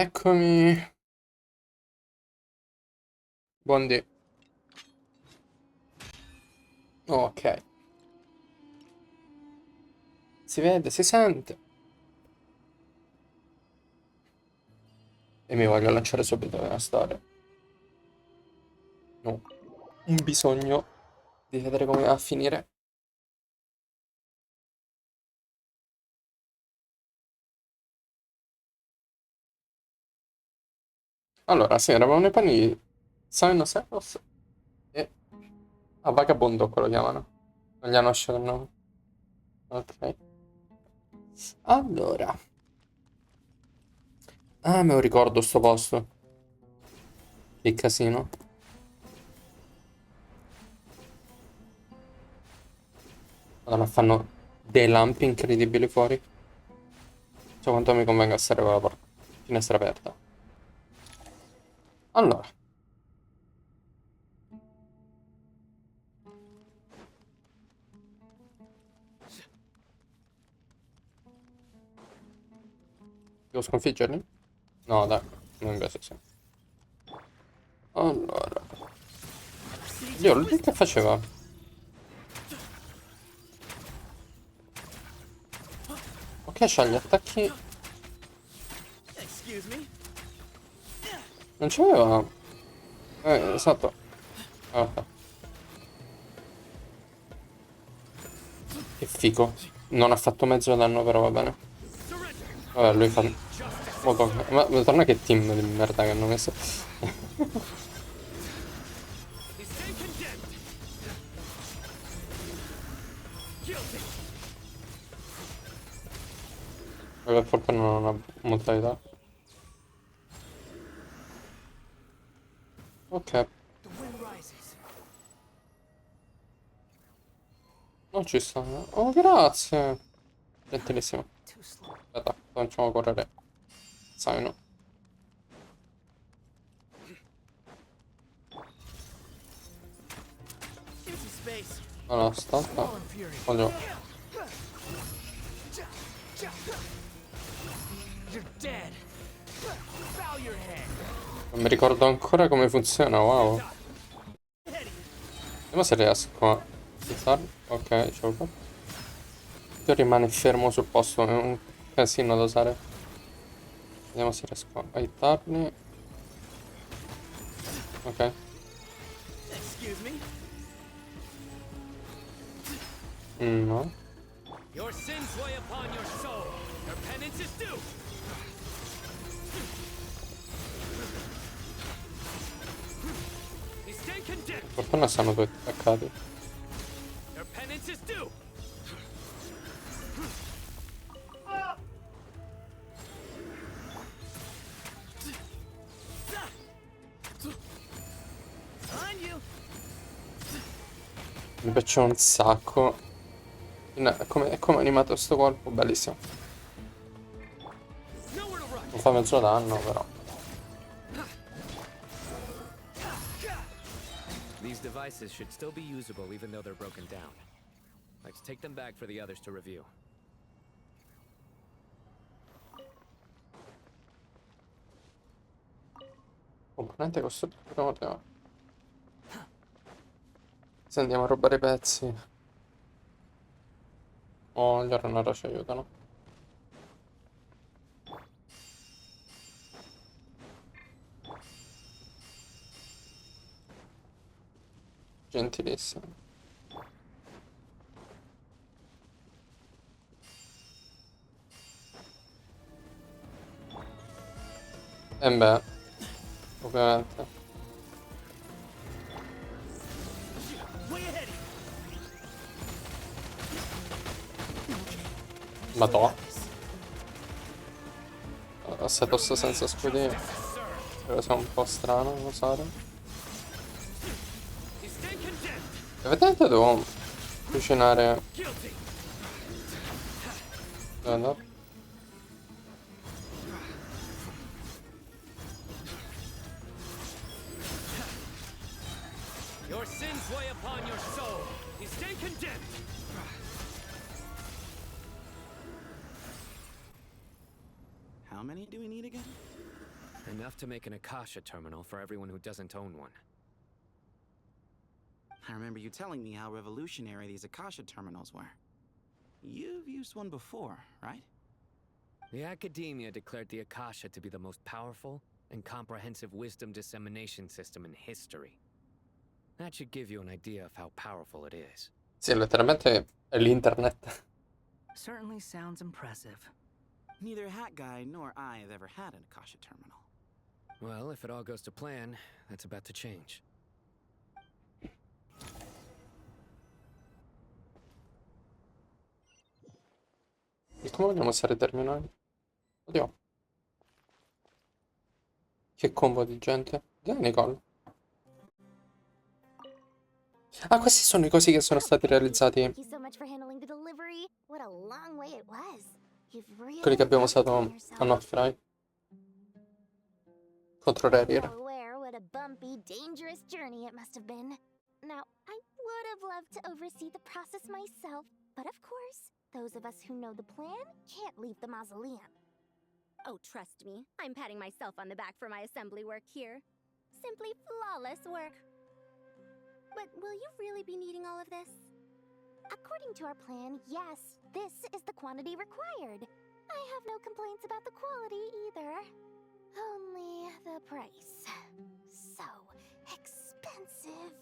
Eccomi. Buondì. Ok. Si vede, si sente. E mi voglio lanciare subito nella storia. No. Un bisogno di vedere come va a finire. Allora, sì, eravamo nei panni di Simon Saros e a Vagabondo quello chiamano. Non gli hanno lasciato il nome. Ok. Allora. Ah, me lo ricordo sto posto. Che casino. Madonna, fanno dei lampi incredibili fuori. Cioè, quanto mi convenga stare con la finestra aperta. Allora. Devo sconfiggerli? No, dai. Non invece sì. Allora. Dio, lui che faceva? Ok, c'ha gli attacchi. Non c'aveva. Esatto. Ok. Che figo. Non ha fatto mezzo danno, però va bene. Vabbè, lui fa. Ma torna che team di merda che hanno messo. Per fortuna non ha molta vita. Ok. Non ci sta. Oh, grazie. Gentilissimo. Aspetta, facciamo correre. Sai, no? Allora, aspetta. Voglio. Non mi ricordo ancora come funziona, wow. Vediamo se riesco a hitarlo. Ok, ce l'ho fatto. Io rimane fermo sul posto, è un casino da usare. Vediamo se riesco a hitarli. Ok. No. Per fortuna stanno tutti attaccati. Mi piace un sacco. Come è animato sto colpo, bellissimo. Non fa mezzo danno, però. These devices should still be usable even though they're broken down. Let's take them back for the others to review. Componente costruttivo. Se andiamo a rubare i pezzi. Oh, gli Arranara ci aiutano. Gentilissimo. E beh, ovviamente. Madò. Assetos senza scudi. Credo sia un po' strano usare. Evidentemente devo cucinare. Dove andare? Your sins weigh upon your soul. You stay condemned. How many do we need again? Enough to make an Akasha terminal for everyone who doesn't own one. I remember you telling me how revolutionary these Akasha terminals were. You've used one before, right? The academia declared the Akasha to be the most powerful and comprehensive wisdom dissemination system in history. That should give you an idea of how powerful it is. Sì, letteralmente è l'internet. Certainly sounds impressive. Neither Hat Guy nor I have ever had an Akasha terminal. Well, if it all goes to plan, that's about to change. E come vogliamo stare terminali? Oddio. Che combo di gente. Dai, Nicole. Ah, questi sono i cosi che sono stati realizzati. Thank you so much for handling the delivery. What a long way it was. You've really Quelli che abbiamo usato outdone a yourself. Northfry. Contro Rarier. Well aware what a bumpy, dangerous journey it must have been. Now, I would have loved to oversee the process myself, but of course, those of us who know the plan can't leave the mausoleum. Oh, trust me, I'm patting myself on the back for my assembly work here. Simply flawless work. But will you really be needing all of this? According to our plan, yes, this is the quantity required. I have no complaints about the quality either. Only the price. So expensive.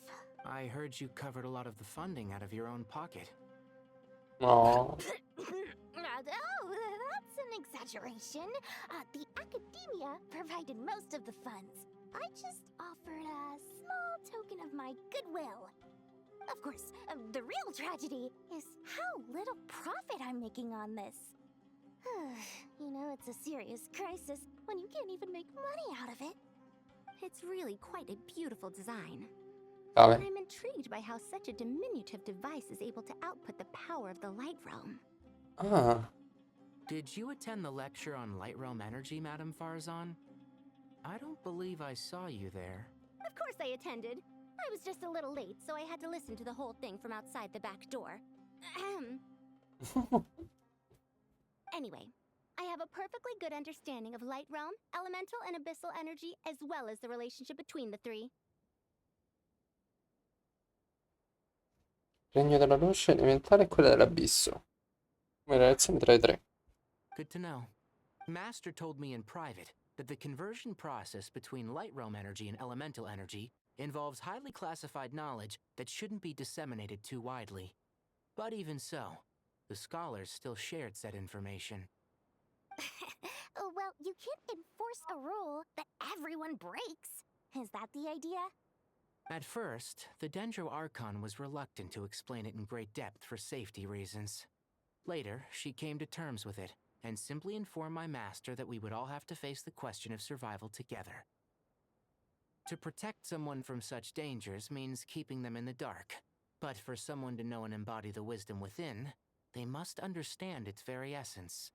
I heard you covered a lot of the funding out of your own pocket. No. Oh, that's an exaggeration. The academia provided most of the funds. I just offered a small token of my goodwill. Of course, the real tragedy is how little profit I'm making on this. You know, it's a serious crisis when you can't even make money out of it. It's really quite a beautiful design. Vabbè. I'm intrigued by how such a diminutive device is able to output the power of the Light Realm. Ah. Did you attend the lecture on Light Realm Energy, Madame Farzan? I don't believe I saw you there. Of course I attended. I was just a little late, so I had to listen to the whole thing from outside the back door. Ahem. Anyway, I have a perfectly good understanding of Light Realm, elemental and abyssal energy, as well as the relationship between the three. Regno della luce, elementare e quella dell'abisso. Come relazione tra i tre. Good to know. Master told me in private that the conversion process between Light Realm energy and elemental energy involves highly classified knowledge that shouldn't be disseminated too widely. But even so, the scholars still shared said information. Well, you can't enforce a rule that everyone breaks. Is that the idea? At first, the Dendro Archon was reluctant to explain it in great depth for safety reasons. Later, she came to terms with it, and simply informed my master that we would all have to face the question of survival together. To protect someone from such dangers means keeping them in the dark. But for someone to know and embody the wisdom within, they must understand its very essence.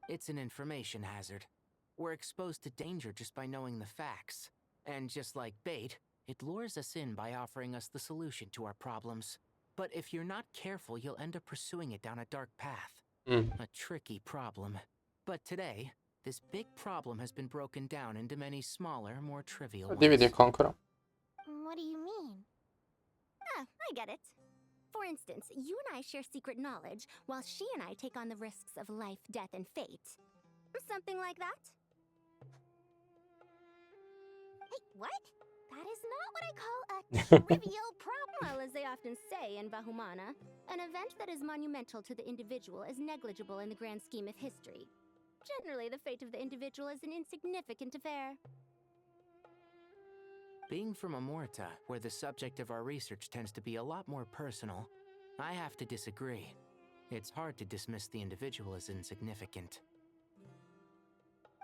It's an information hazard. We're exposed to danger just by knowing the facts. And just like bait, it lures us in by offering us the solution to our problems. But if you're not careful, you'll end up pursuing it down a dark path. A tricky problem. But today, this big problem has been broken down into many smaller, more trivial ones. Dividi e conquera. What do you mean? Ah, I get it. For instance, you and I share secret knowledge, while she and I take on the risks of life, death, and fate. Something like that? Hey, what? That is not what I call a trivial problem. Well, as they often say in Vahumana, an event that is monumental to the individual is negligible in the grand scheme of history. Generally, the fate of the individual is an insignificant affair. Being from Amorta, where the subject of our research tends to be a lot more personal, I have to disagree. It's hard to dismiss the individual as insignificant.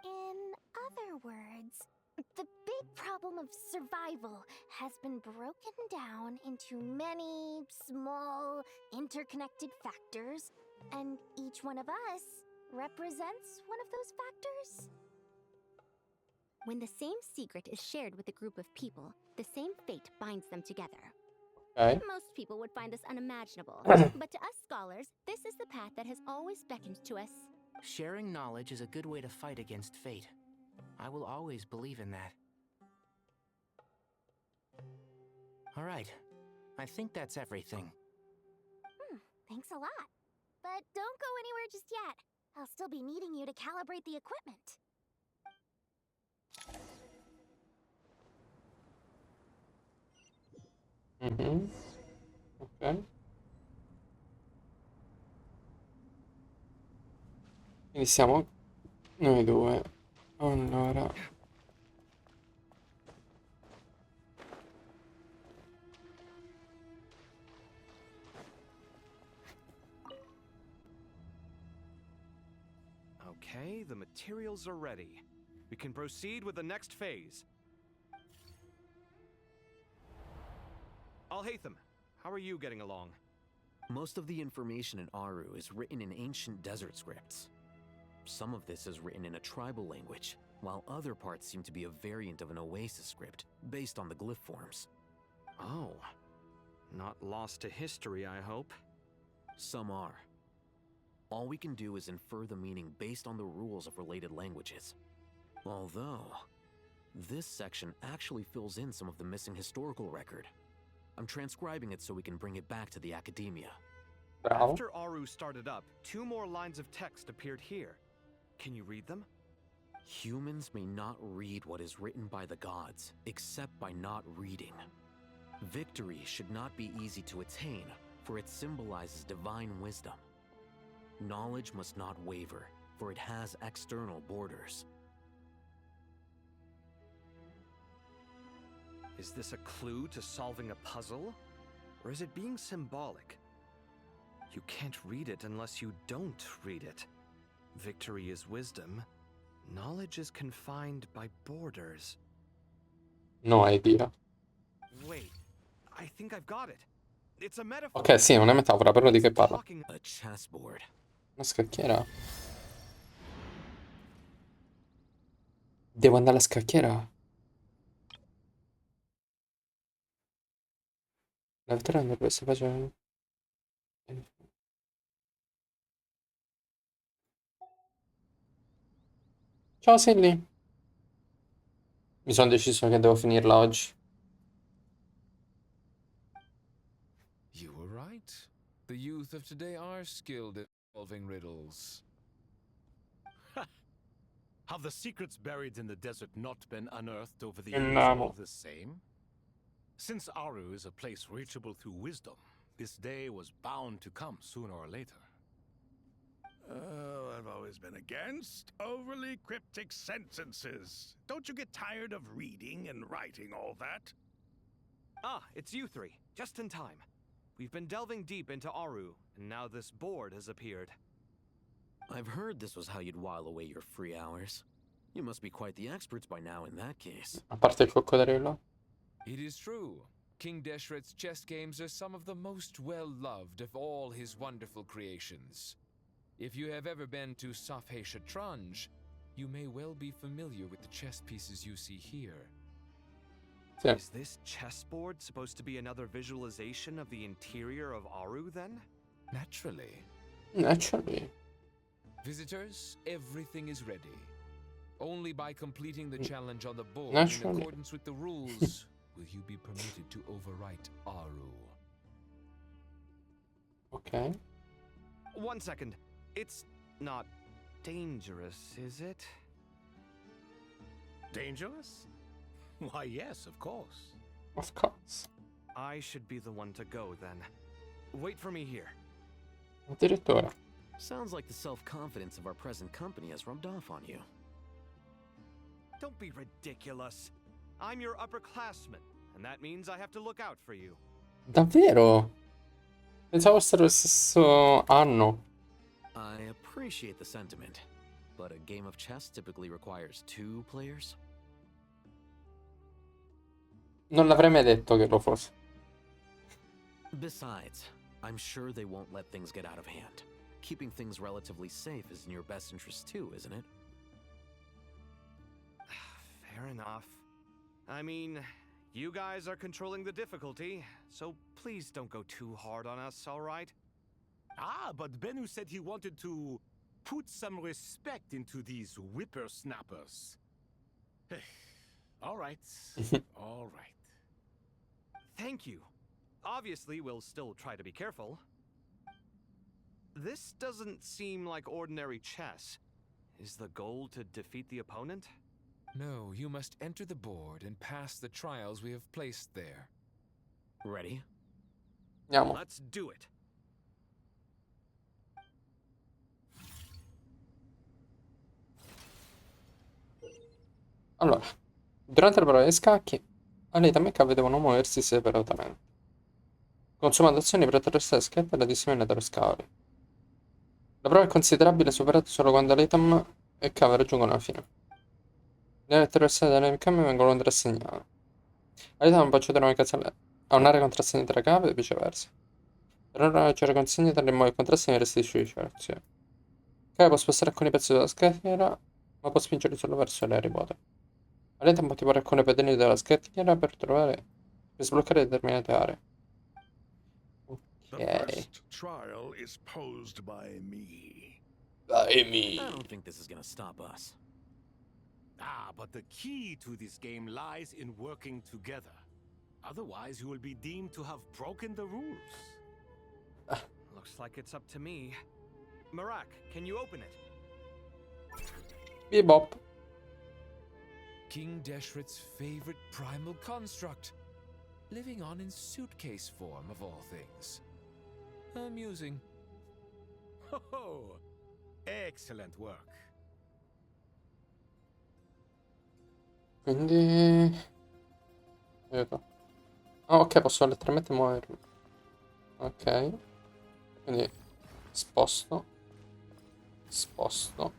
In other words, the big problem of survival has been broken down into many small, interconnected factors, and each one of us represents one of those factors. When the same secret is shared with a group of people, the same fate binds them together. Ok. Most people would find this unimaginable, but to us scholars, this is the path that has always beckoned to us. Sharing knowledge is a good way to fight against fate. I will always believe in that. All right. I think that's everything. Thanks a lot. But don't go anywhere just yet. I'll still be needing you to calibrate the equipment. Ok. Quindi siamo noi due. Allora. Okay, the materials are ready. We can proceed with the next phase. Alhaitham, how are you getting along? Most of the information in Aru is written in ancient desert scripts. Some of this is written in a tribal language, while other parts seem to be a variant of an Oasis script, based on the glyph forms. Oh. Not lost to history, I hope. Some are. All we can do is infer the meaning based on the rules of related languages. Although, this section actually fills in some of the missing historical record. I'm transcribing it so we can bring it back to the academia. Bravo. After Aru started up, 2 more lines of text appeared here. Can you read them? Humans may not read what is written by the gods, except by not reading. Victory should not be easy to attain, for it symbolizes divine wisdom. Knowledge must not waver, for it has external borders. Is this a clue to solving a puzzle? Or is it being symbolic? You can't read it unless you don't read it. Victory is wisdom. Knowledge is confined by borders. No idea. Wait, I think I've got it. It's a metaphor. Ok, sì, è una metafora, però di che parla? Talking- A chessboard. Una scacchiera? Devo andare alla scacchiera? La vittoria dovrebbe essere facile. Ciao Silly. Mi sono deciso che devo finirla oggi. You were right. The youth of today are skilled at solving riddles. Have the secrets buried in the desert not been unearthed over the Andiamo. years all the same? Since Aru is a place reachable through wisdom, this day was bound to come sooner or later. Oh, I've always been against overly cryptic sentences. Don't you get tired of reading and writing all that? Ah, it's you 3. Just in time. We've been delving deep into Aru, and now this board has appeared. I've heard this was how you'd while away your free hours. You must be quite the experts by now in that case. A parte il coccodrillo. It is true. King Deshret's chess games are some of the most well-loved of all his wonderful creations. If you have ever been to Safhe Shatranj, you may well be familiar with the chess pieces you see here. Sì. Is this chessboard supposed to be another visualization of the interior of Aru, then? Naturally. Naturally. Visitors, everything is ready. Only by completing the challenge on the board Naturally. in accordance with the rules will you be permitted to overwrite Aru. Ok. 1 second. It's not dangerous, is it? Dangerous? Why, yes, of course. Of course. I should be the one to go, then. Wait for me here. Addirittura. Sounds like the self-confidence of our present company has rubbed off on you. Don't be ridiculous. I'm your upperclassman, and that means I have to look out for you. Davvero? Pensavo fossero lo stesso anno. I appreciate the sentiment, but a game of chess typically requires 2 players. Non l'avrei mai detto che lo fosse. Besides, I'm sure they won't let things get out of hand. Keeping things relatively safe is in your best interest too, isn't it? Fair enough. I mean, you guys are controlling the difficulty, so please don't go too hard on us, all right? Ah, but Bennu said he wanted to put some respect into these whippersnappers. All right. All right. Thank you. Obviously, we'll still try to be careful. This doesn't seem like ordinary chess. Is the goal to defeat the opponent? No, you must enter the board and pass the trials we have placed there. Ready? Andiamo. Let's do it. Allora, durante la prova di scacchi, Alita e Mecha devono muoversi separatamente, consumando azioni per attraversare le schede e la disseminata per scavare. La prova è considerabile superata solo quando Alita e Cava raggiungono la fine. Le aree attraversate dalle came vengono contrassegnate. Alita non può accedere a un'area contrassegnata da Cava e viceversa. Per ora maggiore consegnata alle nuove contrassegni e restituisce di civilizazione. Cava può spostare alcuni pezzi della scheda, ma può spingerli solo verso le aree vuote. Alita può attivare alcune pedine della scheda per sbloccare determinate aree. The Ok. first trial is posed by me. I don't think this is gonna stop us. Ah, but the key to this game lies in working together. Otherwise, you will be deemed to have broken the rules. Looks like it's up to me. Marak, can you open it? Bebop. King Deshret's favorite primal construct, living on in suitcase form of all things. Amusing. Oh, excellent work. Quindi... Aiuto. Ah, ok, posso letteralmente muovermi. Ok. Quindi... Sposto. Sposto.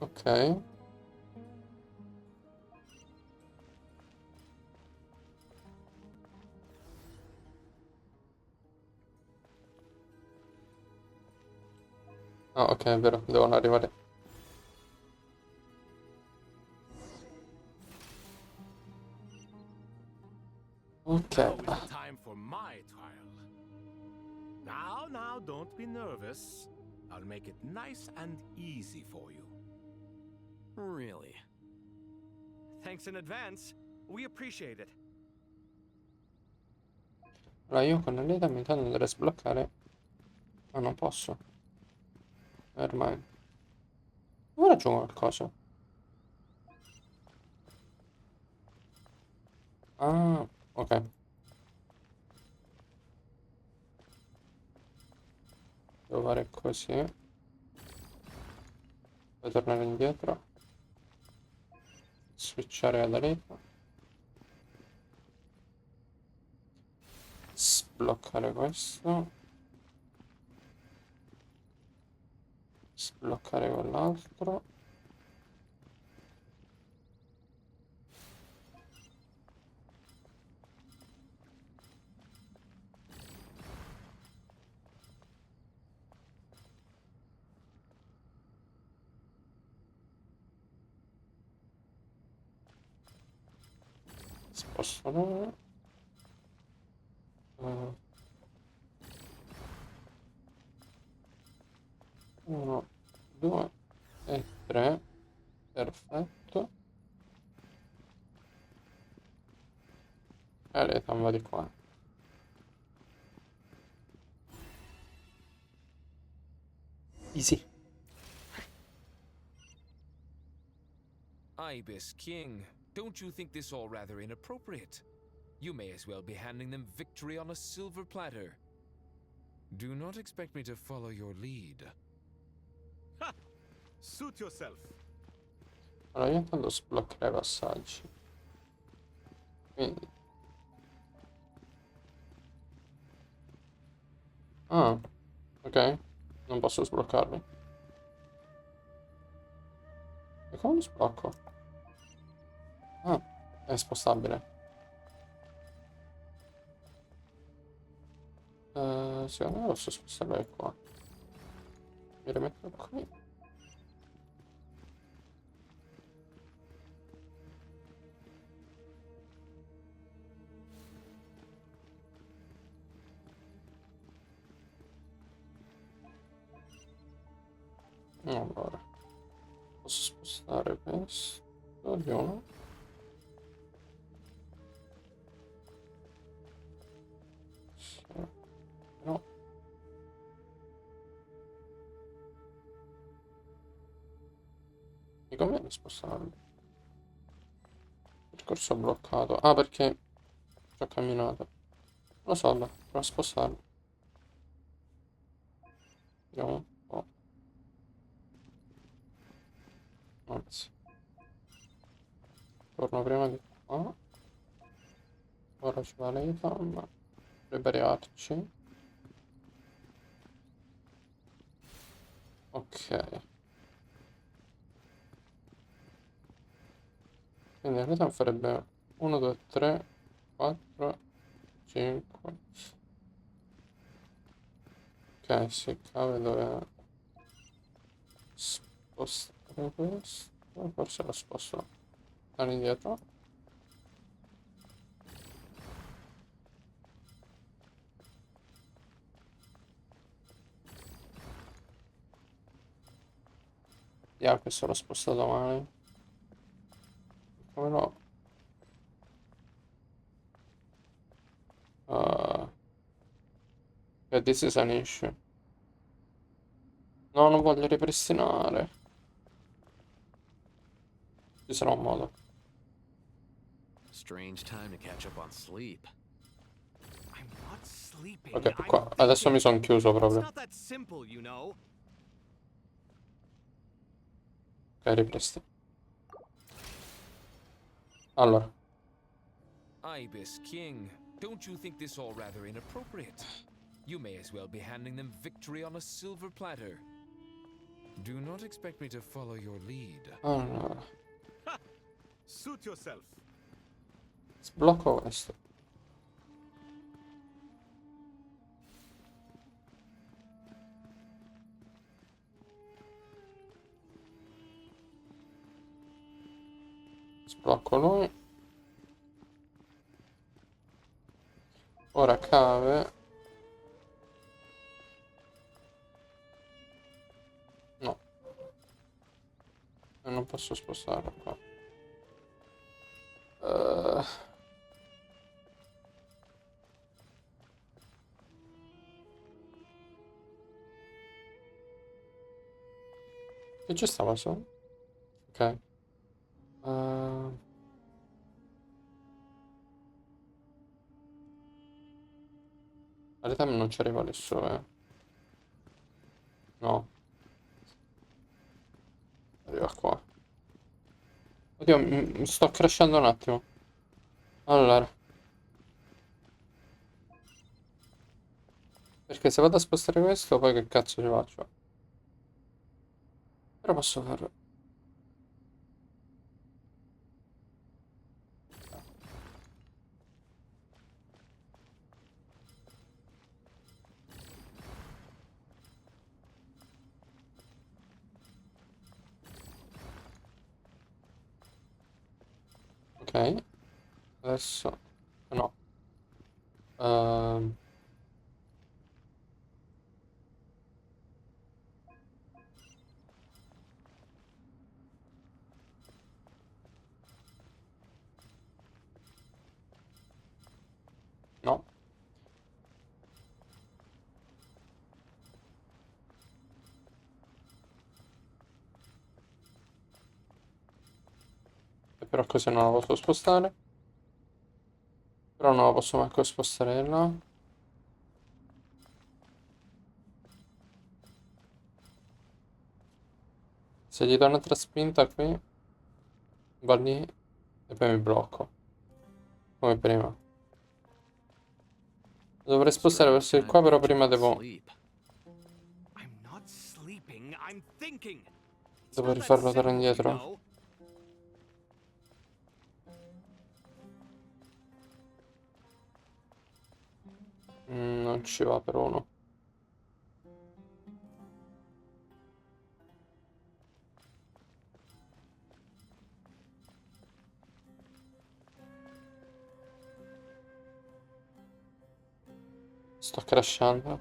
Ok. Ah, ok, è vero, devono arrivare. Ok. Now is the time for my trial. Now, don't be nervous. I'll make it nice and easy for you. Really? Thanks in advance. We appreciate it. Allora io con l'età mi intendo dovrei sbloccare. Ma non posso. Ormai. Ora aggiungo qualcosa. Ah, ok. Devo fare così. Poi tornare indietro. Switchare alla rete. Sbloccare questo. Sbloccare quell'altro. Sposto loro. 1, 2 e 3. Perfetto. E le va di qua. Easy. Ibis King, don't you think this all rather inappropriate? You may as well be handing them victory on a silver platter. Do not expect me to follow your lead. Ha! Suit yourself. Allora io intanto sbloccherei i passaggi. Quindi. Ah, ok. Non posso sbloccarli. E come lo sblocco? Ah, è spostabile. Secondo me posso spostarlo qua. Mi rimetto qui. Allora, posso spostare questo di uno. Sì, no. Mi conviene spostarlo. Percorso bloccato. Ah, perché ci ho camminato. Non lo so, allora, provo a spostarlo. Vediamo un po'. Anzi, torno prima di qua. Ora ci va l'Ethan. Prepariamoci. Ok. Quindi l'Ethan farebbe 1, 2, 3, 4, 5. Ok, sì, cave dove spostare questo. Forse lo sposto all'indietro. Yeah, questo l'ho spostato male. Come no? This is an issue. No, non voglio ripristinare. Ci sarà un modo. Strange time to catch up on sleep. I'm not sleeping. Ok, I'm qua. Adesso mi thinking. sono chiuso It's proprio. not that simple, you know. Ok, ripristino. Allora. Ibis King, don't you think this all rather inappropriate? You may as well be handing them victory on a silver platter. Do not expect me to follow your lead. Allora. Suit yourself. Sblocco questo. Sblocco lui. Ora cave. No. E non posso spostare qua. Che ci stava su? Ok. In realtà non ci arriva nessuno, eh. No. Arriva qua. Oddio, mi sto crashando un attimo. Allora. Perché se vado a spostare questo, poi che cazzo ci faccio? Però posso farlo. Ok. Adesso. No. Ehm, no. E però così non la posso spostare. Però non la posso manco spostare là. Se gli do un'altra spinta qui, va lì e poi mi blocco. Come prima. Dovrei spostare verso di qua, però prima devo I'm not sleeping. I'm thinking. It's devo not that rifarlo tornare simple, you indietro. know. Non ci va per uno. Sto crashando.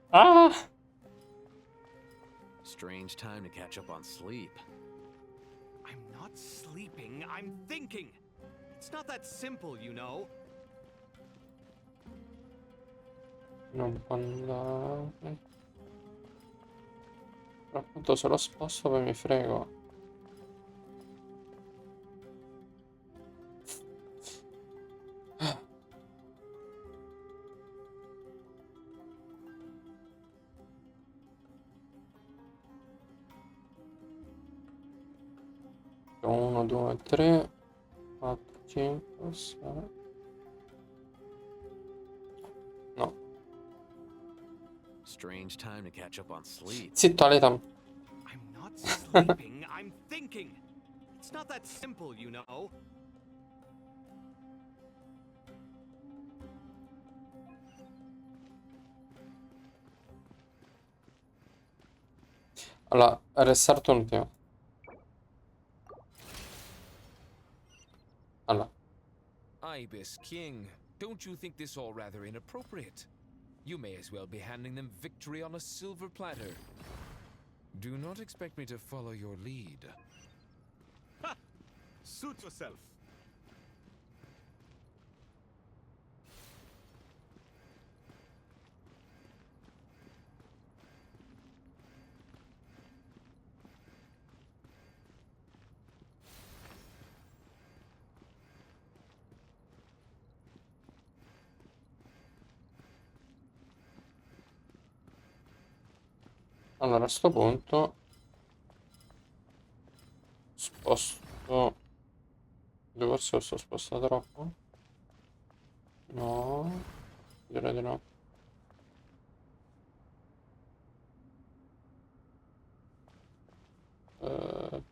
Ah! Strange time to catch up on sleep. I'm not sleeping, I'm thinking. It's not that simple, you know. Non può andare. Però appunto se lo sposto poi mi frego. Uno, due, tre, 4, 5, 6. No. Strange time to catch up on sleep. Zitto, Aleta. I'm not sleeping, I'm thinking. It's not that simple, you know. Allora, restart un attimo. Allora. Ibis King, don't you think this all rather inappropriate? You may as well be handing them victory on a silver platter. Do not expect me to follow your lead. Ha! Suit yourself. Allora, a sto punto sposto. Forse lo sto spostando troppo? No, direi di no. Eh,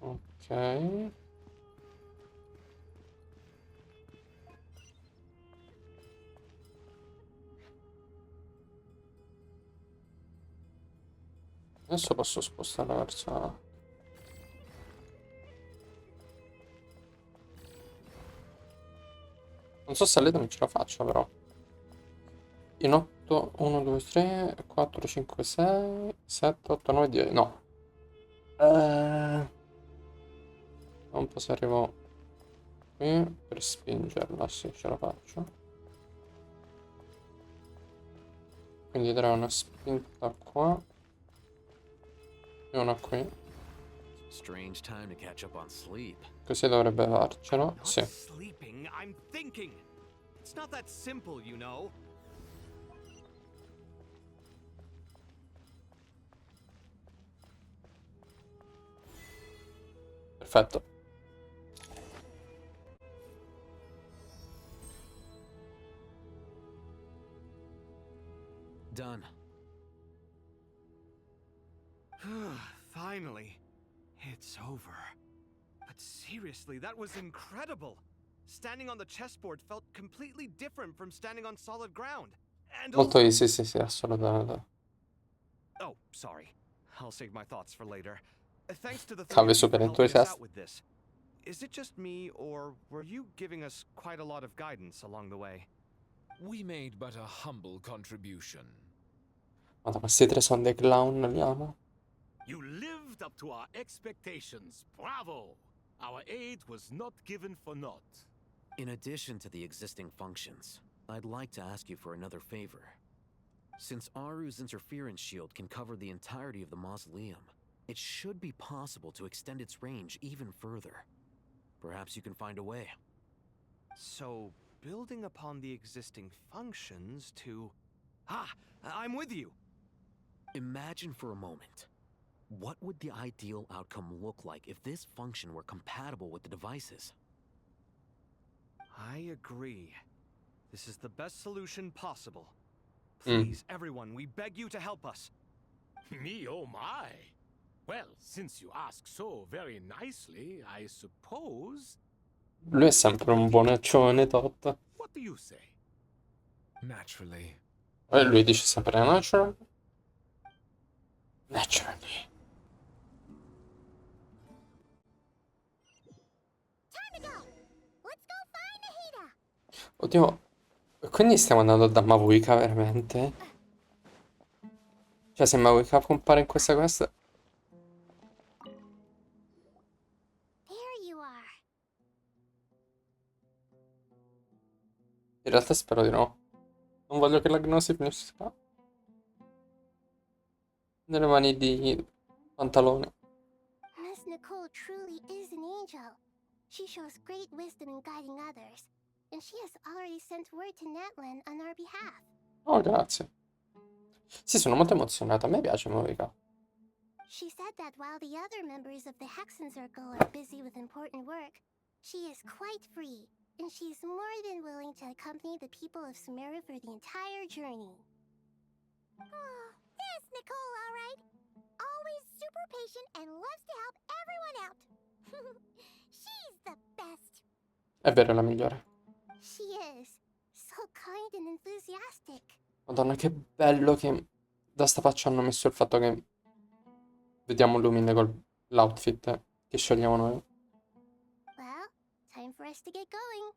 ok. Adesso posso spostarla verso. Non so se a Leda non ce la faccio, però. In 8, 1, 2, 3, 4, 5, 6, 7, 8, 9, 10. No. Un po' se arrivo qui per spingerla, sì, ce la faccio. Quindi darei una spinta qua e una qui. Strange time to catch up on sleep. Così dovrebbe farcelo. Not Sì. sleeping, I'm thinking. It's not that simple, you know. Perfetto. Done. Finally, it's over. But seriously, that was incredible. Standing on the chessboard felt completely different from standing on solid ground. And Molto also... easy, sì, sì, assolutamente. Oh, sorry. I'll save my thoughts for later. Thanks to the three Cavio of you super for helping us out entusiasta. with this. Is it just me, or were you giving us quite a lot of guidance along the way? We made but a humble contribution. Madonna, questi tre sono dei clown, li amo. You lived up to our expectations. Bravo! Our aid was not given for naught. In addition to the existing functions, I'd like to ask you for another favor. Since Aru's interference shield can cover the entirety of the mausoleum, it should be possible to extend its range even further. Perhaps you can find a way. So, building upon the existing functions to... Ah! I'm with you! Imagine for a moment. What would the ideal outcome look like if this function were compatible with the devices? I agree. This is the best solution possible. Please, everyone, we beg you to help us. Me, oh my! Well, since you ask so very nicely, I suppose... Lui è sempre un bonaccione tot. What do you say? Naturally. E lui dice sempre natural. Naturally. Time to go! Let's go find Nahida! Oddio, quindi stiamo andando da Mavuika veramente? Cioè se Mavuika compare in questa quest... There you are. In realtà spero di no. Non voglio che la gnosi finisca nelle mani di Pantalone. Miss Nicole truly is an angel. She shows great wisdom in guiding others, and she has already sent word to Natlan on our behalf. Oh, grazie. Sì, sono molto emozionato. A me piace Mavuika. She said that while the other members of the Hexen Circle are busy with important work, she is quite free, and she is more than willing to accompany the people of Sumeru for the entire journey. Oh, that's Nicole, all right. Always super patient and loves to help everyone out. She's the best. È vero, è la migliore. She is. So kind and enthusiastic. Madonna, che bello che da sta faccia hanno messo il fatto che vediamo Lumine con l'outfit che scegliamo noi. Well, time for us to get going.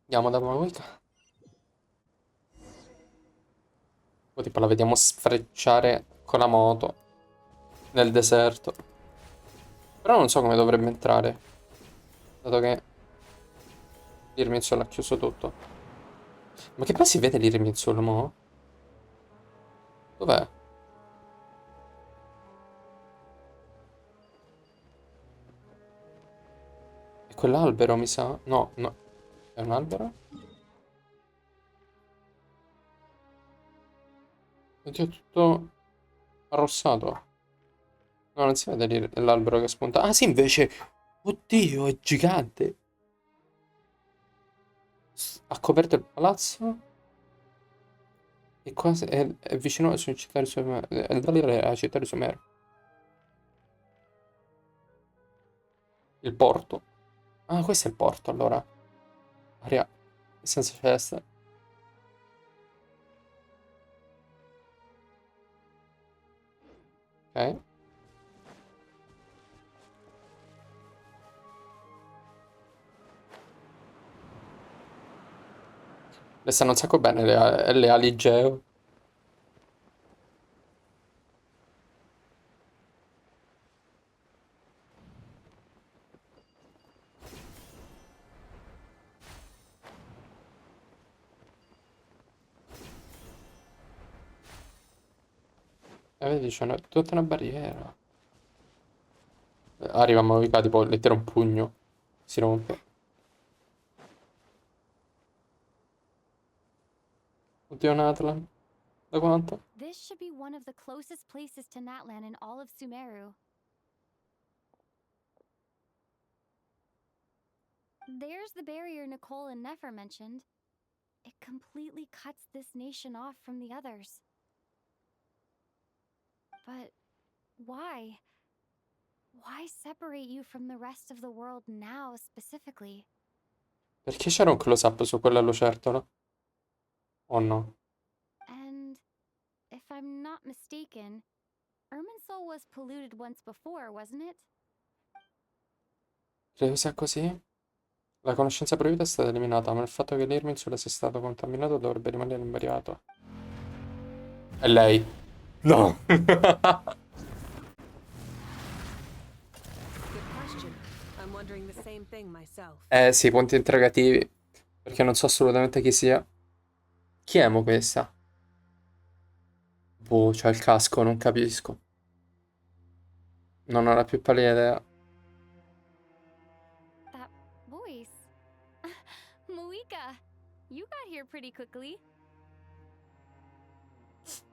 Andiamo da Mavuika. Poi tipo la vediamo sfrecciare con la moto nel deserto. Però non so come dovrebbe entrare, dato che l'Irminsul ha chiuso tutto. Ma che poi si vede l'Irminsul, mo? Dov'è? È quell'albero, mi sa? No, no. È un albero? Oddio, è tutto arrossato. No, non si vede l'albero che spunta. Ah, sì, invece. Oddio, è gigante. Ha coperto il palazzo. E qua è vicino alla città di Sumeru. È da lì alla città di Sumeru. Il porto. Ah, questo è il porto, allora. Aria senza festa. Ok. Le stanno un sacco bene le ali Geo. E vedi, c'è tutta una barriera. Arriva a Mavica, tipo, lettera un pugno. Si rompe. Oddio, Natlan. Da quanto? This should be one of the closest places to Natlan in all of Sumeru. There's the barrier Nicole and Nefer mentioned. It completely cuts this nation off from the others. But why? Why separate you from the rest of the world now, specifically? Perché c'era un close-up su quella lucertola? O no? And if I'm not mistaken, Irminsul was polluted once before, wasn't it? Credo sia così? La conoscenza proibita è stata eliminata, ma il fatto che l'Irminsul sia stato contaminato dovrebbe rimanere invariato. È lei. No! Good question. I'm wondering the same thing myself. Sì, punti interrogativi. Perché non so assolutamente chi sia. Chi è mo questa? Boh, c'ha il casco, non capisco. Non ho la più pallida idea. That voice. Moika, you got here pretty quickly.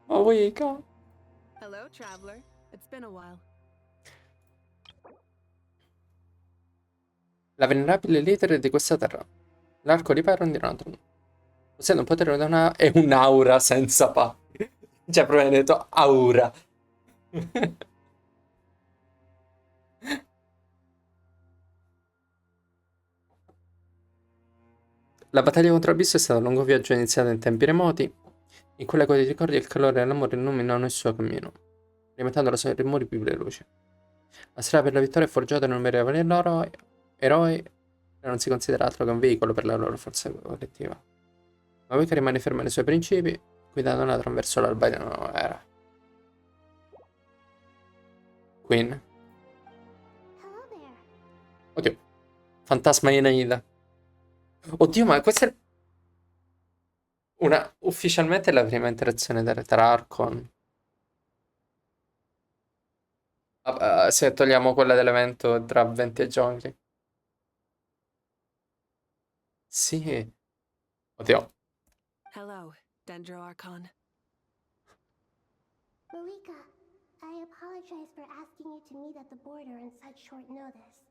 Ma Wicca. Hello, traveler. It's been a while. La venerabile leader di questa terra. L'arco di Pyron di Natron. Possiede un potere da una... e un'aura senza pari. Cioè, proprio hai detto aura. La battaglia contro l'Abisso è stato un lungo viaggio iniziato in tempi remoti, in quella quei ricordi il calore e l'amore illuminano il suo cammino, alimentando la sua rumori più veloci. La strada per la vittoria è forgiata in innumerevoli eroi e non si considera altro che un veicolo per la loro forza collettiva. Ma Wicca rimane ferma nei suoi principi, guidando Nathan verso l'alba di una nuova era. Queen. Hello there. Oddio. Fantasma Eneida. Oddio, ma questa è ufficialmente la prima interazione tra Archon. Se togliamo quella dell'evento tra Venti e Giongli. Sì. Oddio. Hello, Dendro Archon. Malika, I apologize for asking you to meet at the border on such short notice.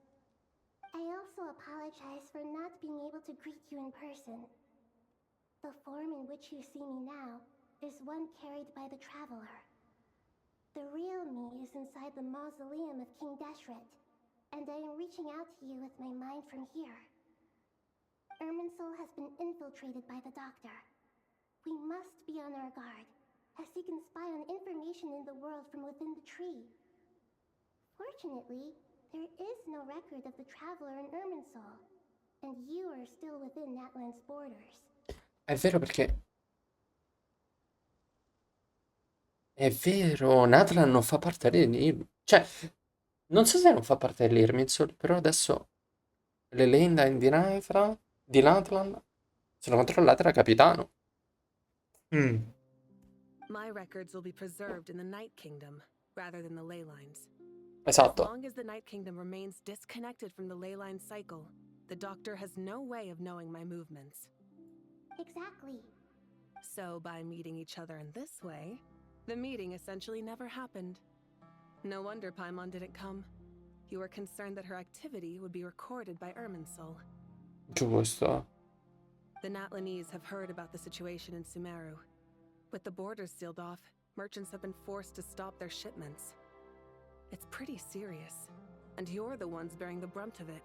I also apologize for not being able to greet you in person. The form in which you see me now is one carried by the Traveler. The real me is inside the mausoleum of King Deshret, and I am reaching out to you with my mind from here. Irminsul has been infiltrated by the Doctor. We must be on our guard, as he can spy on information in the world from within the tree. Fortunately, there is no record of the Traveler in Irminsul, and you are still within Natlan's borders. È vero perché... È vero, Natlan non fa parte di... Cioè, non so se non fa parte dell'Irminsul, però adesso le Leyline di Natlan sono controllate da Capitano. My records will be preserved in the Night Kingdom, rather than the ley lines. As Esatto. long as the Night Kingdom remains disconnected from the ley line cycle, the Doctor has no way of knowing my movements. Exactly. So, by meeting each other in this way, the meeting essentially never happened. No wonder Paimon didn't come. You were concerned that her activity would be recorded by Irminsul. Giusto. The Natlanese have heard about the situation in Sumeru. With the borders sealed off, merchants have been forced to stop their shipments. It's pretty serious, and you're the ones bearing the brunt of it.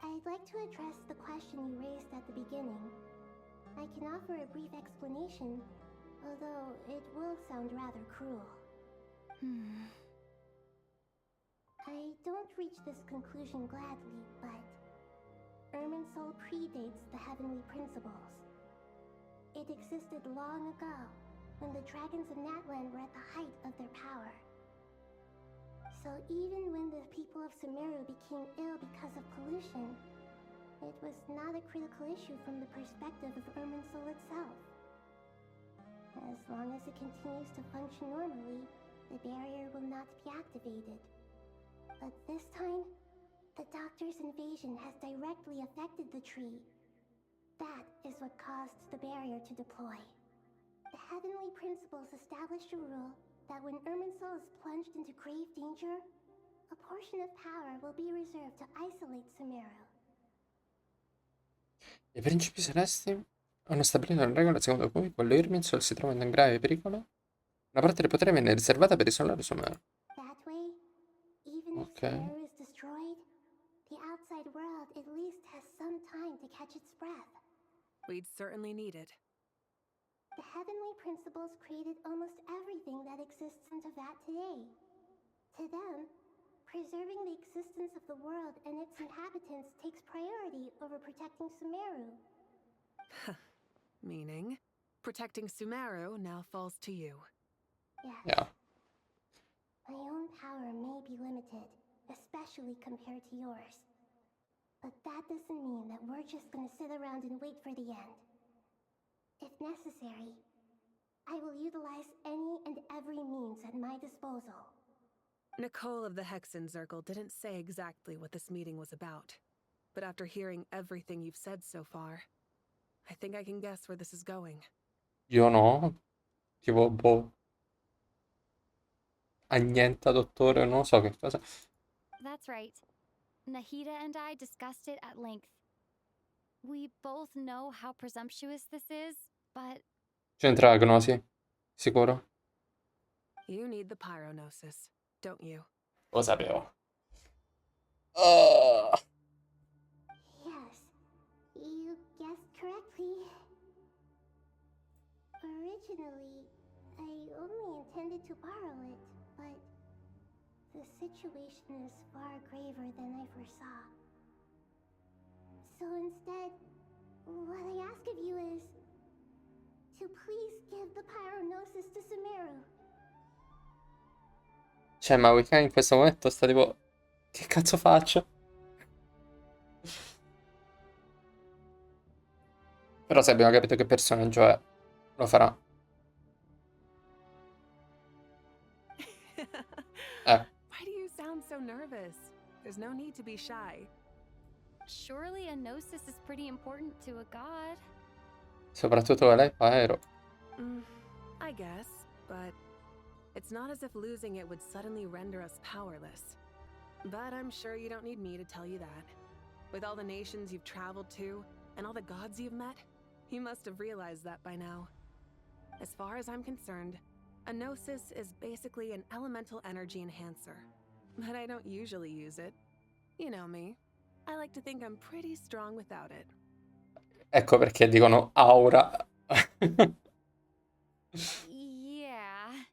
I'd like to address the question you raised at the beginning. I can offer a brief explanation, although it will sound rather cruel. I don't reach this conclusion gladly, but Irminsul predates the Heavenly Principles. It existed long ago, when the dragons of Natlan were at the height of their power. So even when the people of Sumeru became ill because of pollution, it was not a critical issue from the perspective of Irminsul itself. As long as it continues to function normally, the barrier will not be activated. But this time, the Doctor's invasion has directly affected the tree. That is what caused the barrier to deploy. The Heavenly Principles established a rule that when Irminsul is plunged into grave danger, a portion of power will be reserved to isolate Sumeru. I principi celesti hanno stabilito una regola secondo cui quando Irminsul si trova in grave pericolo, una parte del potere viene riservata per isolare Sumeru. That way, even if Okay. Sumeru is destroyed, the outside world at least has some time to catch its breath. We'd certainly need it. The Heavenly Principles created almost everything that exists in Teyvat today. To them, preserving the existence of the world and its inhabitants takes priority over protecting Sumeru. Meaning, protecting Sumeru now falls to you. Yes. Yeah. My own power may be limited, especially compared to yours. But that doesn't mean that we're just gonna sit around and wait for the end. If necessary, I will utilize any and every means at my disposal. Nicole of the Hexen Circle didn't say exactly what this meeting was about. But after hearing everything you've said so far, I think I can guess where this is going. Io no. Tipo, boh. Annienta, dottore, non so che cosa. That's right. Nahida and I discussed it at length. We both know how presumptuous this is, but C'entra la gnosi? Sicuro? You need the pyronosis, don't you? Lo sapevo. Yes, you guessed situation is far graver than I foresaw. So instead, what I ask of you is to please give the pyronosis to Sumeru. Cioè, ma Welkin in questo momento sta tipo... Che cazzo faccio? Però se abbiamo capito che personaggio è, lo farà. Why do you sound so nervous? There's no need to be shy. Surely a gnosis is pretty important to a god. Soprattutto lei, Pyro. I guess, but it's not as if losing it would suddenly render us powerless. But I'm sure you don't need me to tell you that. With all the nations you've traveled to, and all the gods you've met, you must have realized that by now. As far as I'm concerned, a gnosis is basically an elemental energy enhancer. But I don't usually use it. You know me. I like to think I'm pretty strong without it. Ecco perché dicono aura. Yeah.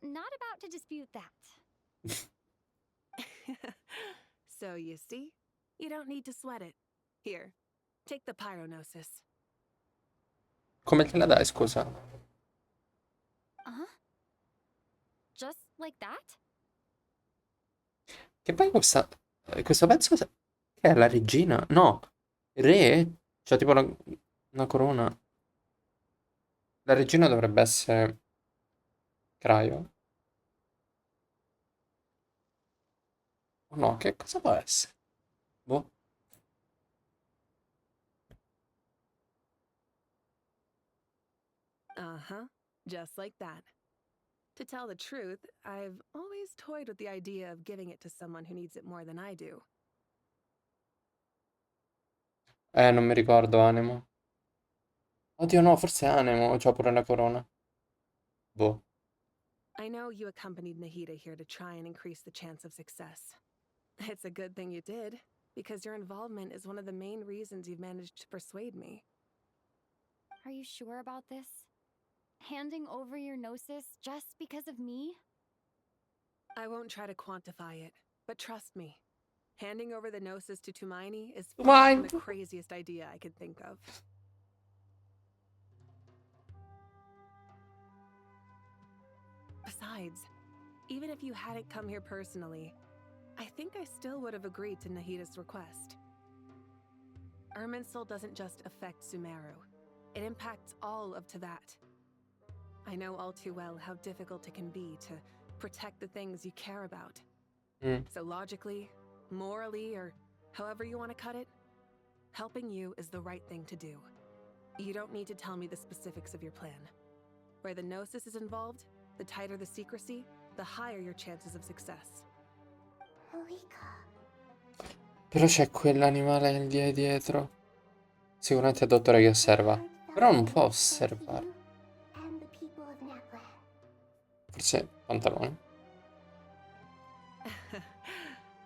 Not about to dispute that. So you see, you don't need to sweat it. Here, take the pyronosis. Come te la dai, scusa? Just like that? Che poi questo pezzo che è la regina? No, il re? Cioè tipo una corona. La regina dovrebbe essere Craio. O no, che cosa può essere? Boh. Just like that. To tell the truth, I've always toyed with the idea of giving it to someone who needs it more than I do. Non mi ricordo, Animo. Oddio no, forse è Animo, c'ho pure la corona. Boh. I know you accompanied Nahida here to try and increase the chance of success. It's a good thing you did, because your involvement is one of the main reasons you've managed to persuade me. Are you sure about this? Handing over your gnosis just because of me? I won't try to quantify it, but trust me. Handing over the gnosis to Tumaini is Why? far from the craziest idea I could think of. Besides, even if you hadn't come here personally, I think I still would have agreed to Nahida's request. Irminsul doesn't just affect Sumeru. It impacts all of Teyvat. I know all too well how difficult it can be to protect the things you care about. So logically, morally, or however you want to cut it, helping you is the right thing to do. You don't need to tell me the specifics of your plan. Where the gnosis is involved, the tighter the secrecy, the higher your chances of success. Però c'è quell'animale lì dietro. Sicuramente il dottore che osserva. Però non può osservare. Forse pantaloni.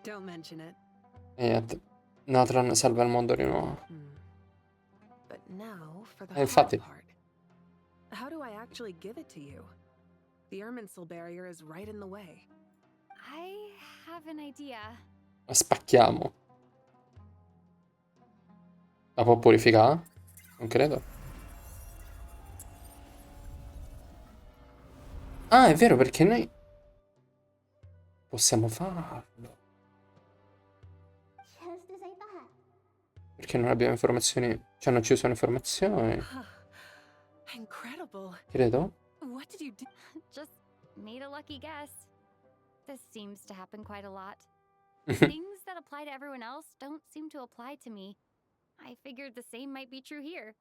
Don't mention it. E niente. Nathan salva il mondo di nuovo. But now for the Infatti. hard part. How do I actually give it to you? The Irminsul barrier is right in the way. I have an idea. La spacchiamo. La può purificare? Non credo. Ah, è vero, perché noi possiamo farlo. Perché non abbiamo informazioni, cioè non ci sono informazioni. Incredible. Credo. What did you do? Just made a lucky guess. This seems to happen quite a lot. Things that apply to everyone else don't seem to apply to me. I figured the same might be true here.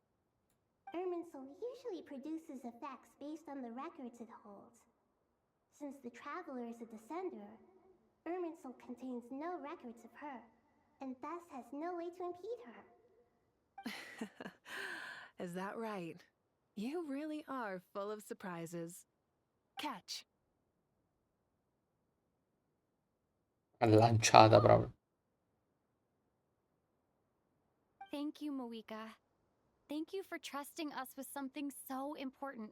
Irminsul usually produces effects based on the records it holds. Since the Traveler is a descender, Irminsul contains no records of her, and thus has no way to impede her. Is that right? You really are full of surprises. Catch. Lanciata proprio. Thank you, Moika. Thank you for trusting us with something so important.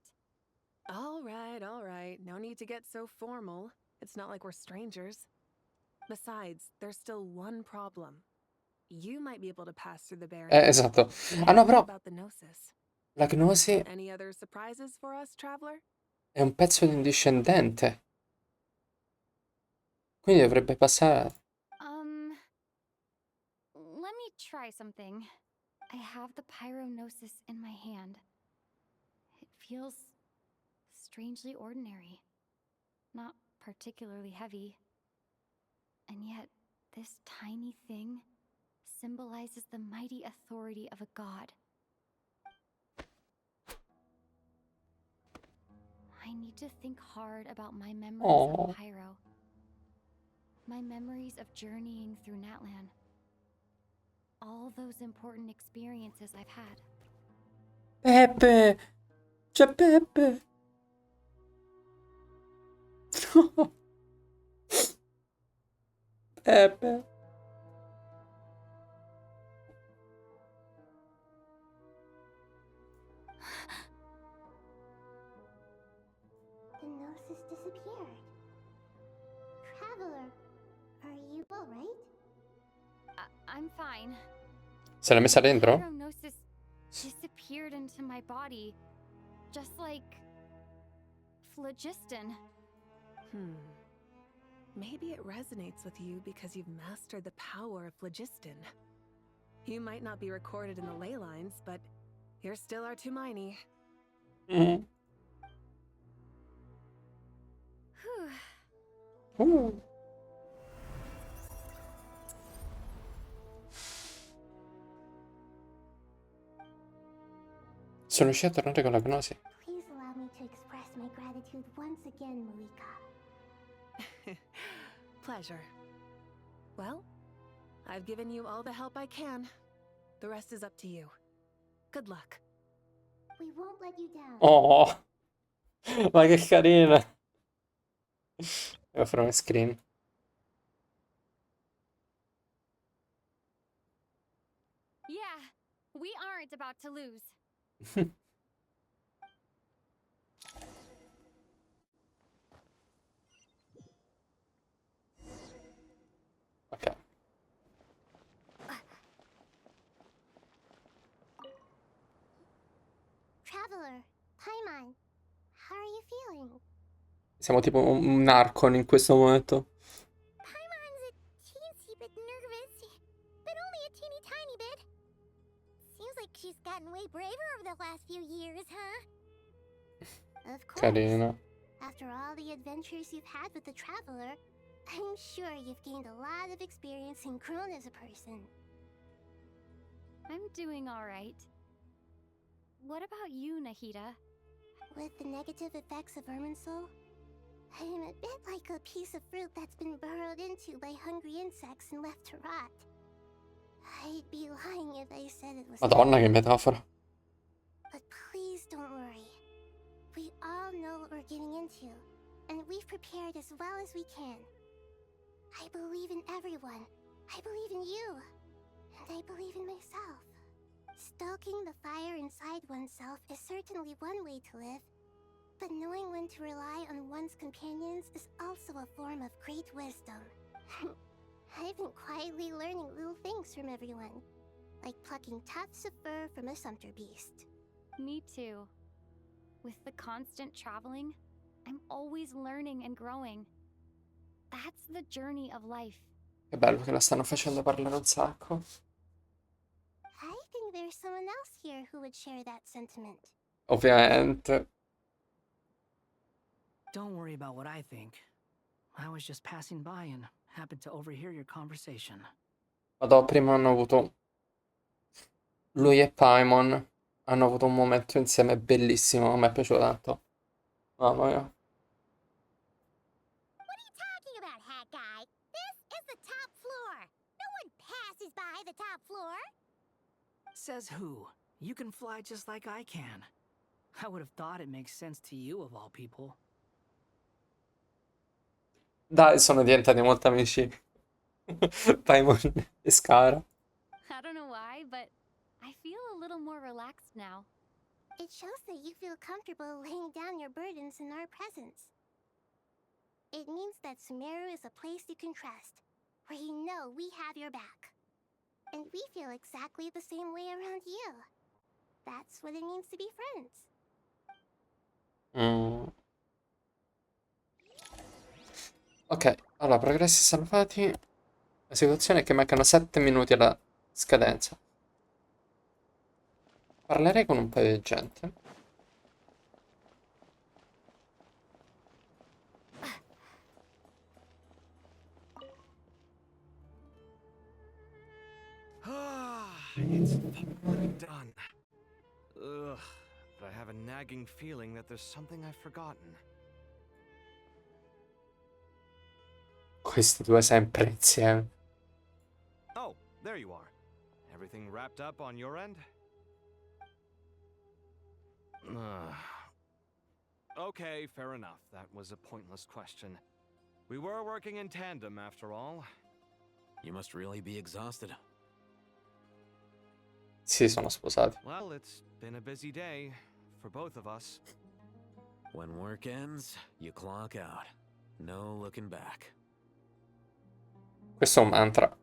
All right, all right. No need to get so formal. It's not like we're strangers. Besides, there's still one problem. You might be able to pass through the barrier. Esatto. Ah What no, però about the gnosis? la gnosi Any other surprises for us, traveler? è un pezzo di un discendente. Quindi dovrebbe passare. Let me try something. I have the pyronosis in my hand. It feels strangely ordinary. Not particularly heavy. And yet, this tiny thing symbolizes the mighty authority of a god. I need to think hard about my memories Oh. of Pyro. My memories of journeying through Natlan. All those important experiences I've had. Peppe! C'è Peppe! Peppe! The gnosis disappeared. Traveler, are you alright? I'm fine. Se l'è messa dentro? Pyronosis disappeared into my body. Just like phlogiston. Maybe it resonates with you because you've mastered the power of phlogiston. You might not be recorded in the ley lines, but you're still our Tumaini. Mm. Sono riuscito a tornare con la gnosi. Please allow me to express my gratitude once again, Malika. Pleasure. Well, I've given you all the help I can. The rest is up to you. Good luck. We won't let you down. Oh! Ma che carina! Devo fare uno screen. Yeah, we aren't about to lose. Ok. Traveler, Paimon, how are you feeling? Siamo tipo un Narcon in questo momento. Paimon's a teensy bit nervous, but only a teeny tiny bit. Seems like she's gotten way braver over the last few years, huh? Of course. Carina. After all the adventures you've had with the Traveler, I'm sure you've gained a lot of experience and grown as a person. I'm doing all right. What about you, Nahida? With the negative effects of Irminsul, I'm a bit like a piece of fruit that's been burrowed into by hungry insects and left to rot. I'd be lying if I said it was Madonna, che terrible. metafora. But please don't worry. We all know what we're getting into, and we've prepared as well as we can. I believe in everyone. I believe in you. And I believe in myself. Stoking the fire inside oneself is certainly one way to live, but knowing when to rely on one's companions is also a form of great wisdom. I've been quietly learning little things from everyone, like plucking tufts of fur from a sumpter beast. Me too. With the constant traveling, I'm always learning and growing. That's the journey of life. Che bello che la stanno facendo parlare un sacco. I think there's someone else here who would share that sentiment. Ovviamente. Don't worry about what I think. I was just passing by and happened to overhear your conversation. Vado, prima hanno avuto... Lui e Paimon hanno avuto un momento insieme bellissimo. A me è piaciuto tanto. Mamma mia. What are you talking about, hat guy? This is the top floor. No one passes by the top floor. Says who? You can fly just like I can. I would have thought it makes sense to you of all people. Dai, sono diventati molto amici. Paimon e Scara. I don't know why, but I feel a little more relaxed now. It shows that you feel comfortable laying down your burdens in our presence. It means that Sumeru is a place you can trust, We know we have your back. And we feel exactly the same way around you. That's what it means to be friends. Ok, allora, progressi salvati. La situazione è che mancano 7 minuti alla scadenza. Parlerei con un paio di gente. It's finally done. Ugh, but I have a nagging feeling that there's something I've forgotten. Questi due sempre insieme. Oh, there you are. Everything wrapped up on your end? Okay, fair enough. That was a pointless question. We were working in tandem, after all. You must really be exhausted. Sì, sono sposati. Well, it's been a busy day for both of us. When work ends, you clock out. No looking back. Questo è un mantra.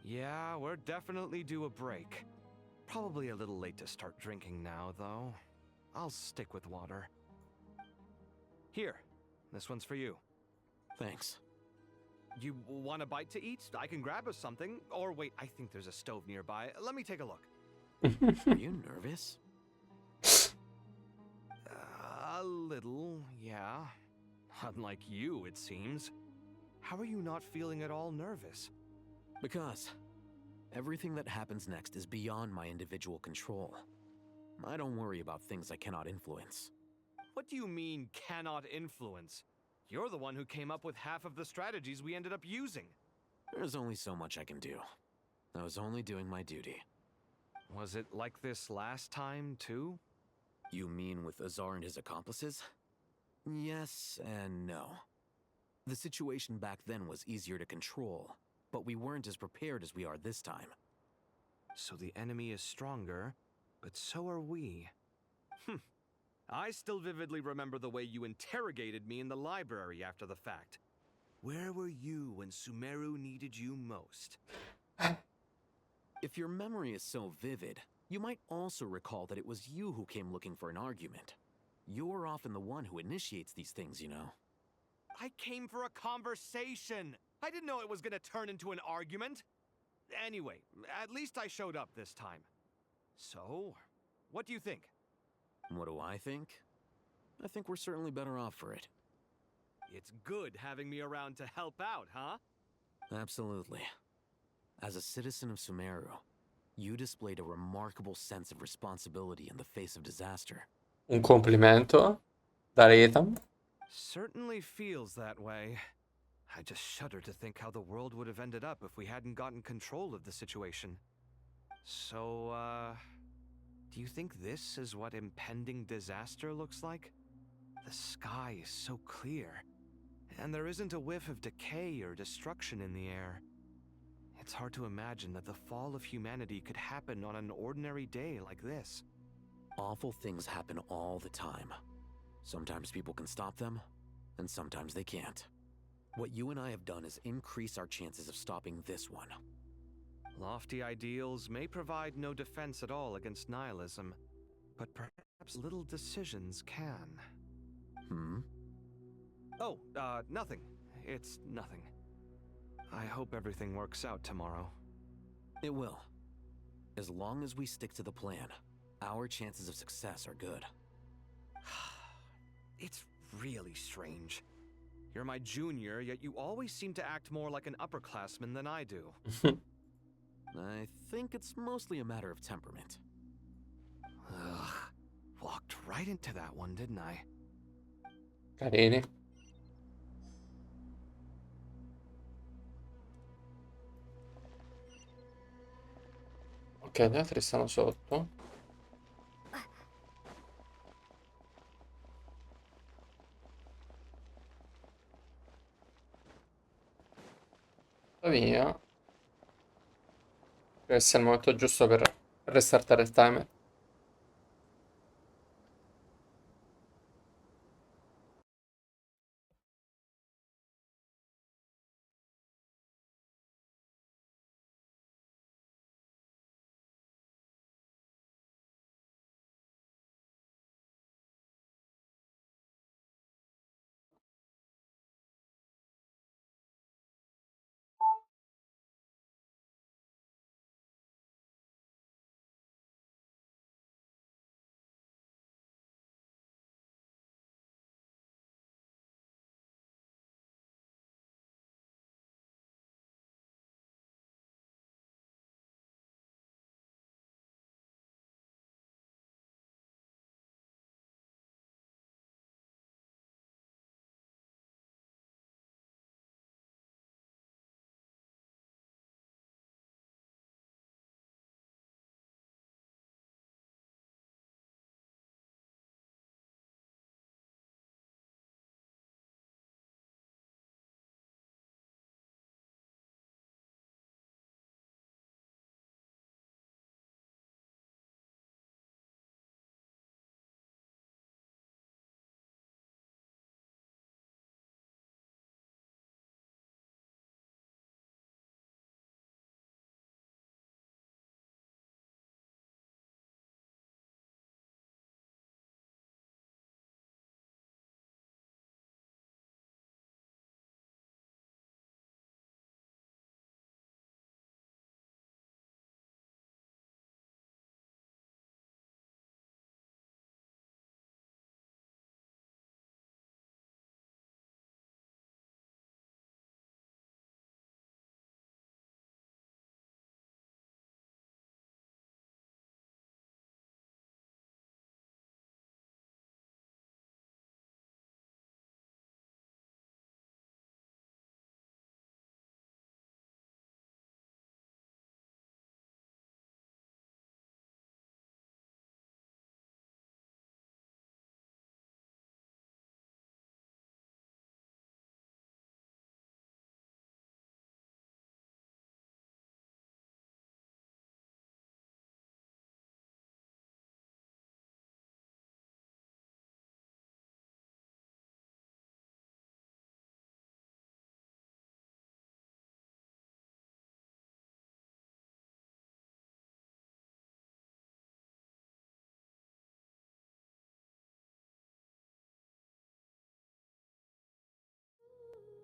Yeah, we're definitely due a break. Probably a little late to start drinking now, though. I'll stick with water. Here, this one's for you. Thanks. You want a bite to eat? I can grab us something. Or wait, I think there's a stove nearby. Let me take a look. Are you nervous? A little, yeah. Unlike you, it seems. How are you not feeling at all nervous? Because everything that happens next is beyond my individual control. I don't worry about things I cannot influence. What do you mean, cannot influence? You're the one who came up with half of the strategies we ended up using. There's only so much I can do. I was only doing my duty. Was it like this last time, too? You mean with Azar and his accomplices? Yes and no. The situation back then was easier to control, but we weren't as prepared as we are this time. So the enemy is stronger, but so are we. I still vividly remember the way you interrogated me in the library after the fact. Where were you when Sumeru needed you most? If your memory is so vivid, you might also recall that it was you who came looking for an argument. You're often the one who initiates these things, you know. I came for a conversation! I didn't know it was gonna turn into an argument! Anyway, at least I showed up this time. So, what do you think? What do I think? I think we're certainly better off for it. It's good having me around to help out, huh? Absolutely. As a citizen of Sumeru, you displayed a remarkable sense of responsibility in the face of disaster. Un complimento da Ethan. Certainly feels that way. I just shudder to think how the world would have ended up if we hadn't gotten control of the situation. So, do you think this is what impending disaster looks like? The sky is so clear, and there isn't a whiff of decay or destruction in the air. It's hard to imagine that the fall of humanity could happen on an ordinary day like this. Awful things happen all the time. Sometimes people can stop them, and sometimes they can't. What you and I have done is increase our chances of stopping this one. Lofty ideals may provide no defense at all against nihilism, but perhaps little decisions can. Oh, nothing. It's nothing. I hope everything works out tomorrow. It will. As long as we stick to the plan, our chances of success are good. It's really strange. You're my junior, yet you always seem to act more like an upperclassman than I do. I think it's mostly a matter of temperament. Ugh. Walked right into that one, didn't I? Carini. Ok, gli altri stanno sotto. Tuttavia, credo sia il momento giusto per restartare il timer.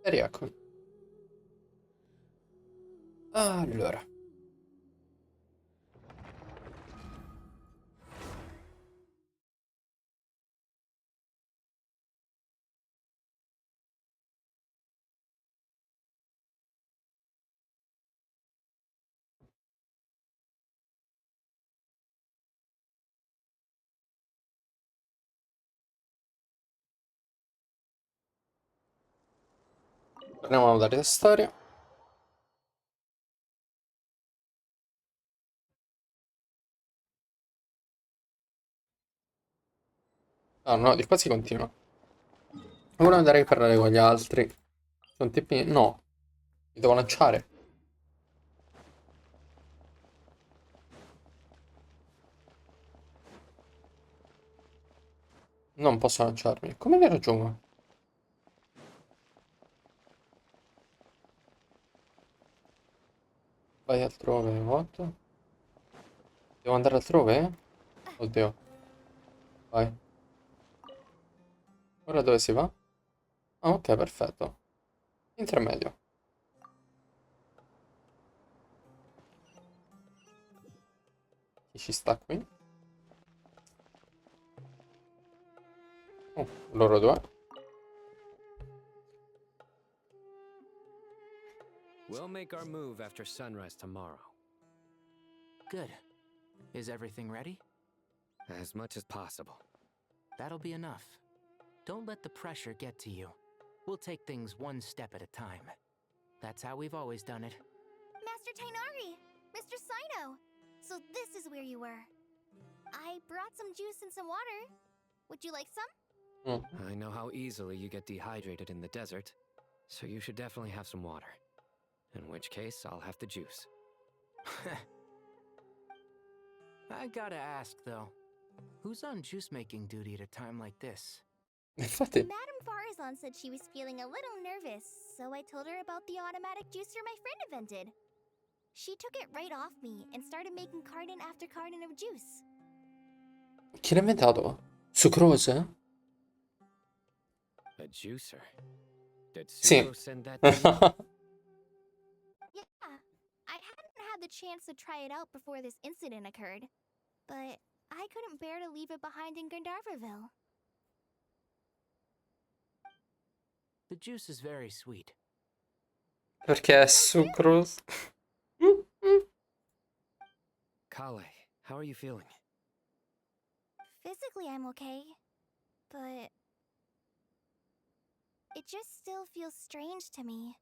E rieccomi. Allora. Torniamo a vedere la storia. Ah no, di qua si continua. Ora andrei a parlare con gli altri. Sono tipi... No. Mi devo lanciare. Non posso lanciarmi. Come li raggiungo? Vai altrove, what? Devo andare altrove? Oddio. Vai. Ora dove si va? Ah, ok, perfetto. Intermedio. Chi ci sta qui? Oh, loro due. We'll make our move after sunrise tomorrow. Good. Is everything ready? As much as possible. That'll be enough. Don't let the pressure get to you. We'll take things one step at a time. That's how we've always done it. Master Tainari! Mr. Sino! So this is where you were. I brought some juice and some water. Would you like some? I know how easily you get dehydrated in the desert, so you should definitely have some water. In which case, I'll have the juice. I gotta ask, though. Who's on juice-making duty at a time like this? Infatti. Madame Farazan said she was feeling a little nervous, so I told her about the automatic juicer my friend invented. She took it right off me and started making carton after carton of juice. Chi l'ha inventato? Sucrose? A juicer? Did Sì. Suko send that to you? Yeah, I hadn't had the chance to try it out before this incident occurred, but I couldn't bear to leave it behind in Gandharville. The juice is very sweet. Perché è sucrose? Kale, how are you feeling? Physically, I'm okay, but it just still feels strange to me.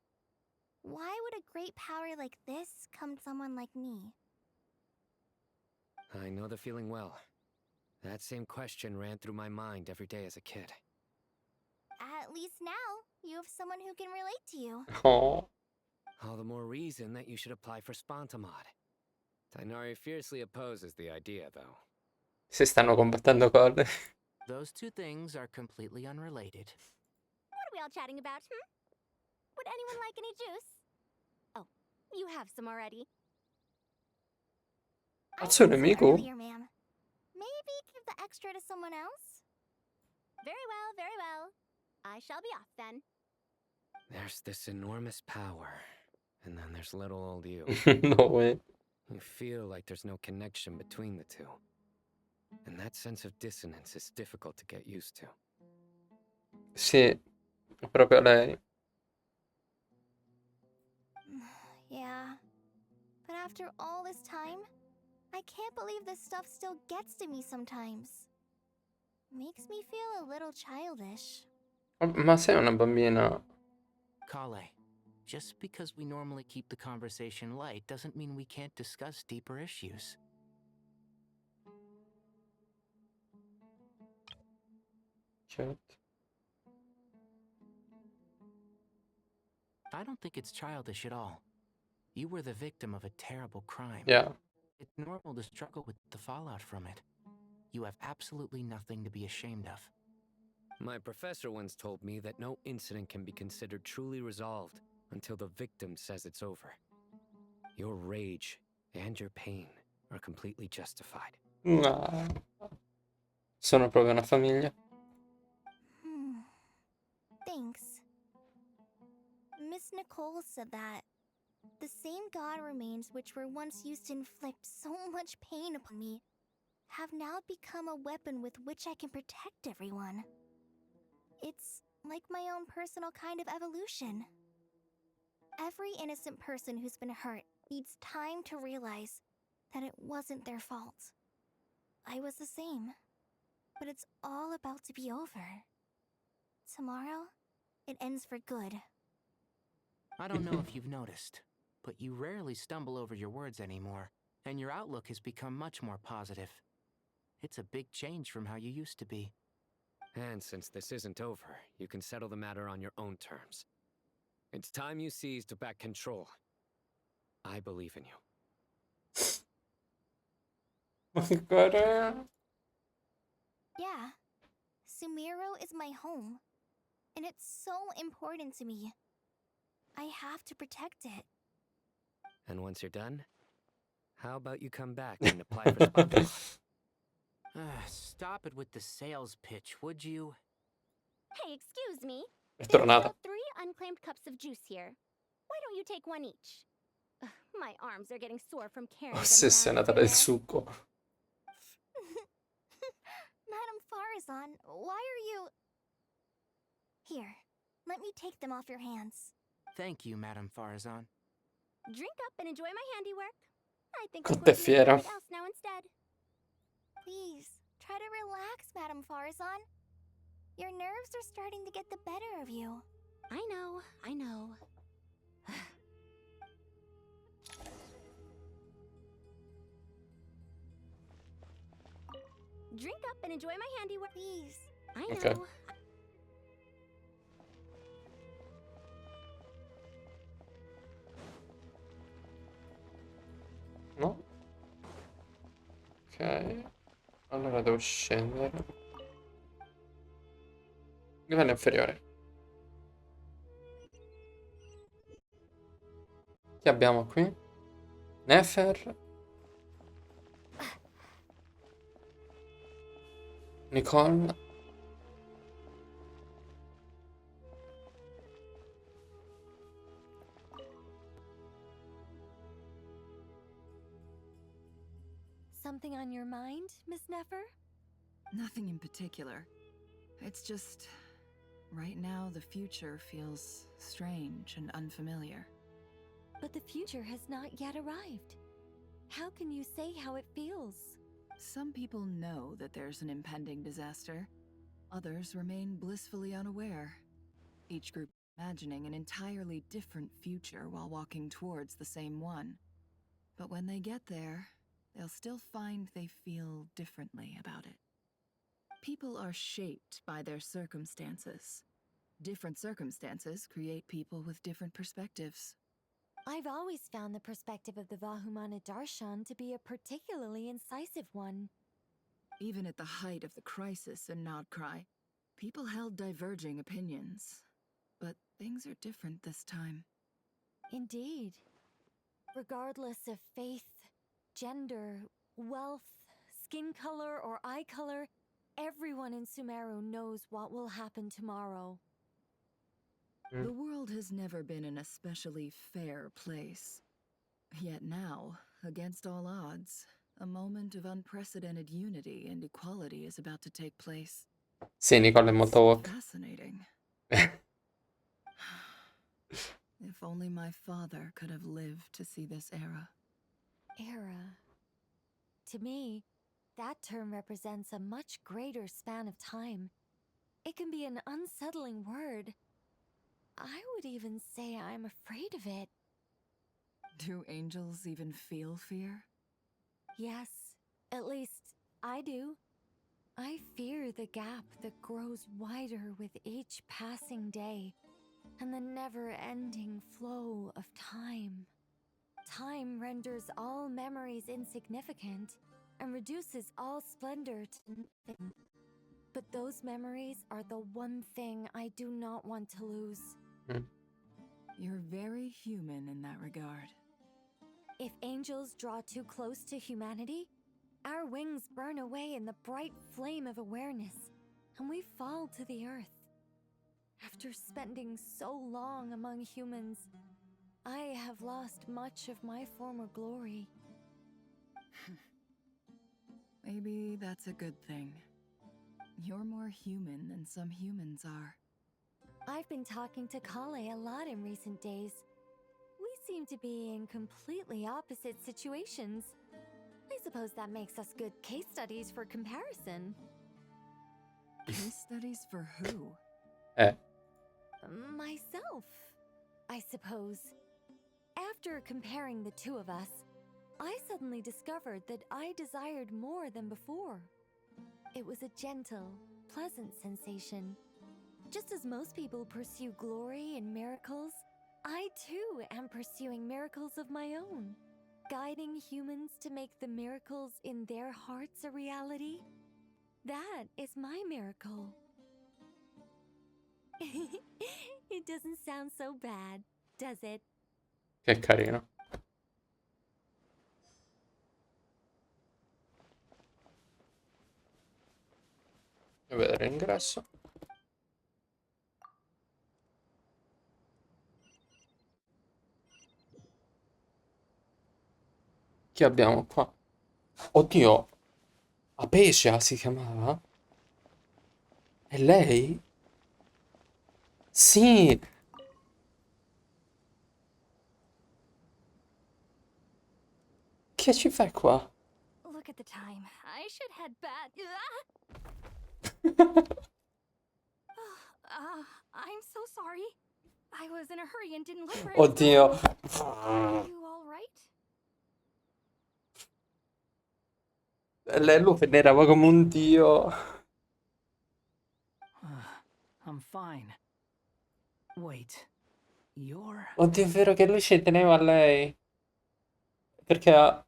Why would a great power like this come to someone like me? I know the feeling well. That same question ran through my mind every day as a kid. At least now, you have someone who can relate to you. Oh. All the more reason that you should apply for Spontamod. Tainari fiercely opposes the idea, though. Si stanno combattendo corde. Those two things are completely unrelated. What are we all chatting about, Would anyone like any juice? Oh, you have some already. Cazzo, un nemico? Earlier, ma'am. Maybe give the extra to someone else? Very well, very well. I shall be off then. There's this enormous power, and then there's little old you. No way. You feel like there's no connection between the two. And that sense of dissonance is difficult to get used to. Sì, è proprio lei. Yeah. But after all this time, I can't believe this stuff still gets to me sometimes. Makes me feel a little childish. Ma sei una bambina? Kale, just because we normally keep the conversation light doesn't mean we can't discuss deeper issues. Certo. I don't think it's childish at all. You were the victim of a terrible crime. Yeah. It's normal to struggle with the fallout from it. You have absolutely nothing to be ashamed of. My professor once told me that no incident can be considered truly resolved until the victim says it's over. Your rage and your pain are completely justified. No. Sono proprio una famiglia. Thanks. Miss Nicole said that the same god remains which were once used to inflict so much pain upon me have now become a weapon with which I can protect everyone. It's like my own personal kind of evolution. Every innocent person who's been hurt needs time to realize that it wasn't their fault. I was the same, but it's all about to be over. Tomorrow, it ends for good. I don't know if you've noticed, but you rarely stumble over your words anymore, and your outlook has become much more positive. It's a big change from how you used to be. And since this isn't over, you can settle the matter on your own terms. It's time you seized back control. I believe in you. Ancora? Yeah, Sumeru is my home, and it's so important to me. I have to protect it. And once you're done, how about you come back and apply for sponsorship? Stop it with the sales pitch, would you? Hey, excuse me. È There's tornata. still 3 unclaimed cups of juice here. Why don't you take one each? My arms are getting sore from carrying them around Ossessionata del everywhere. succo. Madame Farazan, why are you... Here, let me take them off your hands. Thank you, Madame Farazan. Drink up and enjoy my handiwork. I think Con I'm te going to make fiera. something else now instead. Please, try to relax, Madame Farazan. Your nerves are starting to get the better of you. I know, I know. Drink up and enjoy my handiwork. Please. I know. Okay. No? Ok. Allora devo scendere. Livello inferiore. Chi abbiamo qui? Nefer. Nicole. Something on your mind, Miss Nefer? Nothing in particular. It's just... right now, the future feels strange and unfamiliar. But the future has not yet arrived. How can you say how it feels? Some people know that there's an impending disaster. Others remain blissfully unaware. Each group imagining an entirely different future while walking towards the same one. But when they get there, they'll still find they feel differently about it. People are shaped by their circumstances. Different circumstances create people with different perspectives. I've always found the perspective of the Vahumana Darshan to be a particularly incisive one. Even at the height of the crisis in Nodcry, people held diverging opinions. But things are different this time. Indeed. Regardless of faith, gender, wealth, skin color, or eye color, everyone in Sumeru knows what will happen tomorrow. The world has never been an especially fair place. Yet now, against all odds, a moment of unprecedented unity and equality is about to take place. Sì, Nicole è molto woke. Fascinating. If only my father could have lived to see this era. Era. To me, that term represents a much greater span of time. It can be an unsettling word. I would even say I'm afraid of it. Do angels even feel fear? Yes, at least I do. I fear the gap that grows wider with each passing day, and the never-ending flow of time. Time renders all memories insignificant, and reduces all splendor to nothing. But those memories are the one thing I do not want to lose. You're very human in that regard. If angels draw too close to humanity, our wings burn away in the bright flame of awareness, and we fall to the earth. After spending so long among humans, I have lost much of my former glory. Maybe that's a good thing. You're more human than some humans are. I've been talking to Kale a lot in recent days. We seem to be in completely opposite situations. I suppose that makes us good case studies for comparison. Case studies for who? Myself, I suppose. After comparing the two of us, I suddenly discovered that I desired more than before. It was a gentle, pleasant sensation. Just as most people pursue glory and miracles, I too am pursuing miracles of my own. Guiding humans to make the miracles in their hearts a reality. That is my miracle. It doesn't sound so bad, does it? Che carino. Devo vedere l'ingresso. Chi abbiamo qua? Oddio, Apecia si chiamava? È lei? Sì! Che ci fai qua? Look at the time. I should head back. I'm so sorry. I was in a hurry and didn't look for it. Oddio. Are you all right? Lei lo venerava come un dio. I'm fine. Wait, you're... Oddio, è vero che lui ci teneva a lei. Perché è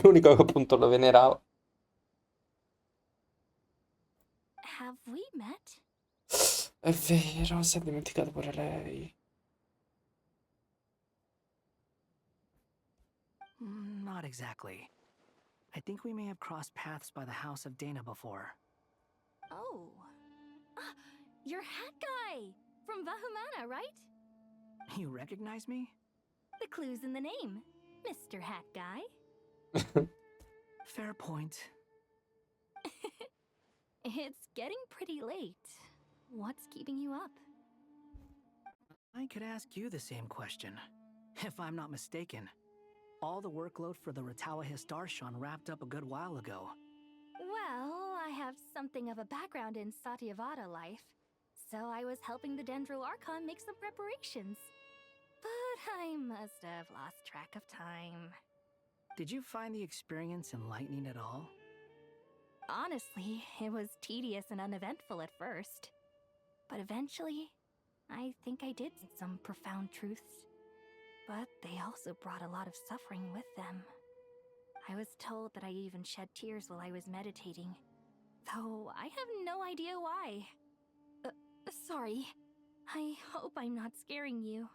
l'unico che appunto lo venerava. Have we met? È vero, si è dimenticato pure lei. Not exactly. I think we may have crossed paths by the House of Dana before. Oh. You're Hat Guy! From Vahumana, right? You recognize me? The clue's in the name. Mr. Hat Guy. Fair point. It's getting pretty late. What's keeping you up? I could ask you the same question. If I'm not mistaken, all the workload for the Ratawa Histarshan wrapped up a good while ago. Well, I have something of a background in Satyavada life, so I was helping the Dendro Archon make some preparations. But I must have lost track of time. Did you find the experience enlightening at all? Honestly, it was tedious and uneventful at first. But eventually, I think I did see some profound truths. But they also brought a lot of suffering with them. I was told that I even shed tears while I was meditating, though I have no idea why. Sorry. I hope I'm not scaring you.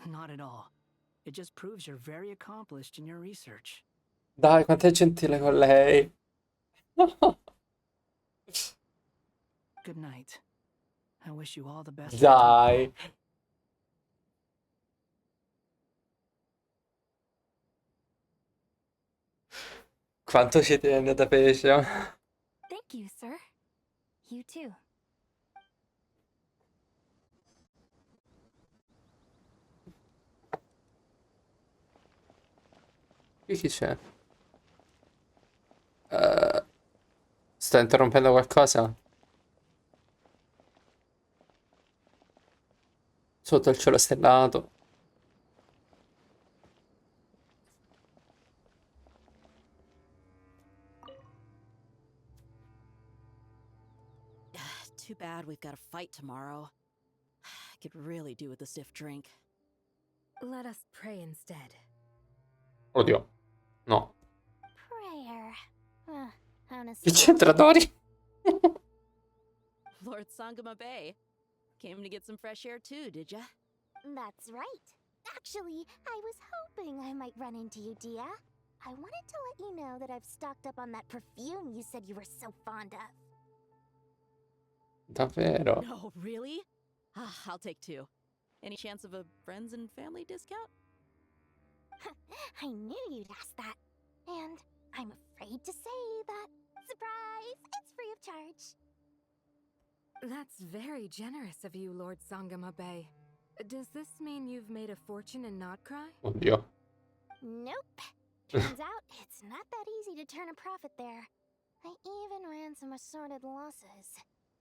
Not at all. It just proves you're very accomplished in your research. Dai, quanto è gentile con lei. Good night. I wish you all the best. Dai. Quanto ci tiene da Apecia. Thank you, sir. You too. Qui chi c'è? Sto interrompendo qualcosa? Sotto il cielo stellato. Too bad we've got a fight tomorrow. I could really do with a stiff drink. Let us pray instead. Oddio. No. Prayer. Che c'entra Dori? Lord Sangama Bay. Came to get some fresh air too, did ya? That's right. Actually, I was hoping I might run into you, Dia. I wanted to let you know that I've stocked up on that perfume you said you were so fond of. Davvero? No, really? I'll take 2. Any chance of a friends and family discount? I knew you'd ask that. And I'm afraid to say that, surprise, it's free of charge. That's very generous of you, Lord Sangama Bay. Does this mean you've made a fortune in Notcry? Oddio. Nope. Turns out it's not that easy to turn a profit there. I even ran some assorted losses.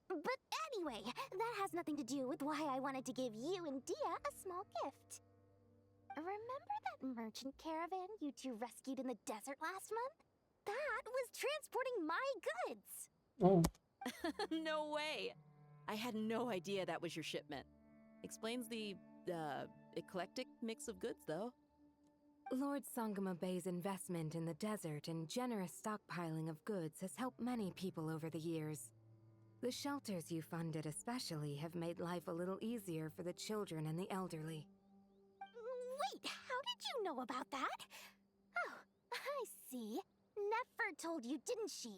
But anyway, that has nothing to do with why I wanted to give you and Dia a small gift. Remember that merchant caravan you two rescued in the desert last month? That was transporting my goods! Oh. No way! I had no idea that was your shipment. Explains the, eclectic mix of goods, though. Lord Sangama Bay's investment in the desert and generous stockpiling of goods has helped many people over the years. The shelters you funded especially have made life a little easier for the children and the elderly. Wait, how did you know about that? Oh, I see. Nefer told you, didn't she?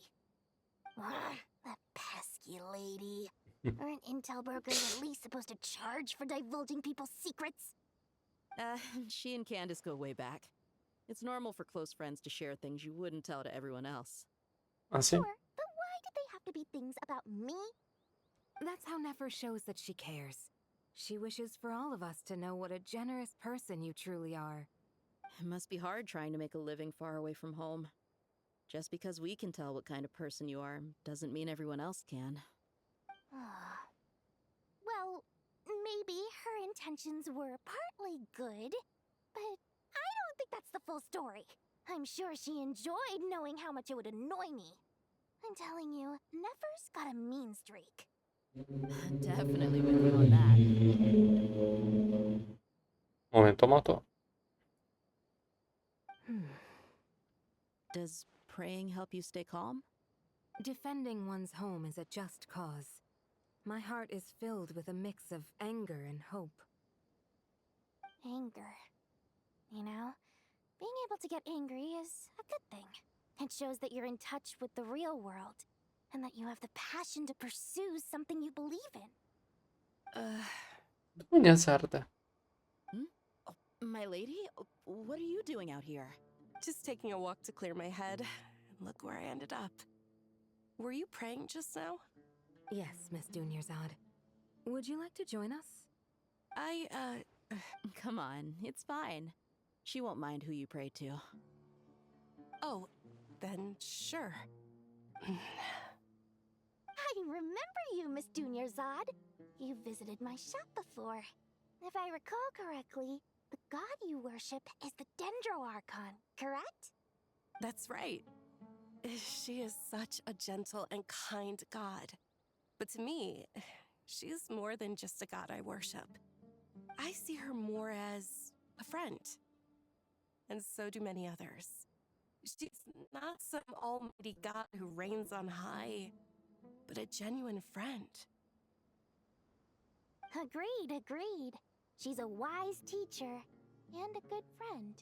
That pesky lady. Aren't intel brokers at least supposed to charge for divulging people's secrets? She and Candace go way back. It's normal for close friends to share things you wouldn't tell to everyone else. Ah, sì? Sure, but why did they have to be things about me? That's how Nefer shows that she cares. She wishes for all of us to know what a generous person you truly are. It must be hard trying to make a living far away from home. Just because we can tell what kind of person you are doesn't mean everyone else can. Well, maybe her intentions were partly good, but I don't think that's the full story. I'm sure she enjoyed knowing how much it would annoy me. I'm telling you, Nefer's got a mean streak. Definitely with you on that. Momento moto. Does praying help you stay calm? Defending one's home is a just cause. My heart is filled with a mix of anger and hope. Anger. You know, being able to get angry is a good thing. It shows that you're in touch with the real world, and that you have the passion to pursue something you believe in. Quindi sarda. Oh, my lady? What are you doing out here? Just taking a walk to clear my head. And look where I ended up. Were you praying just now? Yes, Miss Dunyarzad. Would you like to join us? Come on, it's fine. She won't mind who you pray to. Oh, then sure. I remember you, Miss Dunyarzad. You visited my shop before. If I recall correctly, the god you worship is the Dendro Archon, correct? That's right. She is such a gentle and kind god. But to me, she's more than just a god I worship. I see her more as a friend. And so do many others. She's not some almighty god who reigns on high, but a genuine friend. Agreed. She's a wise teacher and a good friend.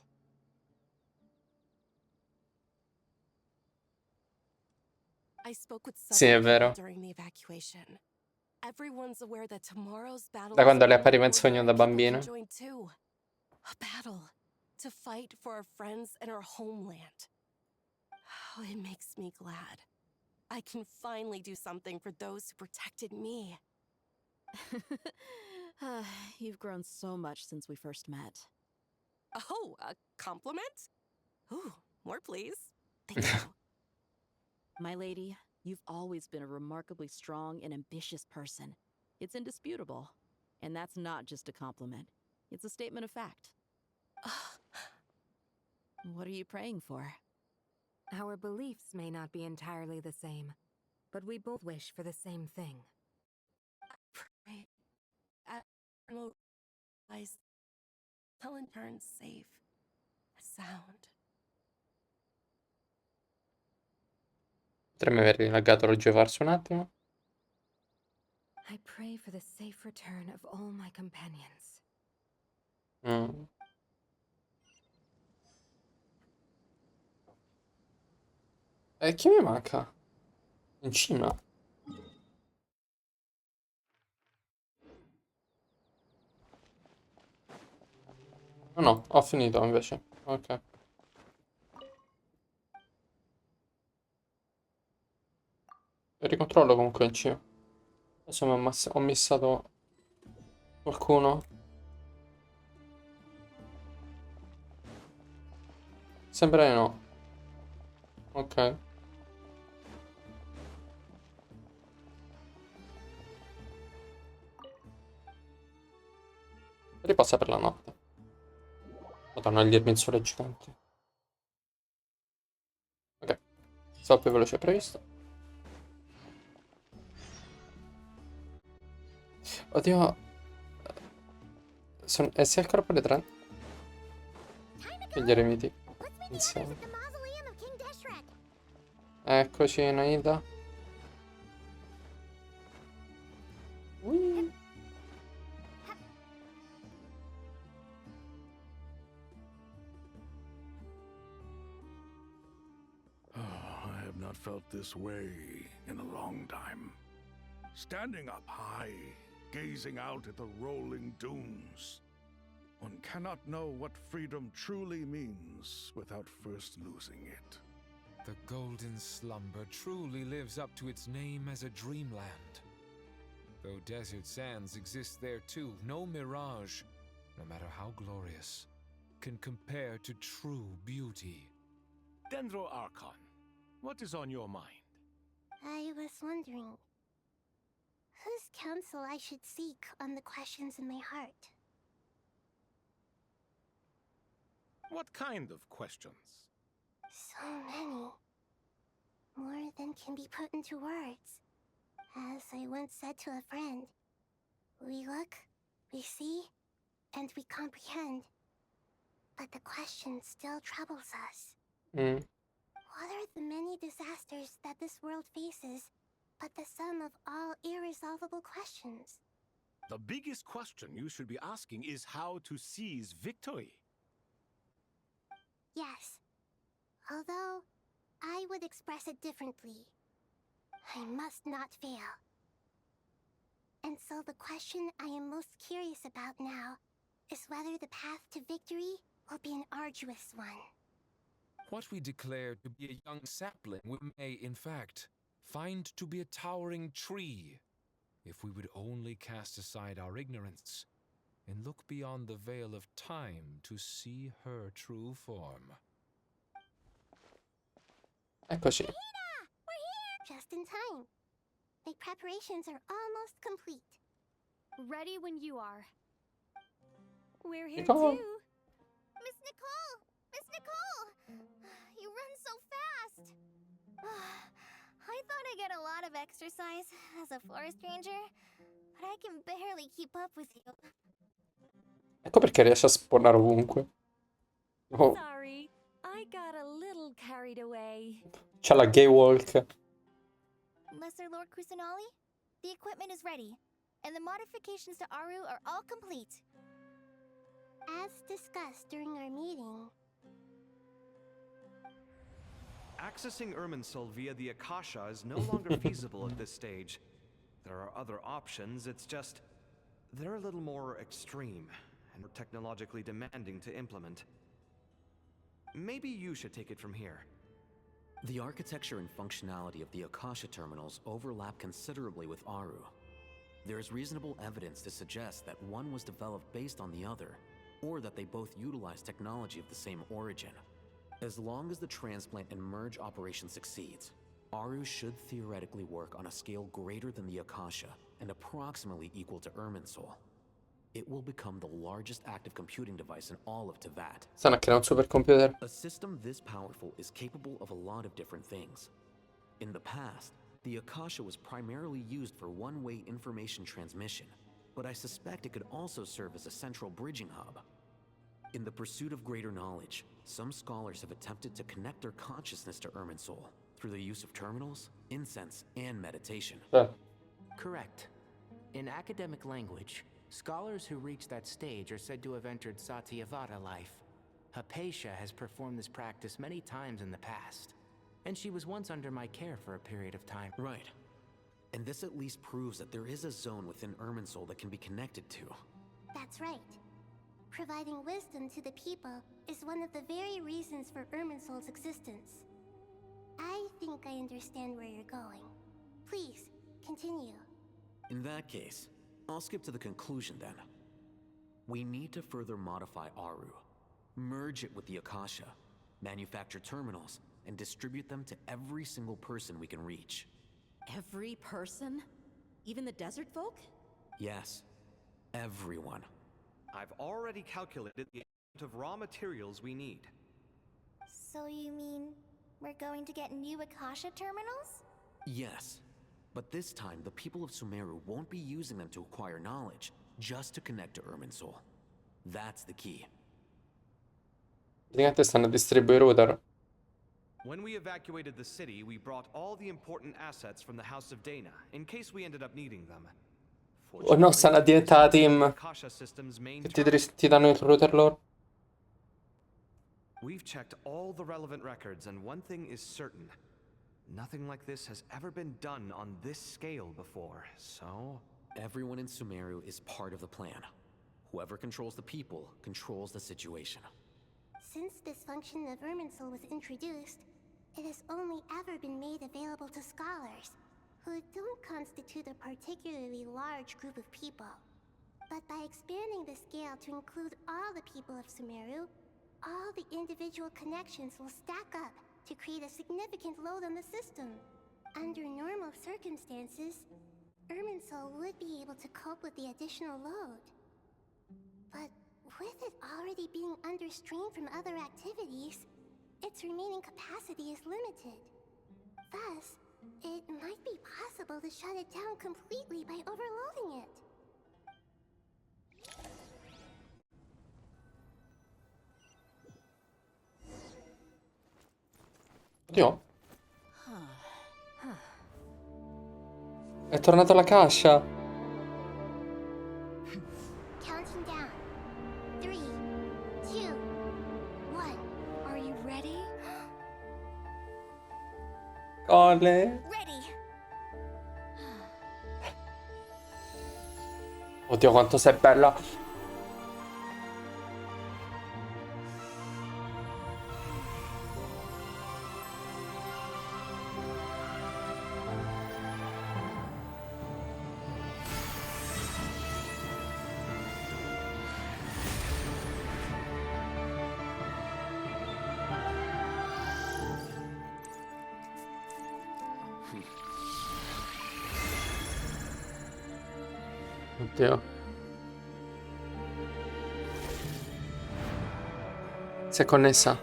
I spoke with Sì, è several vero. people during the evacuation. Everyone's aware that tomorrow's battle Da quando is le one appariva in where sogno da people can bambino. join too. A battle to fight for our friends and our homeland. Oh, it makes me glad. I can finally do something for those who protected me. You've grown so much since we first met. Oh, a compliment? Ooh, more please. Thank you. My lady, you've always been a remarkably strong and ambitious person. It's indisputable. And that's not just a compliment. It's a statement of fact. What are you praying for? Our beliefs may not be entirely the same, but we both wish for the same thing. Pray. Admiral realize Helen turns safe. Sound. Potremmo aver rilagato lo giovarsi un attimo. I pray for the safe return of all my companions. E chi mi manca? In cima? Oh no, ho finito invece. Ok. Ricontrollo comunque il cibo. Adesso ho missato qualcuno. Sembra di no. Ok. Riposa per la notte. Madonna, il sole è gigante. Ok. Stavo più veloce previsto. Oddio. E se ancora per le 3? Gli eremiti. Insieme. Eccoci, Naida. Ui. I have not felt this way in a long time. Standing up high, gazing out at the rolling dunes. One cannot know what freedom truly means without first losing it. The golden slumber truly lives up to its name as a dreamland. Though desert sands exist there too, no mirage, no matter how glorious, can compare to true beauty. Dendro Archon, what is on your mind? I was wondering whose counsel I should seek on the questions in my heart. What kind of questions? So many. More than can be put into words. As I once said to a friend, we look, we see, and we comprehend. But the question still troubles us. What are the many disasters that this world faces but the sum of all irresolvable questions? The biggest question you should be asking is how to seize victory. Yes. Although, I would express it differently. I must not fail. And so the question I am most curious about now is whether the path to victory will be an arduous one. What we declare to be a young sapling, we may, in fact, find to be a towering tree, if we would only cast aside our ignorance and look beyond the veil of time to see her true form. Eccoci. We're here! Just in time. My preparations are almost complete. Ready when you are. We're here Nicole. too. Miss Nicole! Miss Nicole! You run so fast! I thought I'd get a lot of exercise as a forest ranger, but I can barely keep up with you. Ecco perché riesce a spawnare ovunque. Oh, Sorry, I got a little carried away. c'ha la gay walk. Lesser Lord Kusanali, the equipment is ready, and the modifications to Aru are all complete. As discussed during our meeting, Accessing Irminsul via the Akasha is no longer feasible at this stage. There are other options, it's just... they're a little more extreme, and technologically demanding to implement. Maybe you should take it from here. The architecture and functionality of the Akasha terminals overlap considerably with Aru. There is reasonable evidence to suggest that one was developed based on the other, or that they both utilize technology of the same origin. As long as the transplant and merge operation succeeds, Aru should theoretically work on a scale greater than the Akasha and approximately equal to Irminsul. It will become the largest active computing device in all of Teyvat. Stanno a creare un supercomputer. A system this powerful is capable of a lot of different things. In the past, the Akasha was primarily used for one-way information transmission, but I suspect it could also serve as a central bridging hub. In the pursuit of greater knowledge, some scholars have attempted to connect their consciousness to Irminsul through the use of terminals, incense, and meditation. Correct. In academic language, scholars who reach that stage are said to have entered Satyavada life. Hypatia has performed this practice many times in the past, and she was once under my care for a period of time. Right. And this at least proves that there is a zone within Irminsul that can be connected to. that's right. Providing wisdom to the people is one of the very reasons for Irminsol's existence. I think I understand where you're going. Please, continue. In that case, I'll skip to the conclusion then. We need to further modify Aru, merge it with the Akasha, manufacture terminals, and distribute them to every single person we can reach. Every person? Even the desert folk? Yes, everyone. I've already calculated the amount of raw materials we need. So you mean we're going to get new Akasha terminals? Yes, but this time the people of Sumeru won't be using them to acquire knowledge, just to connect to Irminsul. That's the key. Praticamente stanno a distribuire router. When we evacuated the city, we brought all the important assets from the House of Dana, in case we ended up needing them. Oh no, stanno a diventare team. Akasha System's main Ti danno il router loro. We've checked all the relevant records, and one thing is certain. Nothing like this has ever been done on this scale before, so... Everyone in Sumeru is part of the plan. Whoever controls the people controls the situation. Since this function of Irminsul was introduced, it has only ever been made available to scholars, who don't constitute a particularly large group of people. But by expanding the scale to include all the people of Sumeru, all the individual connections will stack up to create a significant load on the system. Under normal circumstances, Irminsul would be able to cope with the additional load. But with it already being under strain from other activities, its remaining capacity is limited. Thus, it might be possible to shut it down completely by overloading it. Oddio. È tornata la cascia. Counting down. 3, 2, 1. Are you ready? Corre. Ready. Oddio, quanto sei bella. Oddio. Si è connessa.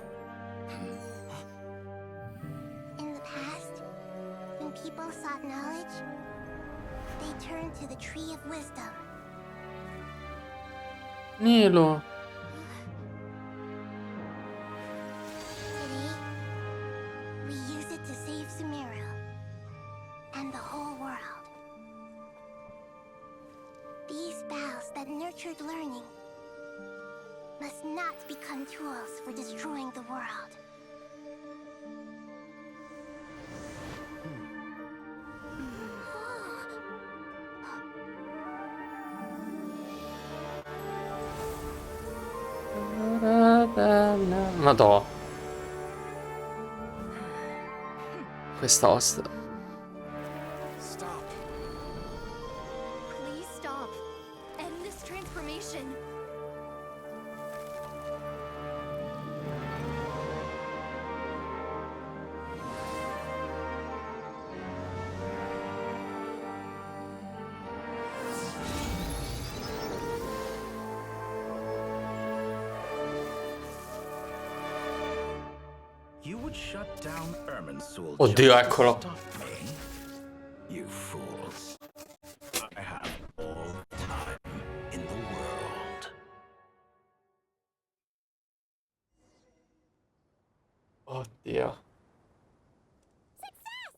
In the past, when people sought knowledge, they turned to the Tree of Wisdom. Nilo. Today, we use it to save Sumeru and the whole world. These boughs that nurtured learning must not become tools for destroying the world. Madò. Questa host. Stop. Please stop. End this transformation. You would shut down Irminsul Oddio, just to eccolo. stop me? You fools. I have all the time in the world. Oddio. Success!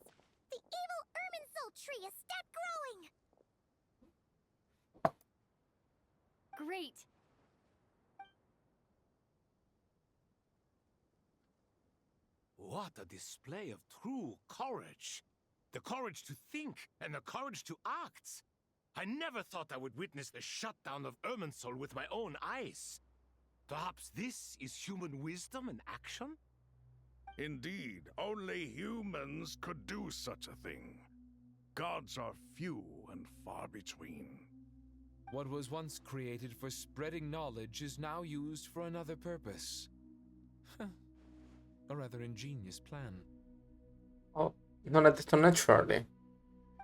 The evil Irminsul tree has stopped growing! Great. What a display of true courage! The courage to think and the courage to act! I never thought I would witness the shutdown of Irminsul with my own eyes. Perhaps this is human wisdom in action? Indeed, only humans could do such a thing. Gods are few and far between. What was once created for spreading knowledge is now used for another purpose. A rather ingenious plan. Oh, non ha detto naturally.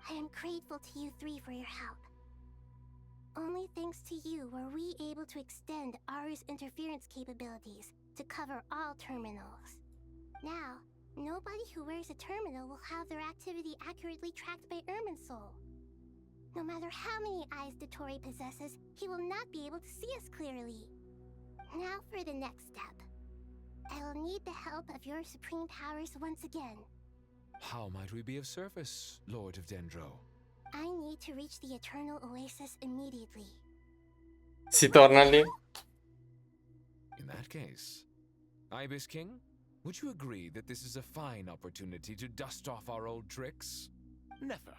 I am grateful to you three for your help. Only thanks to you were we able to extend Aru's interference capabilities to cover all terminals. Now, nobody who wears a terminal will have their activity accurately tracked by Irminsul. No matter how many eyes Dottore possesses, he will not be able to see us clearly. Now for the next step. I will need the help of your supreme powers once again. How might we be of service, Lord of Dendro? I need to reach the Eternal Oasis immediately. Si torna lì. In that case, Ibis King, would you agree that this is a fine opportunity to dust off our old tricks? Never.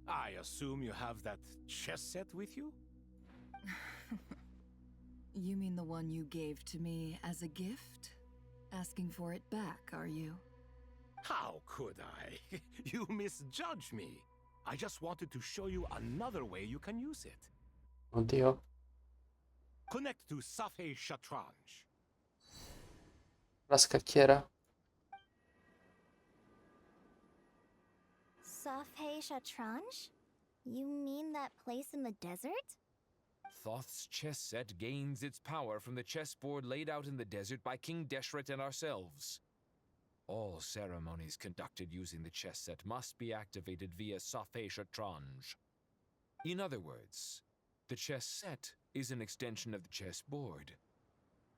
I assume you have that chess set with you? You mean the one you gave to me as a gift? Asking for it back, are you? How could I? You misjudge me. I just wanted to show you another way you can use it. Oddio. Connect to Safe Shatranj. La scacchiera. Safe Shatranj? You mean that place in the desert? Thoth's chess set gains its power from the chessboard laid out in the desert by King Deshret and ourselves. All ceremonies conducted using the chess set must be activated via Safe Shatranj. In other words, the chess set is an extension of the chessboard.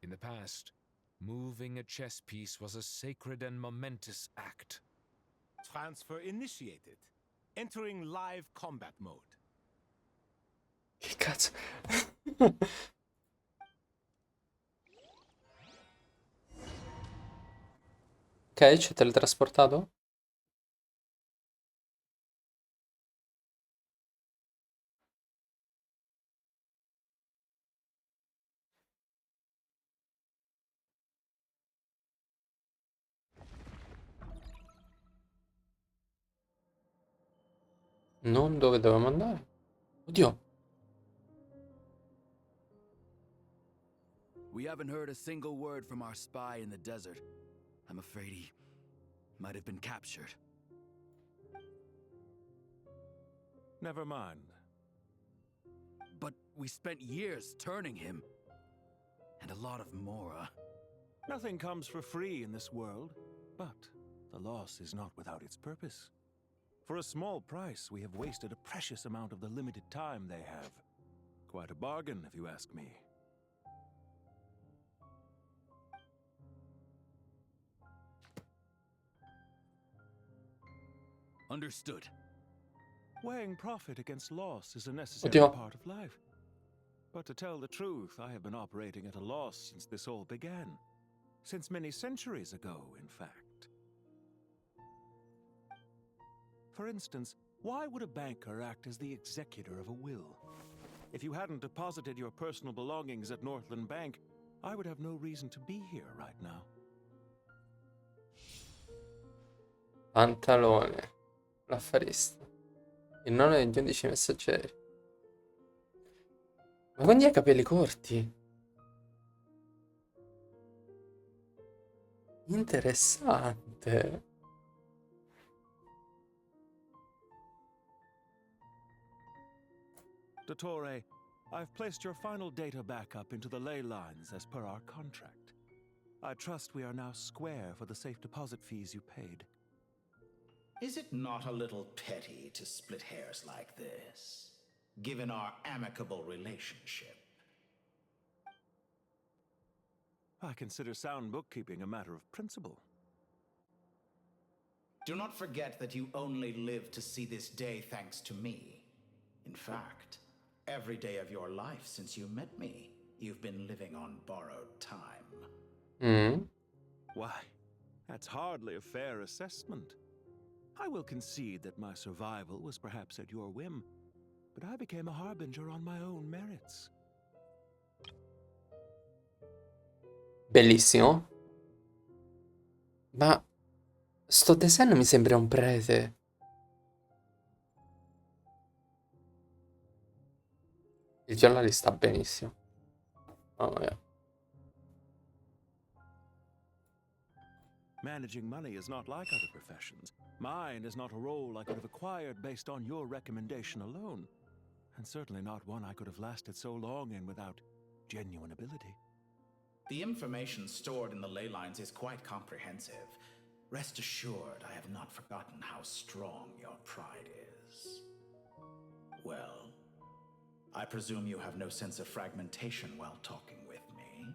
In the past, moving a chess piece was a sacred and momentous act. Transfer initiated. Entering live combat mode. Che cazzo? Ok, ci ha teletrasportato? Non dove dovevamo andare? Oddio. We haven't heard a single word from our spy in the desert. I'm afraid he might have been captured. Never mind. But we spent years turning him. And a lot of Mora. Nothing comes for free in this world, but the loss is not without its purpose. For a small price, we have wasted a precious amount of the limited time they have. Quite a bargain, if you ask me. Understood. Weighing profit against loss is a necessary Oddio. part of life. But to tell the truth, I have been operating at a loss since this all began. Since many centuries ago, in fact. For instance, why would a banker act as the executor of a will? If you hadn't deposited your personal belongings at Northland Bank, I would have no reason to be here right now. Pantalone. L'affarista. Il nome degli 11 messaggeri. Ma quindi ha capelli corti? Interessante. Dottore, I've placed your final data backup into the ley lines as per our contract. I trust we are now square for the safe deposit fees you paid. Is it not a little petty to split hairs like this, given our amicable relationship? I consider sound bookkeeping a matter of principle. Do not forget that you only live to see this day thanks to me. In fact, every day of your life since you met me, you've been living on borrowed time. Why, that's hardly a fair assessment. I will concede that my survival was perhaps at your whim, but I became a harbinger on my own merits. Bellissimo. Ma sto design mi sembra un prete. Il giornale sta benissimo. Mamma mia. Managing money is not like other professions. Mine is not a role I could have acquired based on your recommendation alone. And certainly not one I could have lasted so long in without genuine ability. The information stored in the ley lines is quite comprehensive. Rest assured, I have not forgotten how strong your pride is. Well, I presume you have no sense of fragmentation while talking with me.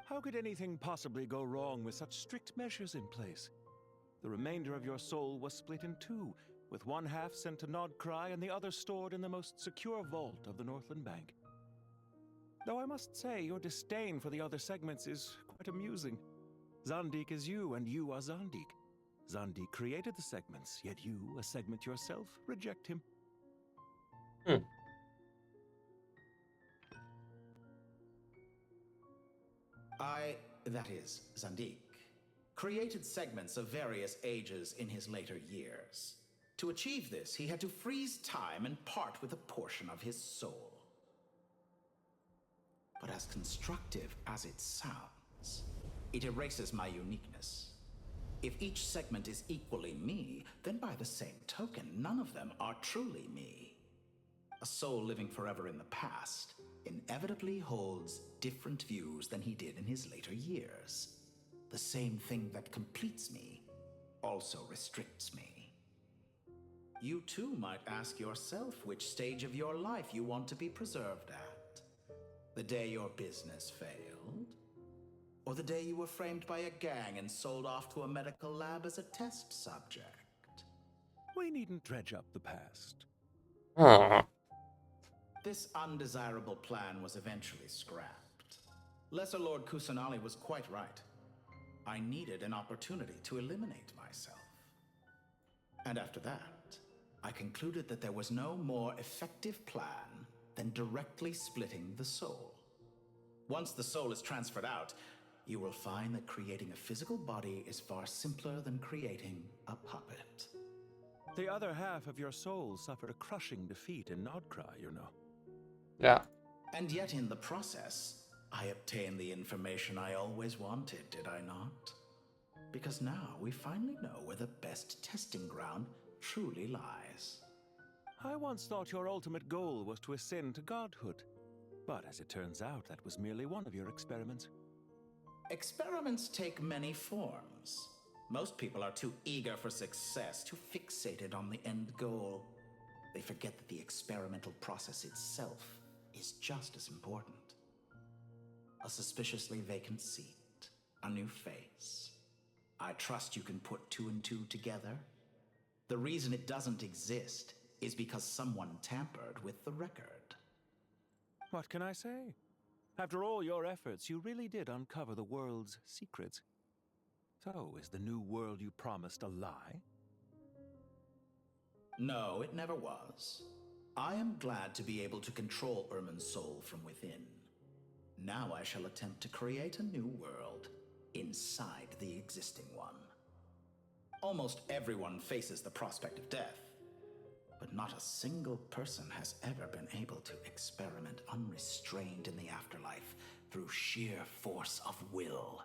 How could anything possibly go wrong with such strict measures in place? The remainder of your soul was split in two, with one half sent to Nodcry and the other stored in the most secure vault of the Northland Bank. Though I must say, your disdain for the other segments is quite amusing. Zandik is you, and you are Zandik. Zandik created the segments, yet you, a segment yourself, reject him. That is, Zandik, created segments of various ages in his later years. To achieve this, he had to freeze time and part with a portion of his soul. But as constructive as it sounds, it erases my uniqueness. If each segment is equally me, then by the same token, none of them are truly me. A soul living forever in the past inevitably holds different views than he did in his later years. The same thing that completes me also restricts me. You too might ask yourself which stage of your life you want to be preserved at. The day your business failed? Or the day you were framed by a gang and sold off to a medical lab as a test subject? We needn't dredge up the past. This undesirable plan was eventually scrapped. Lesser Lord Kusanali was quite right. I needed an opportunity to eliminate myself. And after that, I concluded that there was no more effective plan than directly splitting the soul. Once the soul is transferred out, you will find that creating a physical body is far simpler than creating a puppet. The other half of your soul suffered a crushing defeat in Nodcry, you know. Yeah. And yet in the process, I obtained the information I always wanted, did I not? Because now we finally know where the best testing ground truly lies. I once thought your ultimate goal was to ascend to godhood. But as it turns out, that was merely one of your experiments. Experiments take many forms. Most people are too eager for success, too fixated on the end goal. They forget that the experimental process itself is just as important. A suspiciously vacant seat, a new face. I trust you can put two and two together. The reason it doesn't exist is because someone tampered with the record. What can I say? After all your efforts, you really did uncover the world's secrets. So, is the new world you promised a lie? No, it never was. I am glad to be able to control Irmin's soul from within. Now I shall attempt to create a new world inside the existing one. Almost everyone faces the prospect of death, but not a single person has ever been able to experiment unrestrained in the afterlife through sheer force of will.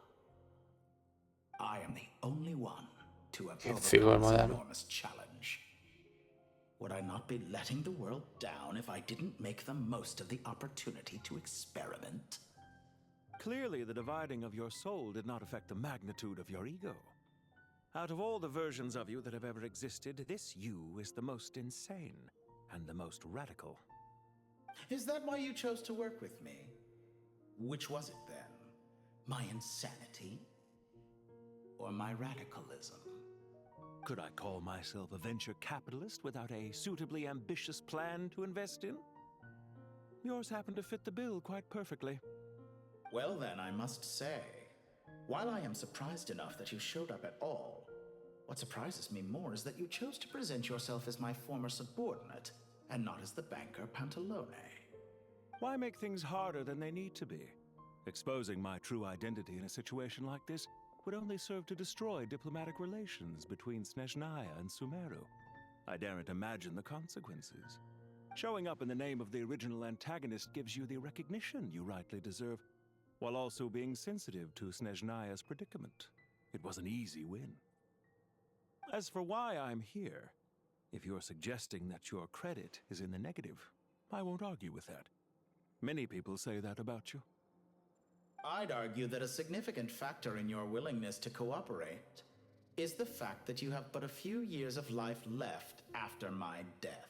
I am the only one to have overcome this enormous challenge. Would I not be letting the world down if I didn't make the most of the opportunity to experiment? Clearly, the dividing of your soul did not affect the magnitude of your ego. Out of all the versions of you that have ever existed, this you is the most insane and the most radical. Is that why you chose to work with me? Which was it then? My insanity? Or my radicalism? Could I call myself a venture capitalist without a suitably ambitious plan to invest in? Yours happened to fit the bill quite perfectly. Well then, I must say, while I am surprised enough that you showed up at all, what surprises me more is that you chose to present yourself as my former subordinate, and not as the banker Pantalone. Why make things harder than they need to be? Exposing my true identity in a situation like this would only serve to destroy diplomatic relations between Snezhnaya and Sumeru. I daren't imagine the consequences. Showing up in the name of the original antagonist gives you the recognition you rightly deserve, while also being sensitive to Snezhnaya's predicament. It was an easy win. As for why I'm here, if you're suggesting that your credit is in the negative, I won't argue with that. Many people say that about you. I'd argue that a significant factor in your willingness to cooperate is the fact that you have but a few years of life left after my death.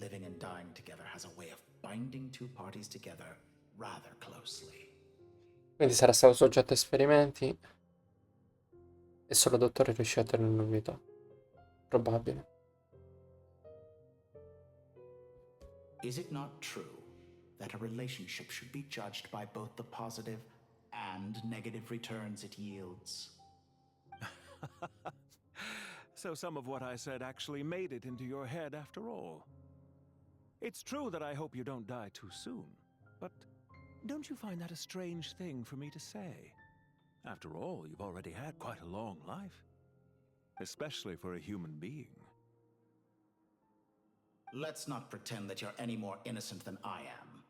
Living and dying together has a way of binding two parties together rather closely. Quindi sarà stato soggetto a esperimenti e solo il dottore riuscì a tenerlo in vita. Probabile. Is it not true that a relationship should be judged by both the positive and negative returns it yields? So some of what I said actually made it into your head after all. It's true that I hope you don't die too soon, but don't you find that a strange thing for me to say? After all, you've already had quite a long life, especially for a human being. Let's not pretend that you're any more innocent than I am.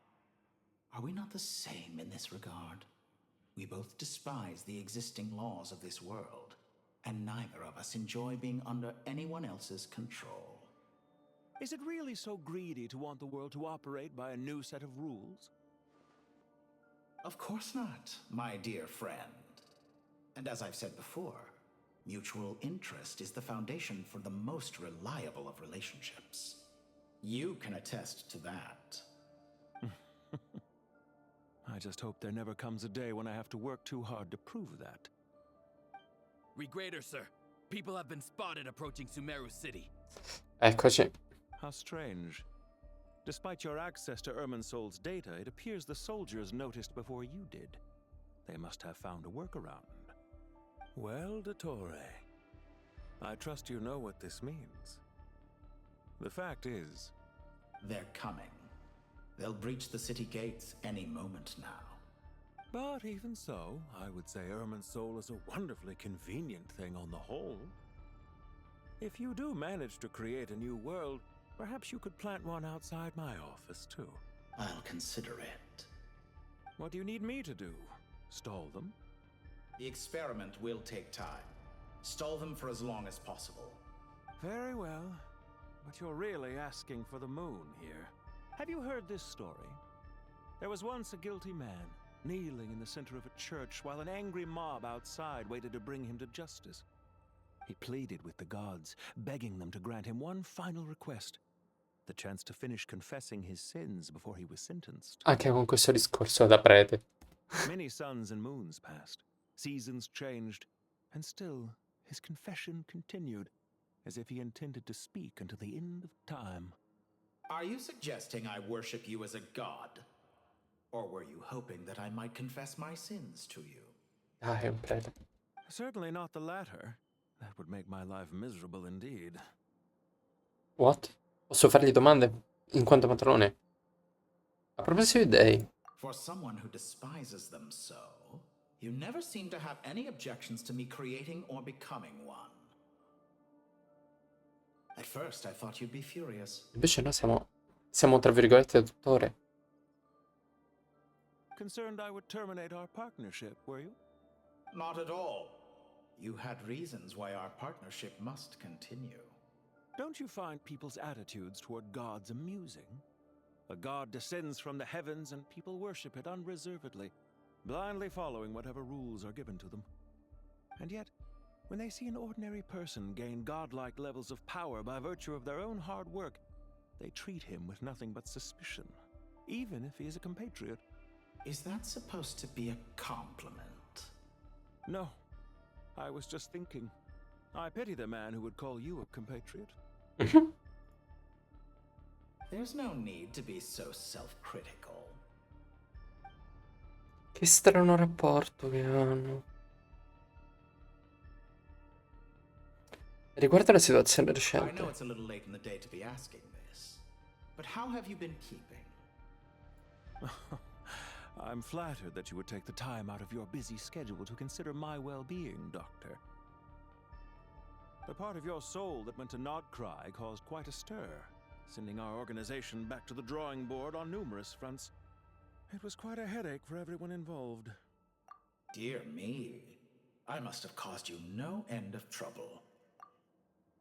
Are we not the same in this regard? We both despise the existing laws of this world, and neither of us enjoy being under anyone else's control. Is it really so greedy to want the world to operate by a new set of rules? Of course not, my dear friend. And as I've said before, mutual interest is the foundation for the most reliable of relationships. You can attest to that. I just hope there never comes a day when I have to work too hard to prove that. Regrader, sir. People have been spotted approaching Sumeru City. Eccoci. How strange. Despite your access to Irminsol's data, it appears the soldiers noticed before you did. They must have found a workaround. Well, Dottore, I trust you know what this means. The fact is... They're coming. They'll breach the city gates any moment now. But even so, I would say Irminsol is a wonderfully convenient thing on the whole. If you do manage to create a new world, perhaps you could plant one outside my office, too. I'll consider it. What do you need me to do? Stall them? The experiment will take time. Stall them for as long as possible. Very well. But you're really asking for the moon here. Have you heard this story? There was once a guilty man, kneeling in the center of a church while an angry mob outside waited to bring him to justice. He pleaded with the gods, begging them to grant him one final request: the chance to finish confessing his sins before he was sentenced. Anche con questo discorso da prete. Many suns and moons passed, seasons changed, and still his confession continued, as if he intended to speak until the end of time. Are you suggesting I worship you as a god? Or were you hoping that I might confess my sins to you? Ah, è un prete. Certainly not the latter. That would make my life miserable indeed. What? Posso fargli domande in quanto padrone? A proposito di dei. For someone who despises them so, you never seem to have any objections to me creating or becoming one. At first I thought you'd be furious. Invece noi siamo tra virgolette dottore. Concerned I would terminate our partnership, were you? Not at all. You had reasons why our partnership must continue. Don't you find people's attitudes toward gods amusing? A god descends from the heavens and people worship it unreservedly, blindly following whatever rules are given to them. And yet, when they see an ordinary person gain godlike levels of power by virtue of their own hard work, they treat him with nothing but suspicion, even if he is a compatriot. Is that supposed to be a compliment? No. I was just thinking. I pity the man who would call you a compatriot. There's no need to be so self-critical. Che strano rapporto che hanno. Riguardo alla situazione I know recente. it's a little late in the day to be asking this, but how have you been keeping? I'm flattered that you would take the time out of your busy schedule to consider my well-being, Doctor. The part of your soul that went to Nodcry caused quite a stir, sending our organization back to the drawing board on numerous fronts. It was quite a headache for everyone involved. Dear me. I must have caused you no end of trouble.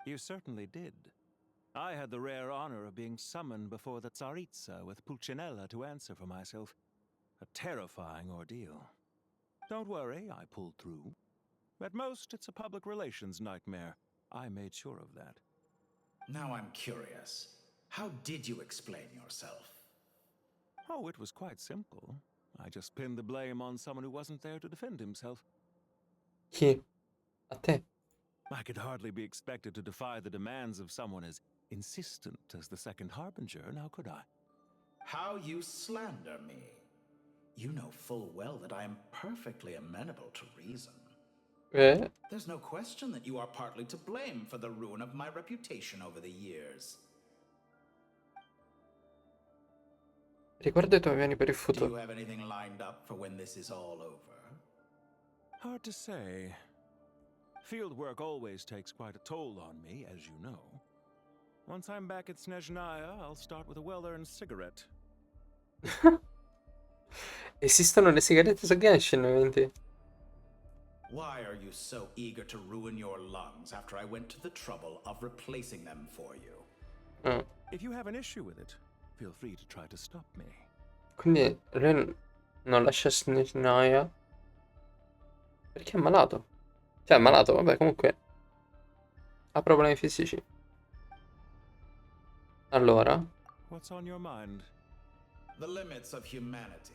You certainly did. I had the rare honor of being summoned before the Tsaritsa with Pulcinella to answer for myself. A terrifying ordeal. Don't worry, I pulled through. At most, it's a public relations nightmare. I made sure of that. Now I'm curious. How did you explain yourself? Oh, it was quite simple. I just pinned the blame on someone who wasn't there to defend himself. Chi? A te? I could hardly be expected to defy the demands of someone as insistent as the Second Harbinger, now could I? How you slander me. You know full well that I am perfectly amenable to reason. There's no question that you are partly to blame for the ruin of my reputation over the years. Riguardo i tuoi piani per il Do futuro. you have anything lined up for when this is all over? Hard to say. Field work always takes quite a toll on me, as you know. Once I'm back at Snezhnaya, I'll start with a well-earned cigarette. Esistono le sigarette su Genshin, ovviamente. Why are you so eager to ruin your lungs after I went to the trouble of replacing them for you? If you have an issue with it, feel free to try to stop me. Quindi lui non lascia Snezhnaya perché è malato. Cioè è malato, vabbè, comunque ha problemi fisici. Allora, What's on your mind? The limits of humanity.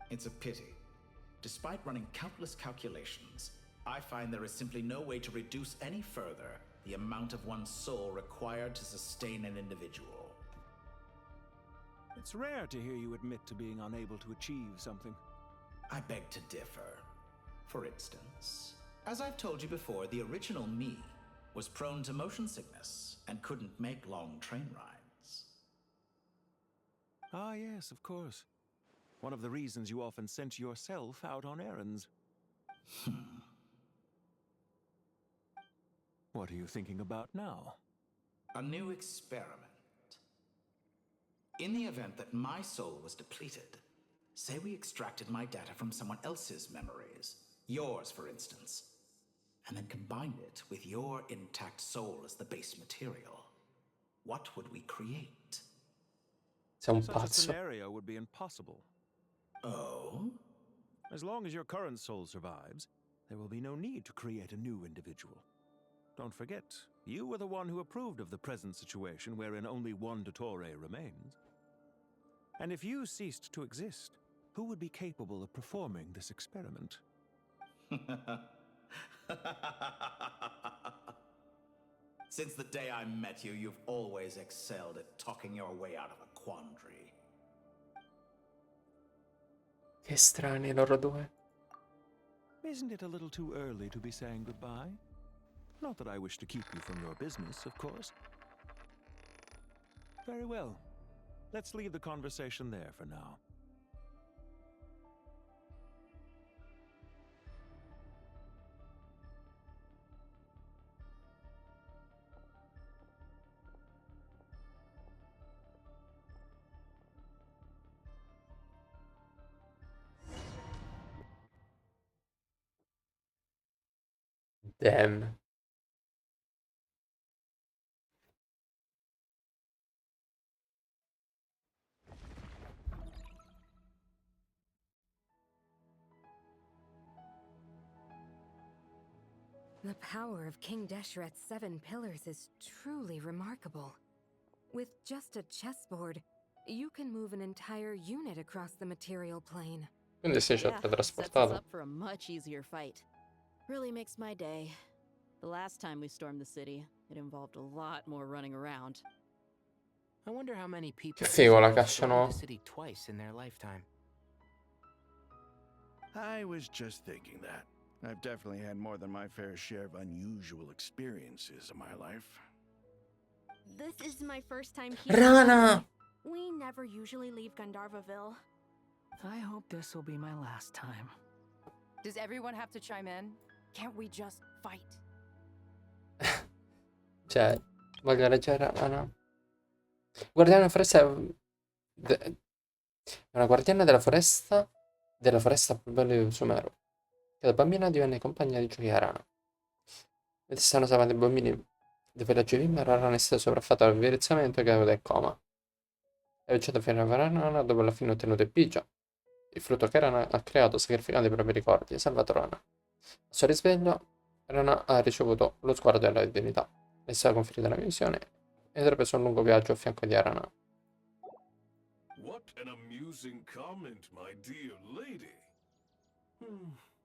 It's a pity. Despite running countless calculations, I find there is simply no way to reduce any further the amount of one's soul required to sustain an individual. It's rare to hear you admit to being unable to achieve something. I beg to differ. For instance, as I've told you before, the original me was prone to motion sickness and couldn't make long train rides. Ah, yes, of course. One of the reasons you often sent yourself out on errands. What are you thinking about now? A new experiment. In the event that my soul was depleted, say we extracted my data from someone else's memories, yours for instance, and then combined it with your intact soul as the base material, what would we create? sei un Such a pazzo. scenario would be impossible. Oh? As long as your current soul survives, there will be no need to create a new individual. Don't forget, you were the one who approved of the present situation wherein only one Dottore remains. And if you ceased to exist, who would be capable of performing this experiment? Since the day I met you, you've always excelled at talking your way out of a quandary. Che strani loro due. Isn't it a little too early to be saying goodbye? Not that I wish to keep you from your business, of course. Very well. Let's leave the conversation there for now. Damn. The power of King Deshret's 7 pillars is truly remarkable. With just a chessboard, you can move an entire unit across the material plane. Quindi sì, ci ha Sets us teletrasportato. up for a much easier fight. Really makes my day. The last time we stormed the city, it involved a lot more running around. I wonder how many people Che figo la stormed cacciano. the city twice in their lifetime. I was just thinking that. I've definitely had more than my fair share of unusual experiences in my life. This is my first time here. Rana! We never usually leave Gandharvaville. I hope this will be my last time. Does everyone have to chime in? Can't we just fight? Cioè, voglio leggere... Ah, no. Guardiana della foresta... È una guardiana della foresta più bella di Sumeru, che da bambina divenne compagna di giochi a Rana. Mentre stanno salvando i bambini del villaggio di Vimmer, Rana è stato sopraffatto dal viruzzamento che aveva in coma. È viaggiato fino a Rana dove alla fine ha ottenuto il pigia, il frutto che Rana ha creato sacrificando i propri ricordi e salvato Rana. Al suo risveglio, Rana ha ricevuto lo sguardo della divinità. Le è stata conferita la missione e avrebbe preso un lungo viaggio a fianco di Arana. What an amusing comment, my dear lady.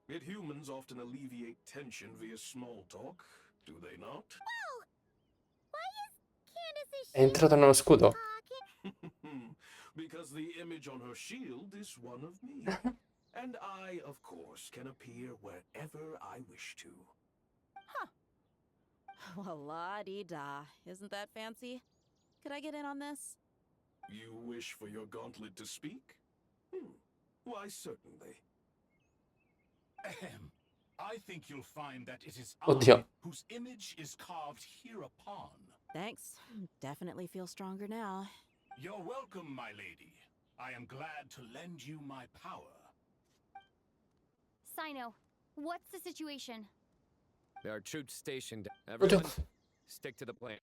Yet humans often alleviate tension via small talk, do they not? Whoa! Why is Candace's È entrato nello scudo. Because the image on her shield is one of me. And I, of course, can appear wherever I wish to. Well, la-di-da. Isn't that fancy? Could I get in on this? You wish for your gauntlet to speak? Why, certainly. Ahem. I think you'll find that it is Oddio. I whose image is carved hereupon. Thanks. Definitely feel stronger now. You're welcome, my lady. I am glad to lend you my power. Sino, what's the situation? There are troops stationed. Everyone, stick to the plan.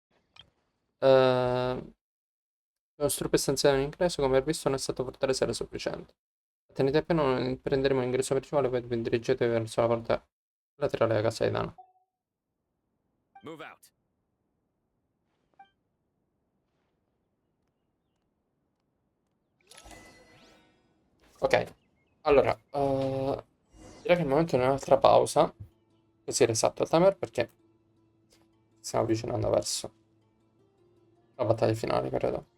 Lo struppo essenziale in ingresso, come aver visto, non è stato fortaleza sufficiente. Tenete appena prenderemo l'ingresso principale, poi vi dirigete verso la porta laterale della casa di Dana. Move out. Ok, allora, direi che è il momento di un'altra pausa, così resetto il timer perché stiamo avvicinando verso la battaglia finale, credo.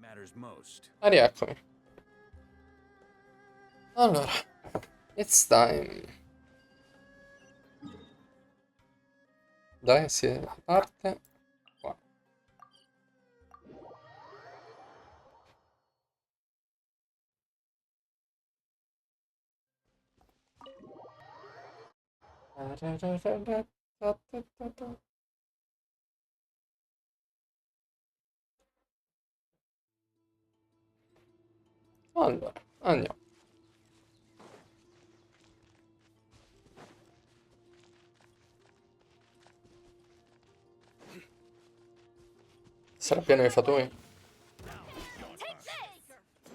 matters most. Ah, rieccomi. Allora, it's time. Dai, si parte qua. Allora, andiamo. Sarà pieno di fatui?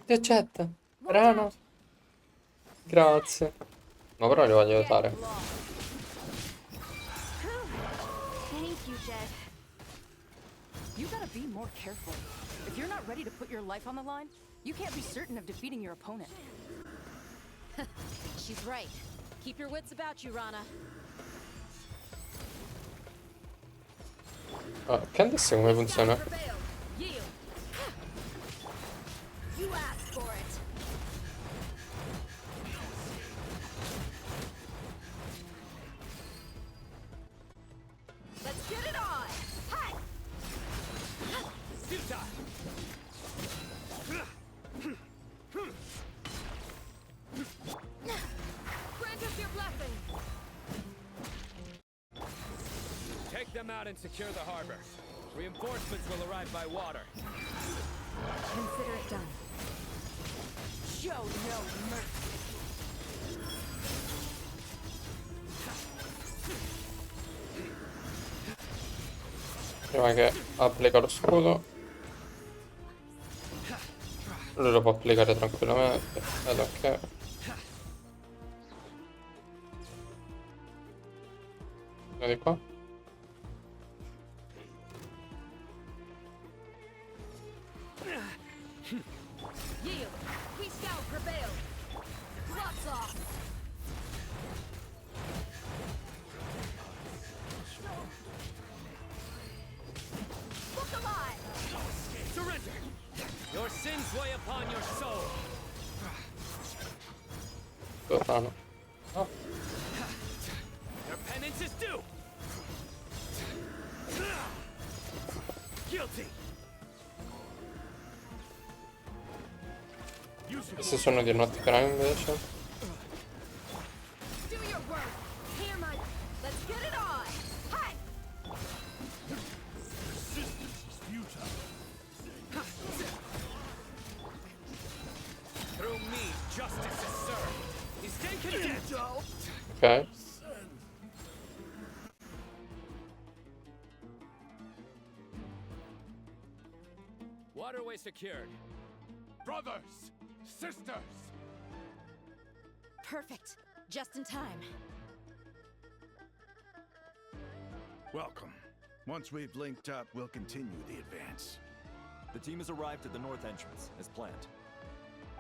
Ti accetta. Rana. Grazie. Ma però li voglio aiutare. Thank you, Jed. You gotta be more careful. If you're not ready to put your life on the line, you can't be certain of defeating your opponent. She's right. Keep your wits about you, Rana. Ah, Candice come funziona? Yield. You asked for it. Let's get it on. Hi. Grant us your blessing. Take them out and secure the harbor. Reinforcements will arrive by water. Consider it done. Show no mercy. Prima che applica lo scudo. Lui lo può applicare tranquillamente. Ed ok. Vedi qua. Yield. We scout prevail. Lots off. Look alive. Surrender! Your sins weigh upon your soul. Lontano. No. Their penance is due. Guilty. Questi sono di Not Crime invece. Do your work. Hear my. Let's get it on. Hi. Resistance is futile. Through me, justice is served. He's taken it. Ok. Waterway secured. Brothers! Sisters! Perfect. Just in time. Welcome. Once we've linked up, we'll continue the advance. The team has arrived at the north entrance, as planned.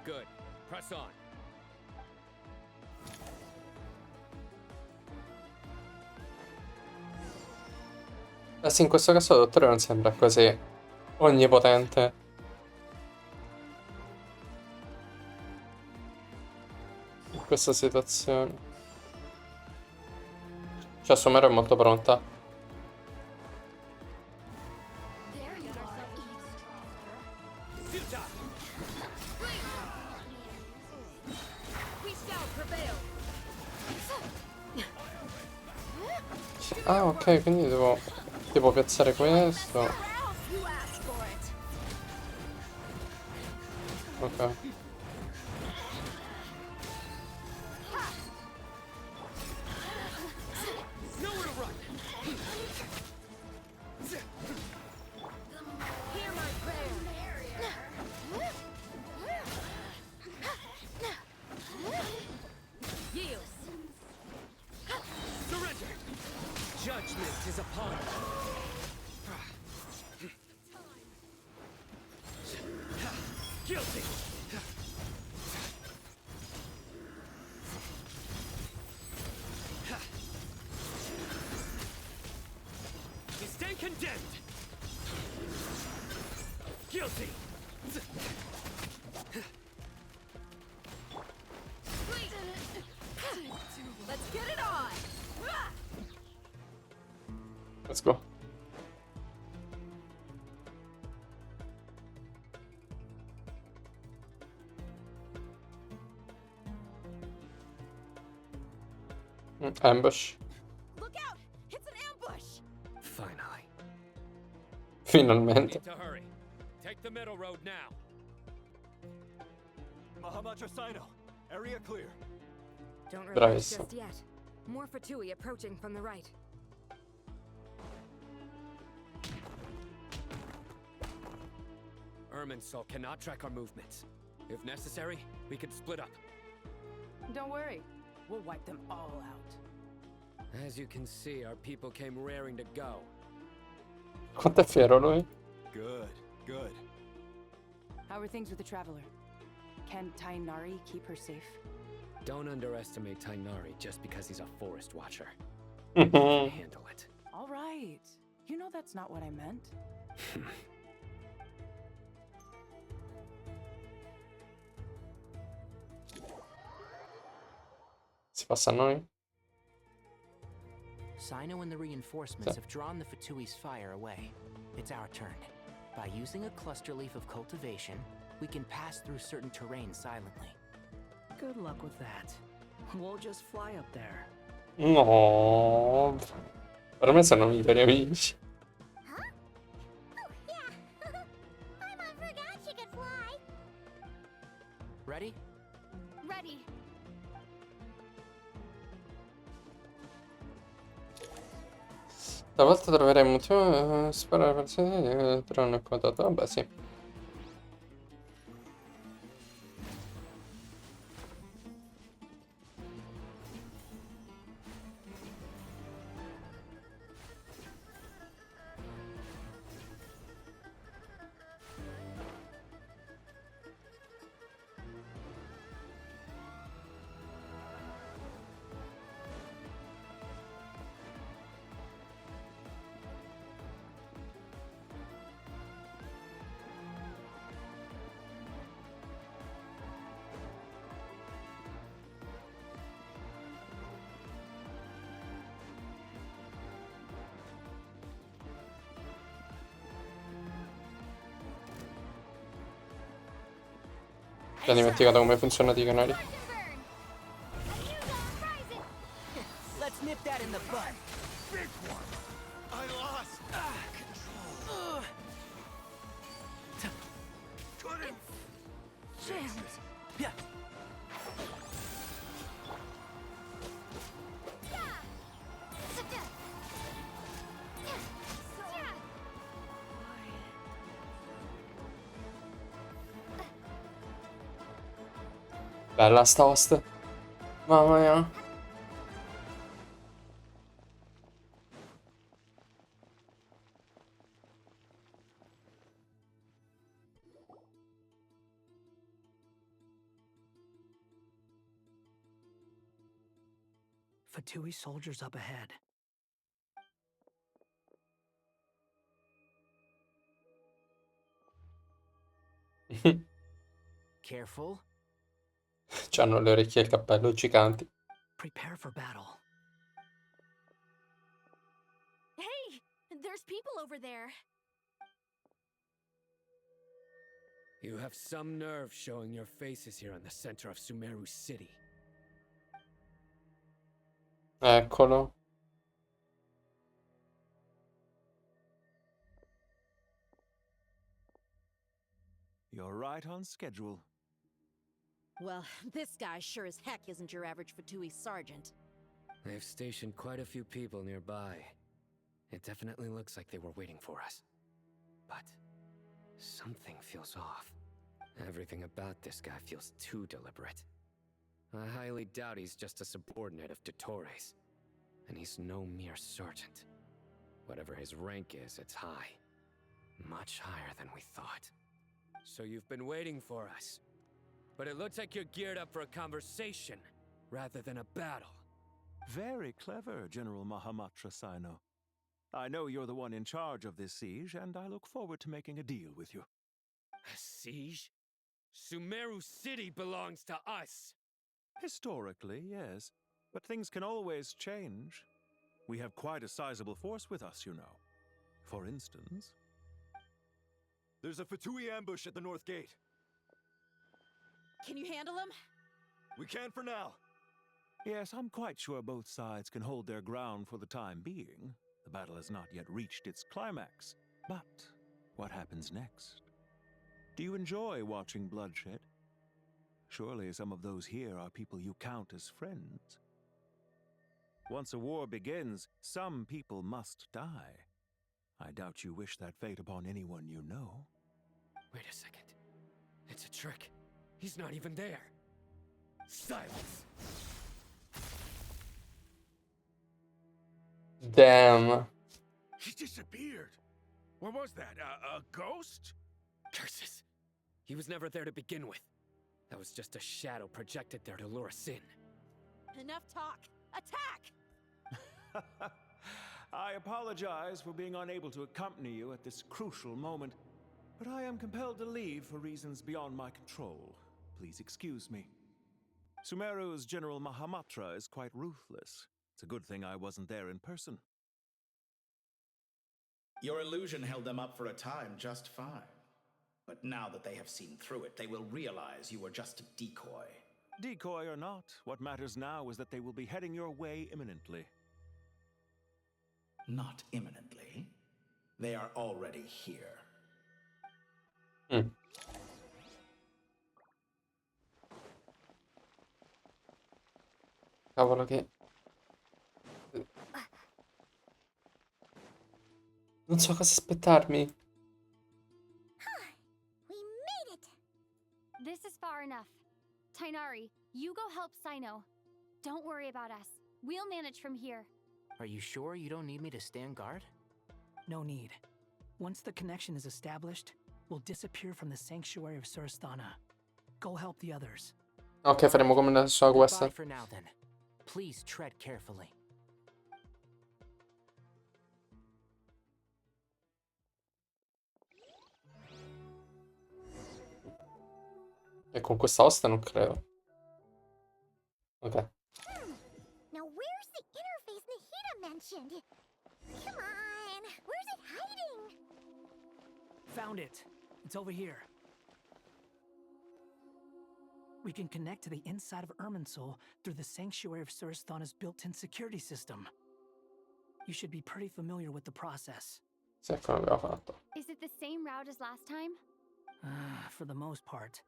Good. Press on. Sì, in questo caso il dottore non sembra così onnipotente. In questa situazione. Cioè, Sumeru è molto pronta. Ah, ok, quindi devo tipo piazzare questo. Ok. Judgment is upon you. Guilty. You stand condemned. Guilty. Let's get it on. Let's go. Ambush. Look out! It's an ambush. Finally. Finalmente. Need to hurry. Take the middle road now. Mahamatra Sino, area clear. Don't Bravissimo. relax just yet. More Fatui approaching from the right. Irminsul cannot track our movements. If necessary, we can split up. Don't worry. We'll wipe them all out. As you can see, our people came raring to go. Quanto è fiero lui? Good, good. How are things with the Traveler? Can Tainari keep her safe? Don't underestimate Tainari just because he's a forest watcher. He can handle it. All right. You know that's not what I meant. Si passa a noi? Sino and the reinforcements have drawn the Fatui's fire away. It's our turn. By using a cluster leaf of cultivation, we can pass through certain terrain silently. Good luck with that. We'll just fly up there. No. Per me sono migliori amici. Ready? Ready. Stavolta troverai un motivo sparare per sé, però non è quotato. Vabbè, sì. Ti hai dimenticato come funziona di canali? Let's nip that in the bud. Big one. I lost. Control. Couldn't. Jammed. Yeah. Bella sta host. Mamma mia. Fatui soldiers up ahead. Careful. C'hanno le orecchie e il cappello giganti. Prepare for battle. Hey, there's people over there. You have some nerve showing your faces here in the center of Sumeru City. Eccolo. You're right on schedule. Well, this guy sure as heck isn't your average Fatui sergeant. They've stationed quite a few people nearby. It definitely looks like they were waiting for us. But something feels off. Everything about this guy feels too deliberate. I highly doubt he's just a subordinate of Dottores. And he's no mere sergeant. Whatever his rank is, it's high. Much higher than we thought. So you've been waiting for us. But it looks like you're geared up for a conversation, rather than a battle. Very clever, General Mahamatra Sino. I know you're the one in charge of this siege, and I look forward to making a deal with you. A siege? Sumeru City belongs to us! Historically, yes. But things can always change. We have quite a sizable force with us, you know. For instance... There's a Fatui ambush at the north gate. Can you handle him? We can for now. Yes, I'm quite sure both sides can hold their ground for the time being. The battle has not yet reached its climax. But what happens next? Do you enjoy watching bloodshed? Surely some of those here are people you count as friends. Once a war begins, some people must die. I doubt you wish that fate upon anyone you know. Wait a second. It's a trick. He's not even there. Silence! Damn. He disappeared. What was that? A ghost? Curses. He was never there to begin with. That was just a shadow projected there to lure us in. Enough talk. Attack! I apologize for being unable to accompany you at this crucial moment, but I am compelled to leave for reasons beyond my control. Please excuse me. Sumeru's General Mahamatra is quite ruthless. It's a good thing I wasn't there in person. Your illusion held them up for a time just fine. But now that they have seen through it, they will realize you were just a decoy. Decoy or not, what matters now is that they will be heading your way imminently. Not imminently. They are already here. Cavolo che... Non so cosa aspettarmi. We made it! This is far enough. Tainari, you go help Sino. Don't worry about us. We'll manage from here. Are you sure you don't need me to stand guard? No need. Once the connection is established, we'll disappear from the sanctuary of Surasthana. Go help the others. Ok, faremo come nella sua quest. Goodbye for now then. Please tread carefully. E con questa hosta non credo. Ok. Now where's the interface Nahida mentioned? Come on, where's it hiding? Found it. It's over here. We can connect to the inside of Irminsul through the Sanctuary of Surasthana's built-in security system. You should be pretty familiar with the process. Sì, come abbiamo fatto. Is it the same route as last time? For the most part.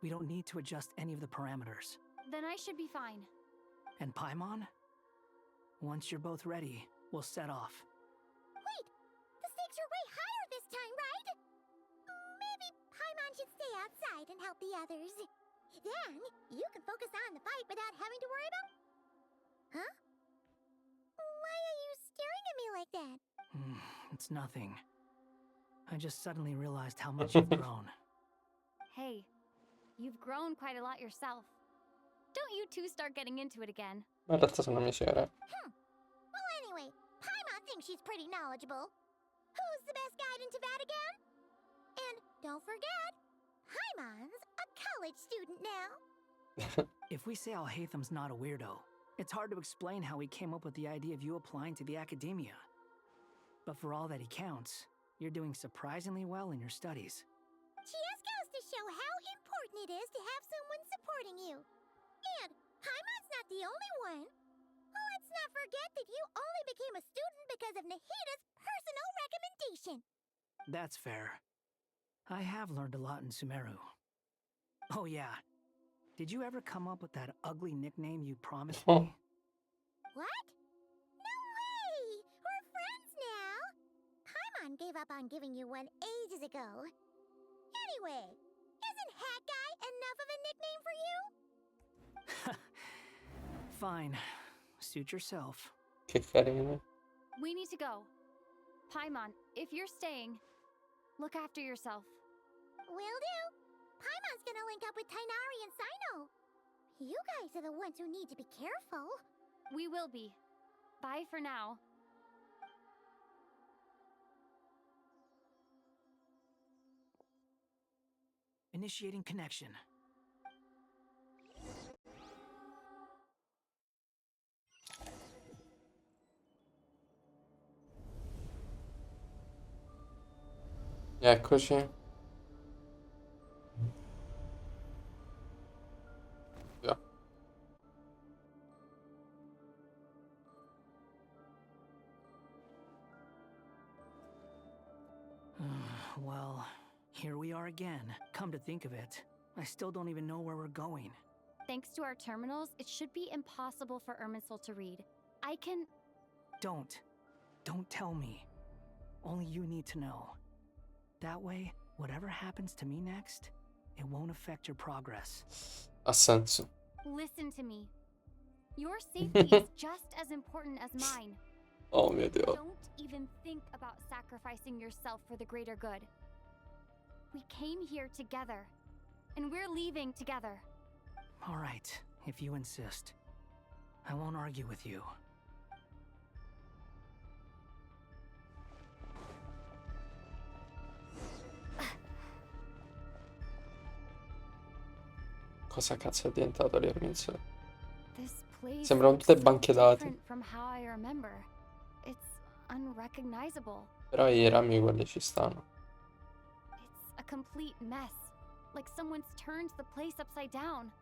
We don't need to adjust any of the parameters. Then I should be fine. And Paimon? Once you're both ready, we'll set off. Wait! The stakes are way higher this time, right? Maybe Paimon should stay outside and help the others. Then, you can focus on the fight without having to worry about... Huh? Why are you staring at me like that? It's nothing. I just suddenly realized how much you've grown. Hey, you've grown quite a lot yourself. Don't you two start getting into it again. Ma in realtà sono amici veri. Well, anyway, Paimon thinks she's pretty knowledgeable. Who's the best guide in Tavatigan? And don't forget, Paimon's a college student now. If we say Alhatham's not a weirdo, it's hard to explain how he came up with the idea of you applying to the academia. But for all that he counts, you're doing surprisingly well in your studies. Just goes to show how important it is to have someone supporting you. And Paimon's not the only one. Let's not forget that you only became a student because of Nahida's personal recommendation. That's fair. I have learned a lot in Sumeru. Oh yeah. Did you ever come up with that ugly nickname you promised me? What? No way! We're friends now! Paimon gave up on giving you one ages ago. Anyway, isn't Hat Guy enough of a nickname for you? Fine. Suit yourself. Che carino. We need to go. Paimon, if you're staying, look after yourself. Will do. Paimon's gonna link up with Tainari and Sino. You guys are the ones who need to be careful. We will be. Bye for now. Initiating connection. Eccoci. Via. Well, here we are again. Come to think of it, I still don't even know where we're going. Thanks to our terminals, it should be impossible for Irminsul to read. I can... Don't tell me. Only you need to know. That way, whatever happens to me next, it won't affect your progress. Ha senso. Listen to me. Your safety is just as important as mine. Oh mio Dio. Don't even think about sacrificing yourself for the greater good. We came here together, and we're leaving together. All right, if you insist. I won't argue with you. Cosa cazzo è diventato lì all'inizio? This place Sembrano looks tutte so banche dati. different from how I remember. It's unrecognizable. Però i rami quelli ci stanno. It's a complete mess. Like someone's turned the place upside down.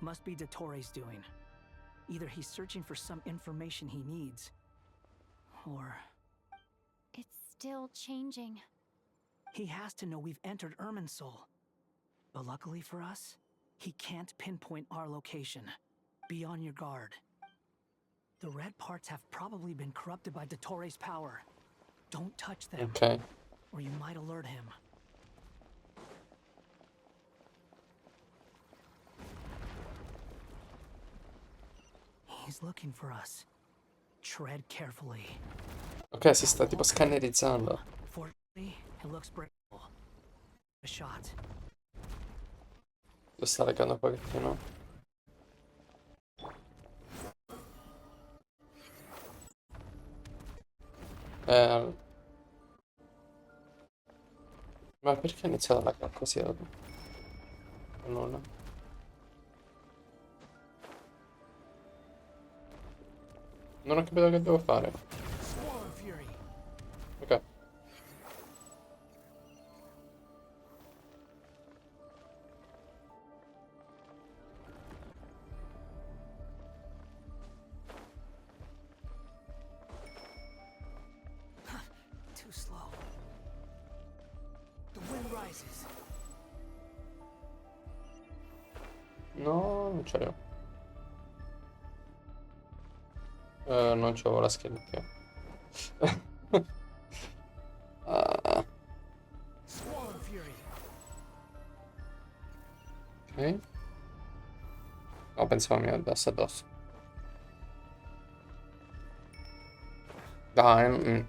Must be Dottores' doing. Either he's searching for some information he needs, or... It's still changing. He has to know we've entered Irminsul. But luckily for us, he can't pinpoint our location. Be on your guard. The red parts have probably been corrupted by Dottores' power. Don't touch them. Ok. Or you might alert him. He's looking for us. Tread carefully. Ok, si sta tipo scannerizzando. Fortunately, it looks breakable. A shot. Lo sta leggendo un pochettino. Ma perché ha iniziato a laggare così? Nulla. Non ho capito che devo fare. Ok. Too slow. The wind rises. No, non ce l'ho. Non c'avevo la scheda più. Ah. Ok. No, pensavo mi andasse addosso. Dai,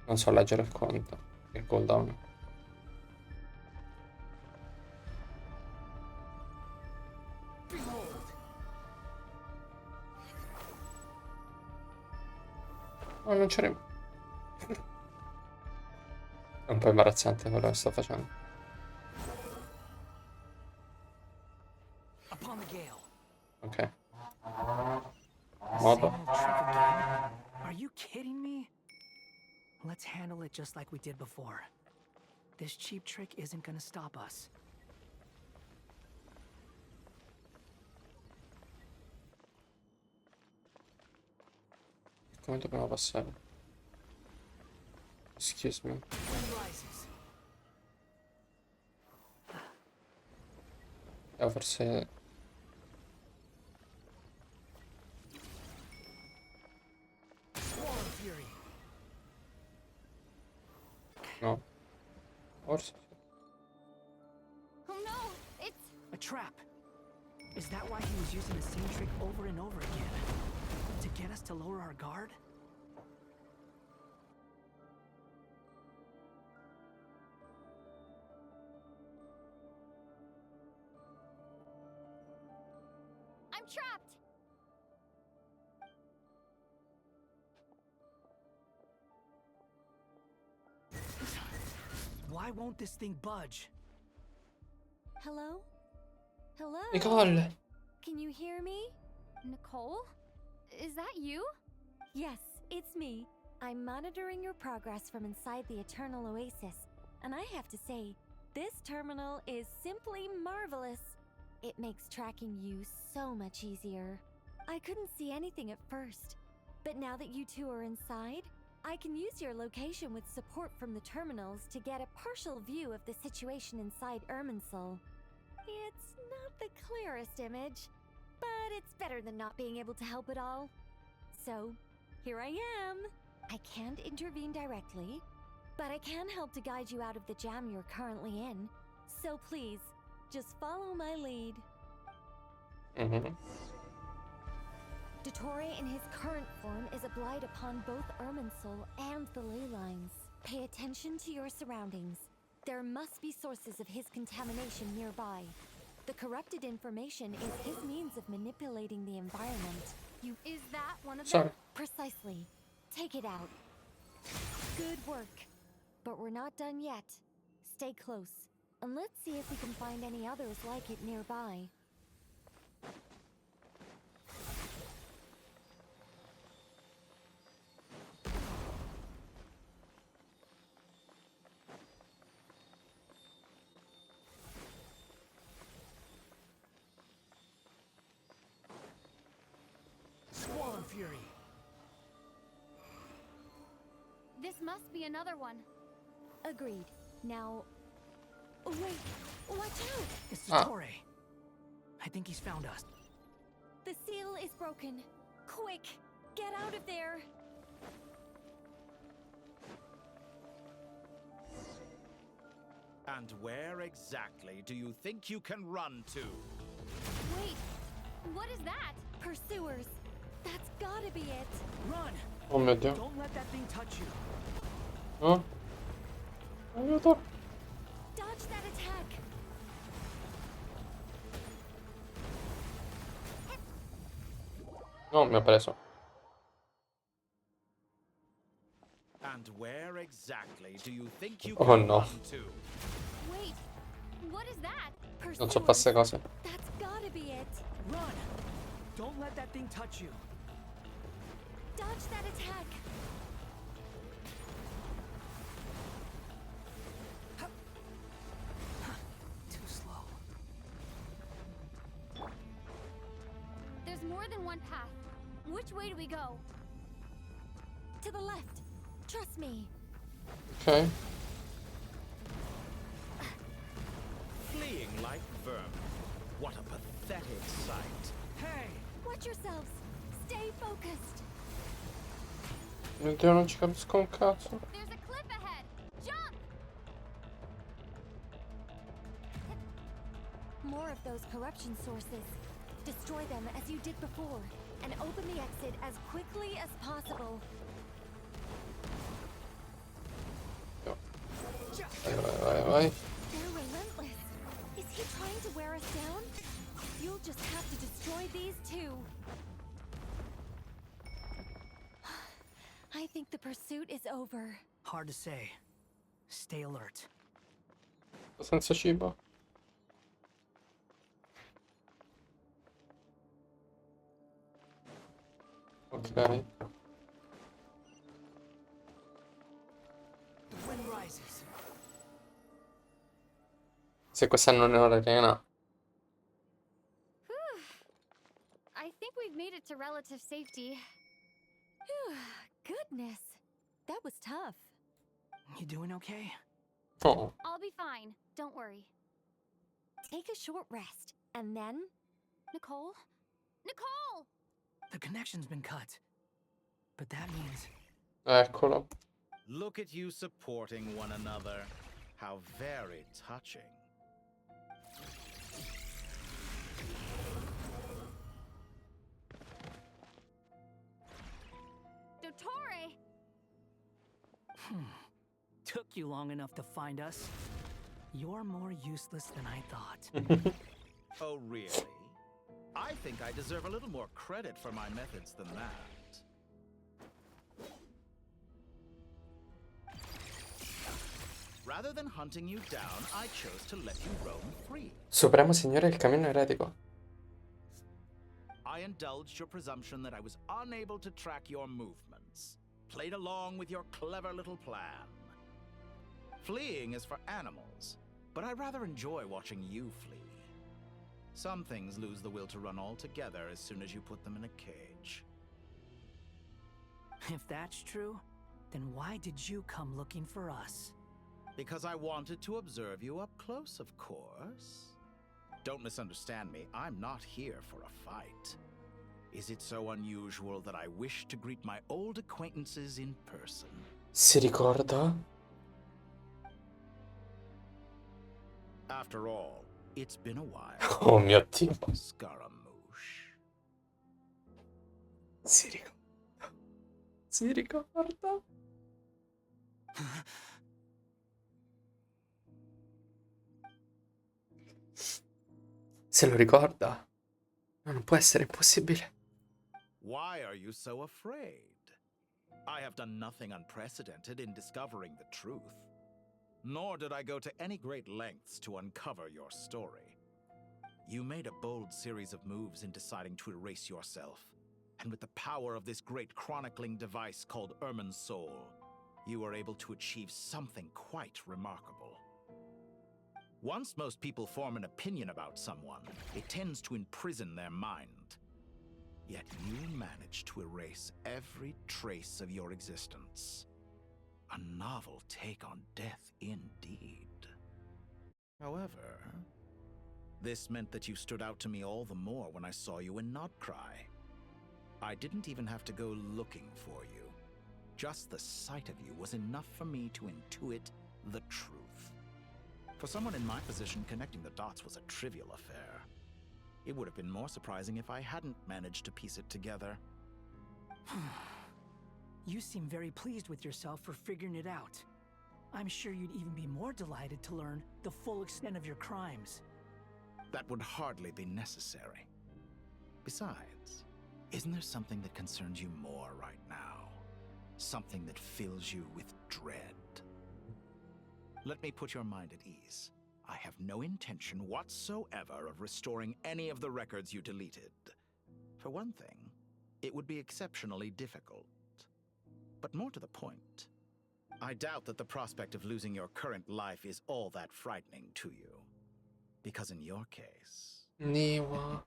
non so leggere il conto. Il cooldown. No, non c'era. È un po' imbarazzante quello che sto facendo. Upon the gale. Ok. Modo. Same old trick again? Are you kidding me? Let's handle it just like we did before. This cheap trick isn't gonna stop us. Come dobbiamo passare? Excuse me. Forse... No. Forse... Oh no, it's a trap. Is that why he was using the same trick over and over again? To get us to lower our guard? I'm trapped. Why won't this thing budge? Hello? Hello? Nicole! Can you hear me? Nicole? Is that you? Yes, it's me. I'm monitoring your progress from inside the Eternal Oasis, and I have to say, this terminal is simply marvelous. It makes tracking you so much easier. I couldn't see anything at first, but now that you two are inside, I can use your location with support from the terminals to get a partial view of the situation inside Irminsul. It's not the clearest image, but it's better than not being able to help at all. So, here I am. I can't intervene directly, but I can help to guide you out of the jam you're currently in. So please, just follow my lead. Dottore in his current form is a blight upon both Irminsul and the ley lines. Pay attention to your surroundings. There must be sources of his contamination nearby. The corrupted information is his means of manipulating the environment. Is that one of Sorry. them? Precisely. Take it out. Good work. But we're not done yet. Stay close, and let's see if we can find any others like it nearby. Squall Fury. This must be another one. Agreed. Now... Wait! Watch out! It's Dottore. I think he's found us. The seal is broken. Quick! Get out of there! And where exactly do you think you can run to? Wait, what is that? Pursuers! That's gotta be it! Run! Oh mio Dio. Don't let that thing touch you. Oh. Aiuto. Dodge that attack! No, mi ha preso. And where exactly do you think you Oh, can no. run to? Wait, what is that? Non so fare queste cose. That's gotta be it! Run! Don't let that thing touch you. Dodge that attack! Too slow. There's more than one path. Which way do we go? To the left! Trust me! Ok. Fleeing like vermin. What a pathetic sight. Hey! Watch yourselves! Stay focused! Mio Dio, non ci capisco un cazzo. There's a cliff ahead. Jump! More of those corruption sources. Destroy them as you did before, and open the exit as quickly as possible. Vai. They're relentless. Is he trying to wear us down? You'll just have to destroy these too. I think the pursuit is over. Hard to say. Stay alert. Senza cibo. Ok. The wind rises. Se questa non è un'arena. I think we've made it to relative safety. Goodness, that was tough. You doing okay? Oh. I'll be fine. Don't worry. Take a short rest, and then... Nicole? Nicole! The connection's been cut. But that means... Eccolo. Look at you supporting one another. How very touching. Dottore! Took you long enough to find us. You're more useless than I thought. Oh, really? I think I deserve a little more credit for my methods than that. Rather than hunting you down, I chose to let you roam free. Supremo Signore del Cammino Eretico. I indulged your presumption that I was unable to track your movements. Played along with your clever little plan. Fleeing is for animals, but I rather enjoy watching you flee. Some things lose the will to run altogether as soon as you put them in a cage. If that's true, then why did you come looking for us? Because I wanted to observe you up close, of course. Don't misunderstand me, I'm not here for a fight. Is it so unusual that I wish to greet my old acquaintances in person? Si ricorda? After all, it's been a while. Oh mio Dio. Scaramouche. Si ricorda. Si ricorda. Se lo ricorda. Non può essere impossibile. Why are you so afraid? I have done nothing unprecedented in discovering the truth. Nor did I go to any great lengths to uncover your story. You made a bold series of moves in deciding to erase yourself. And with the power of this great chronicling device called Ermin's Soul, you were able to achieve something quite remarkable. Once most people form an opinion about someone, it tends to imprison their mind. Yet you managed to erase every trace of your existence. A novel take on death indeed. However, this meant that you stood out to me all the more when I saw you in Notcry. I didn't even have to go looking for you. Just the sight of you was enough for me to intuit the truth. For someone in my position, connecting the dots was a trivial affair. It would have been more surprising if I hadn't managed to piece it together. You seem very pleased with yourself for figuring it out. I'm sure you'd even be more delighted to learn the full extent of your crimes. That would hardly be necessary. Besides, isn't there something that concerns you more right now? Something that fills you with dread? Let me put your mind at ease. I have no intention whatsoever of restoring any of the records you deleted. For one thing, it would be exceptionally difficult. But more to the point, I doubt that the prospect of losing your current life is all that frightening to you. Because in your case... Niwa.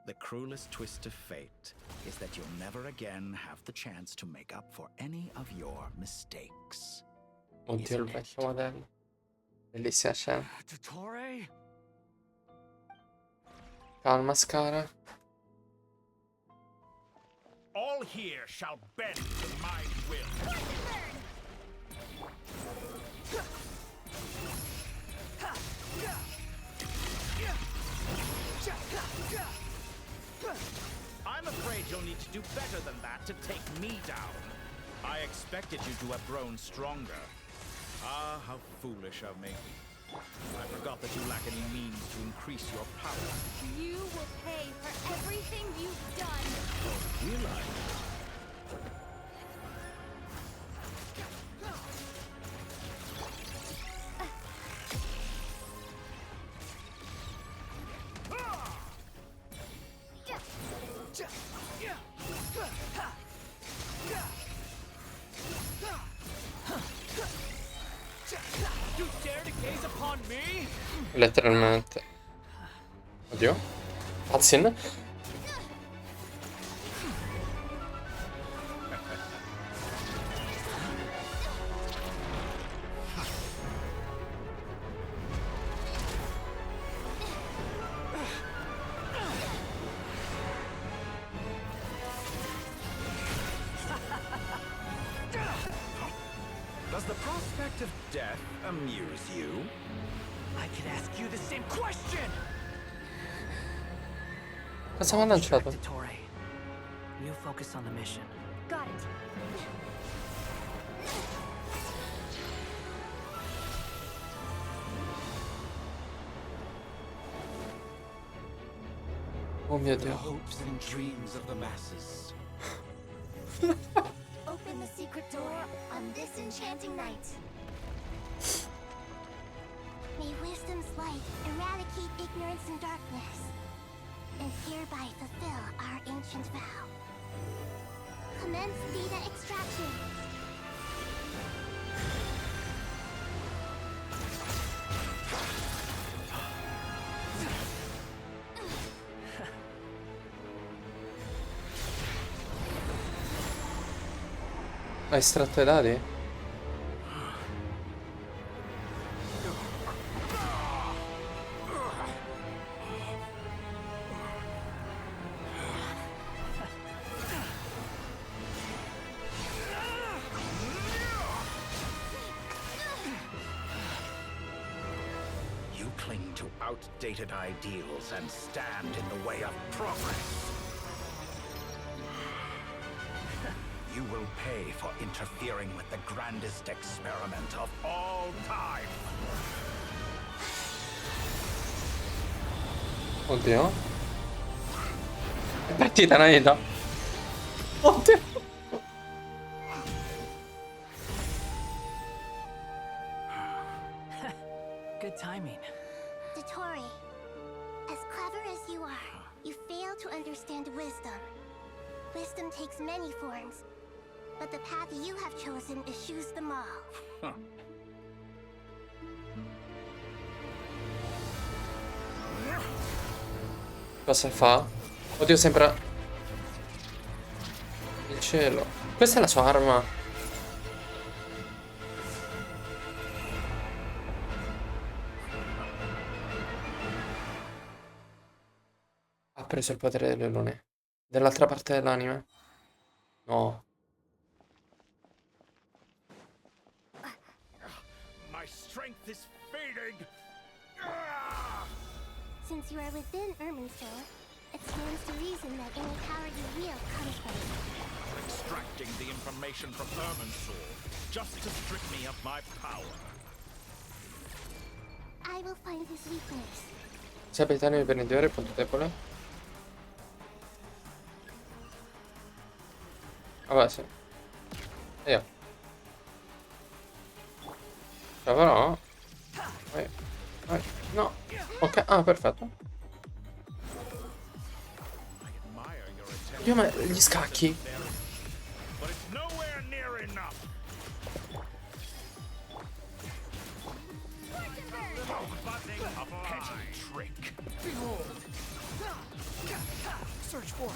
The cruelest twist of fate is that you'll never again have the chance to make up for any of your mistakes. Oddio, il vecchio modello. Bellissima scena. Dottore? Calma, Scara. All here shall bend to my will. I'm afraid you'll need to do better than that to take me down. I expected you to have grown stronger. Ah, how foolish of me. I forgot that you lack any means to increase your power. You will pay for everything you've done. Oh, will I? You dare to gaze upon me? Letteralmente. Oddio. Cutscene. Does the prospect of death amuse you? I could ask you the same question! Cosa mi ha lanciato? Dottore, you focus on the mission. Got it. Oh mio The Dio. hopes and dreams of the masses. Open open the secret door on this enchanting night. May wisdom's light eradicate ignorance and darkness, and hereby fulfill our ancient vow. Commence data extraction. Hai estratto i dadi? You cling to outdated ideals and stand in the way of progress. You will pay for interfering with the grandest experiment of all time. Oddio. È partita una vita. Oddio. Good timing. Dottore, as clever as you are, you fail to understand wisdom. Wisdom takes many forms, but the path you have chosen eschews them all. Cosa fa? Oddio, sembra il cielo. Questa è la sua arma. Ha preso il potere delle lune. Dall'altra parte dell'anime? No. My strength is fading. Since you are within Irminsul, it stands to reason that any power you wield comes from it. Extracting the information from Irminsul just to strip me of my power. I will find his weakness. Se abitare il venditore, punto debole. Vabbè, sì. Io. Però. Vai. Vai. No. Ok. Ah, perfetto. Dio, ma gli scacchi. But it's nowhere near enough. A petty trick. Behold. Search for.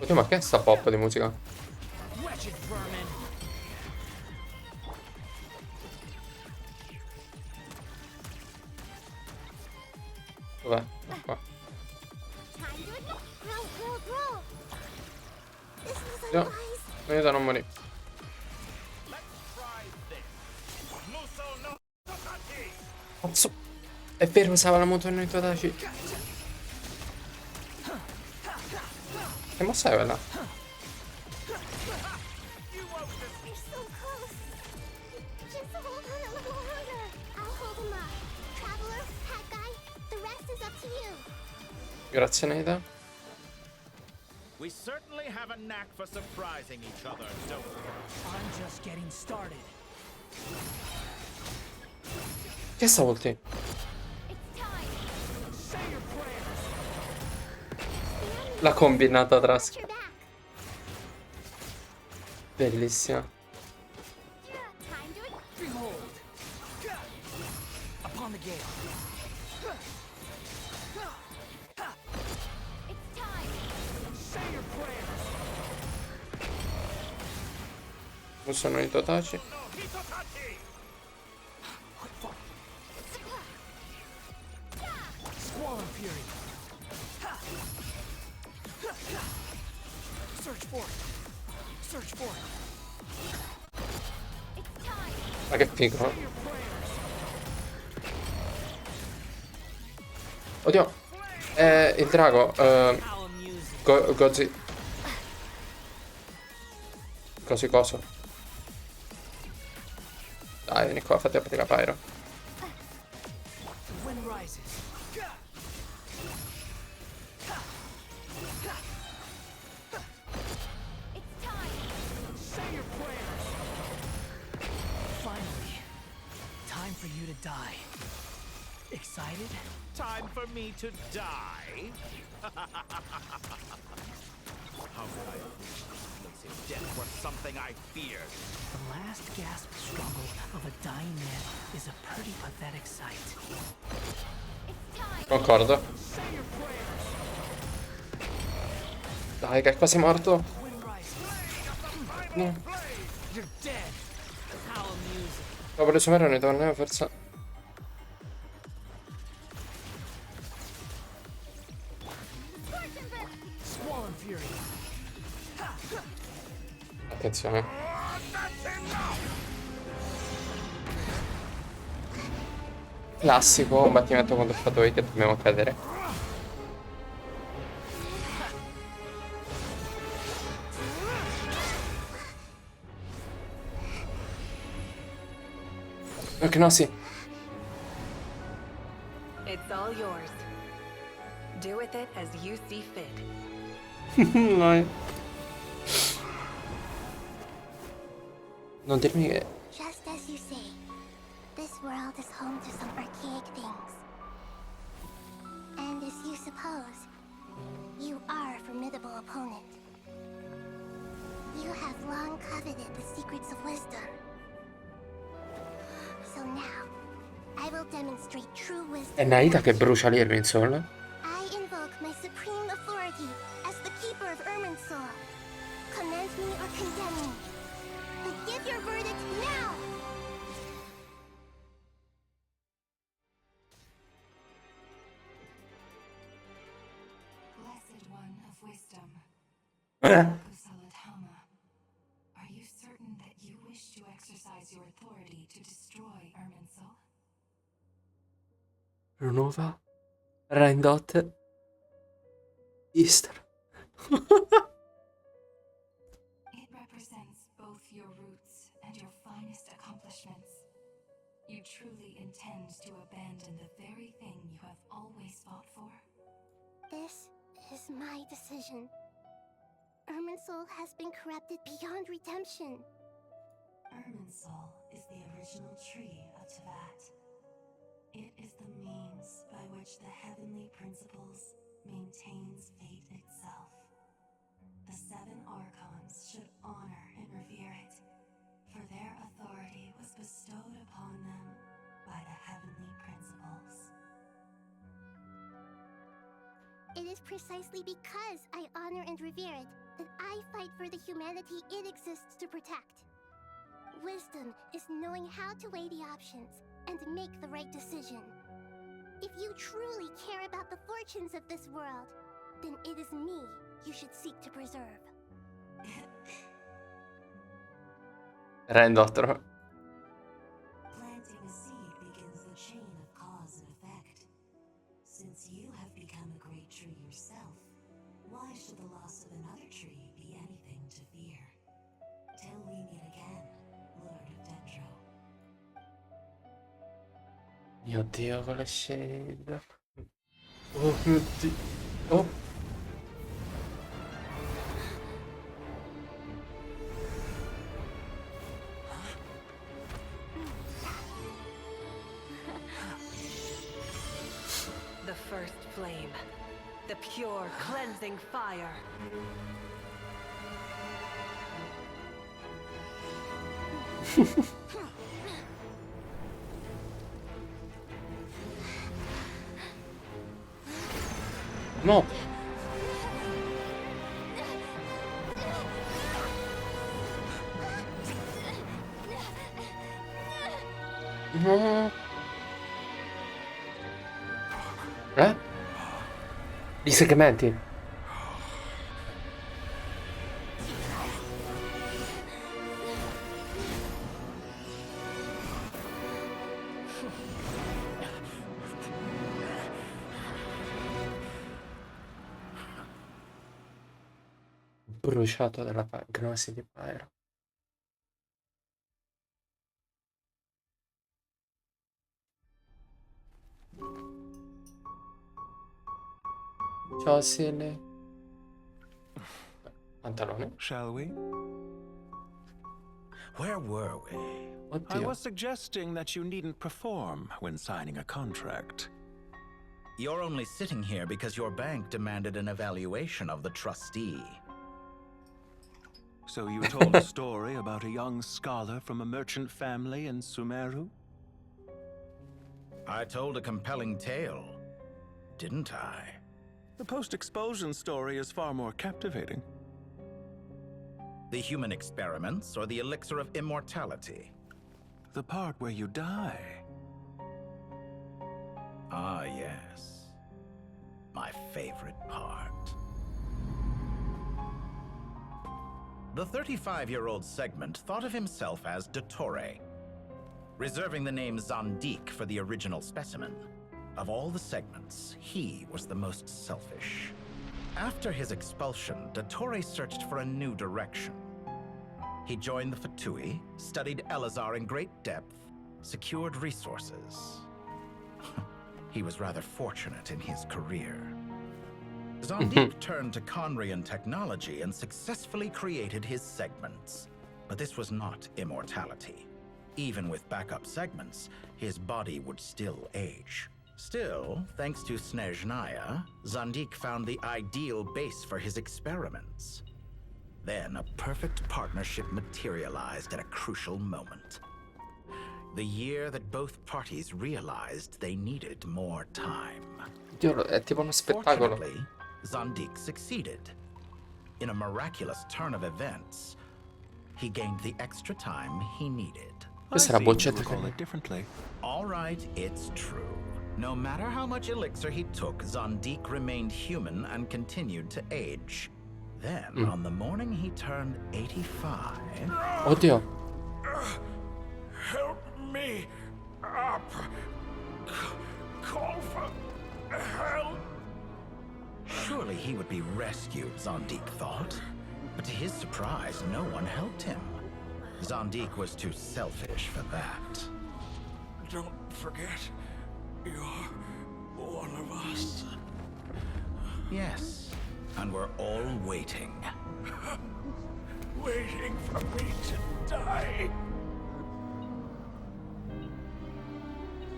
Oddio, ma che è sta pop di musica? Wretched vermin. Dov'è? Qua. Oddio, venite a non morire. Cazzo. È vero, usava la moto in Todaci. Che mossa è quella? You're so close. Just hold on a little longer. I'll hold him up. Traveler, hat guy, the rest is up to you. Grazie, Neida. We certainly have a knack for surprising each other, don't we? I'm just getting started. Che sta ulti? La combinata Trask. Bellissima. Behold. Upon the gale. Say your prayers. Non sono i Todaci. Squallen Fury. Search for it. Search for it. Ma che figo. Oddio. Il drago. Gozi. Cosi coso. Dai, vieni qua, fatti aprire la pyro. for you to die. Excited? Time for me to die? How could I place his death for something I feared? The last gasp struggle of a dying man is a pretty pathetic sight. Concordo. Dai, che è quasi morto. No. You're dead. How amusing. Dopo le sue erano i torneo, forse. Swollen fury. Attenzione. Classico combattimento contro fatoi che dobbiamo cadere. Ok, no, sì. It's all yours. Do with it as you see fit. No. Non dirmi che... Just as you say, this world is home to some archaic things. And as you suppose, you are a formidable opponent. You have long coveted the secrets of wisdom. So now, I will demonstrate true wisdom. È Naida che brucia l'Irminsul? I invoke my supreme authority as the keeper of Irminsul. Commend me or condemn me. But give your verdict now! Blessed one of wisdom. Are you certain that you wish to exercise your authority to destroy Irminsul? Runova? Rendot? Easter. It represents both your roots and your finest accomplishments. You truly intend to abandon the very thing you have always fought for? This is my decision. Irminsul has been corrupted beyond redemption. Irminsul is the original tree of Tevat. It is the means by which the heavenly principles maintains fate itself. The seven Archons should honor and revere it, for their authority was bestowed upon them by the heavenly principles. It is precisely because I honor and revere it that I fight for the humanity it exists to protect. Wisdom is knowing how to weigh the options and make the right decision. If you truly care about the fortunes of this world, then it is me you should seek to preserve. Rendot. Planting a seed begins the chain of cause and effect. Since you have become a great tree yourself, why should the loss of another tree be anything to fear? Till we meet again, Lord of Dendro. Mio Dio, con le shade. Oh mio Dio. Oh. The first flame. The pure, cleansing fire. No. No. Di segmenti. Bruciato dalla gnosi di Pyro. Ciao Silly. Pantalone. Shall we? Where were we? I was suggesting that you needn't perform when signing a contract. You're only sitting here because your bank demanded an evaluation of the trustee. So you told a story about a young scholar from a merchant family in Sumeru? I told a compelling tale, didn't I? The post-expulsion story is far more captivating. The human experiments or the elixir of immortality? The part where you die. Ah, yes. My favorite part. The 35-year-old Segment thought of himself as Dottore, reserving the name Zandik for the original specimen. Of all the Segments, he was the most selfish. After his expulsion, Dottore searched for a new direction. He joined the Fatui, studied Elazar in great depth, secured resources. He was rather fortunate in his career. Zandik turned to Conrian technology and successfully created his segments. But this was not immortality. Even with backup segments, his body would still age. Still, thanks to Snezhnaya, Zandik found the ideal base for his experiments. Then a perfect partnership materialized at a crucial moment. The year that both parties realized they needed more time. Dio, è tipo uno spettacolo. Fortunately, Zandik succeeded. In a miraculous turn of events, he gained the extra time he needed. Questa è la boccetta che... differently. All right, it's true. No matter how much elixir he took, Zandik remained human and continued to age. Then, on the morning he turned 85... Oddio. Help me up. Call for help. Surely he would be rescued, Zandik thought. But to his surprise, no one helped him. Zandik was too selfish for that. Don't forget, you're one of us. Yes, and we're all waiting. Waiting for me to die.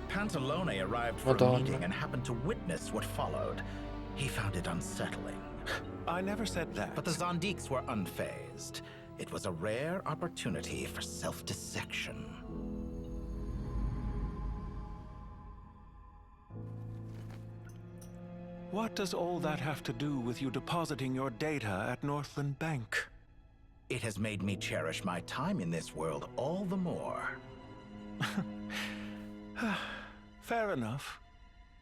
Pantalone arrived for a meeting and happened to witness what followed. He found it unsettling. I never said that. But the Zandiks were unfazed. It was a rare opportunity for self-dissection. What does all that have to do with you depositing your data at Northland Bank? It has made me cherish my time in this world all the more. Fair enough.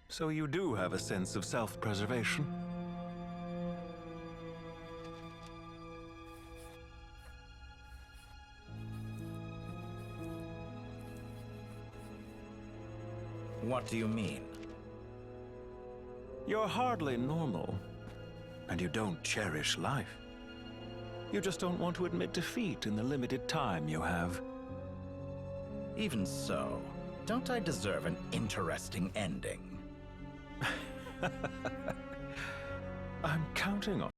So you do have a sense of self-preservation. What do you mean? You're hardly normal, and you don't cherish life. You just don't want to admit defeat in the limited time you have. Even so, don't I deserve an interesting ending? I'm counting on...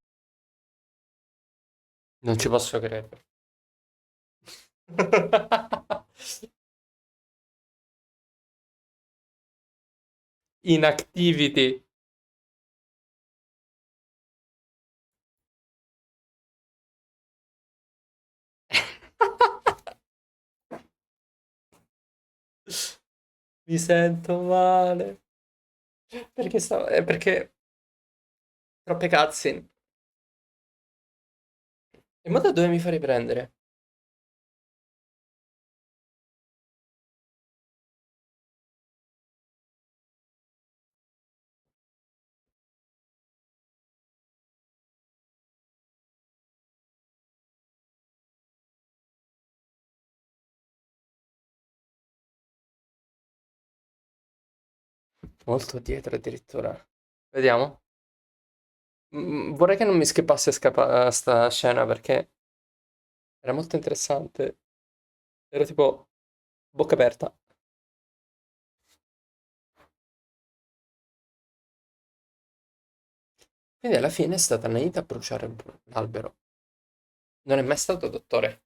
Non ci posso credere. Inactivity. Mi sento male. Perché perché troppe cutscene. E mo da dove mi farei prendere? Molto dietro addirittura. Vediamo. Vorrei che non mi skippasse sta scena perché era molto interessante. Ero tipo bocca aperta. Quindi alla fine è stata Naida a bruciare l'albero. Non è mai stato dottore.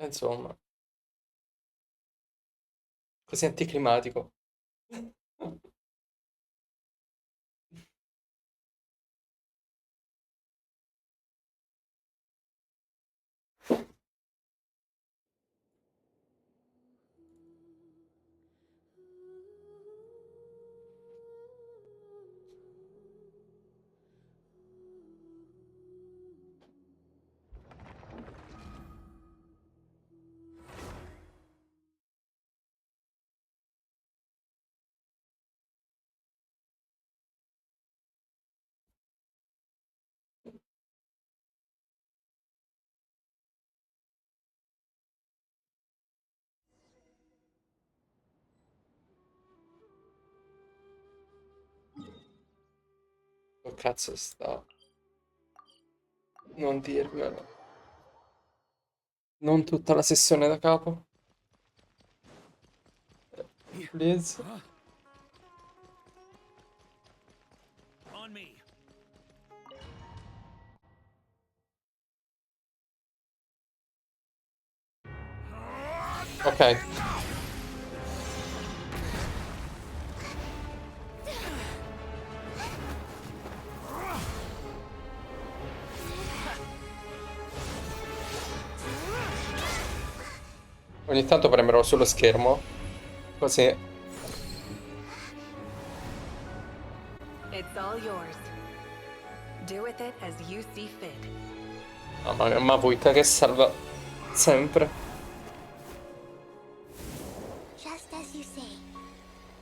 Insomma, così anticlimatico. Che cazzo sta? Non dirmelo. Non tutta la sessione da capo. Please. On me. Ok. Ogni tanto premerò sullo schermo. Così. It's all yours. Do with it as you see fit. Mamma mia, ma Vuika che salva sempre. Just as you say,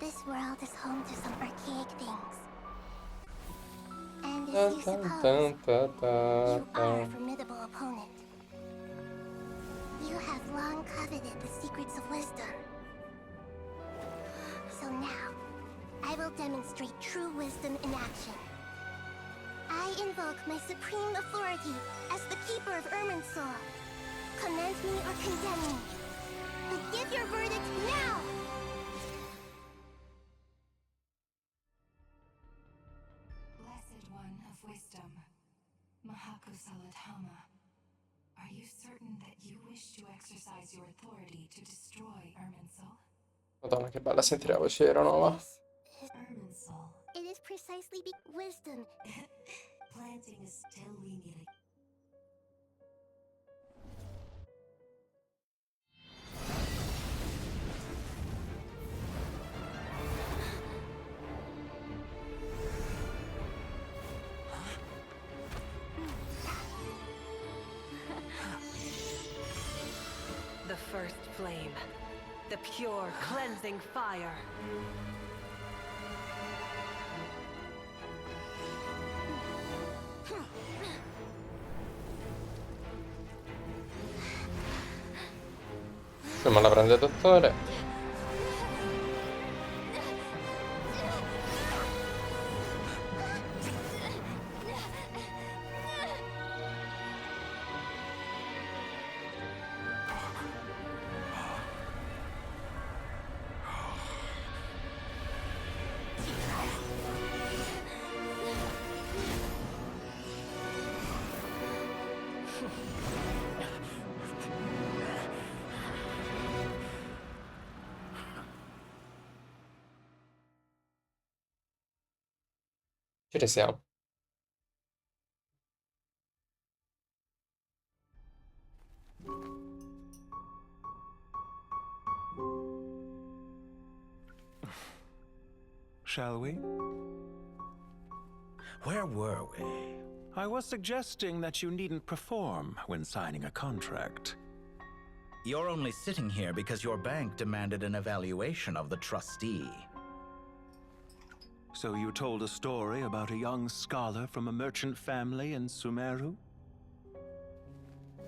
this world is home to some archaic things. And as you suppose, you are a formidable opponent. You have long coveted the secrets of wisdom. So now, I will demonstrate true wisdom in action. I invoke my supreme authority as the keeper of Irminsul. Commend me or condemn me, but give your verdict now! Blessed one of wisdom, Mahakusaladhama, are you certain that you wish to exercise your authority to destroy Irminsul? Madonna, che bella sentire la voce di Renova. Irminsul. It is precisely wisdom. Planting is still needed. The first flame. The pure, cleansing fire. Insomma, la prende il dottore. Ci risiamo. Shall we? Where were we? I was suggesting that you needn't perform when signing a contract. You're only sitting here because your bank demanded an evaluation of the trustee. So you told a story about a young scholar from a merchant family in Sumeru?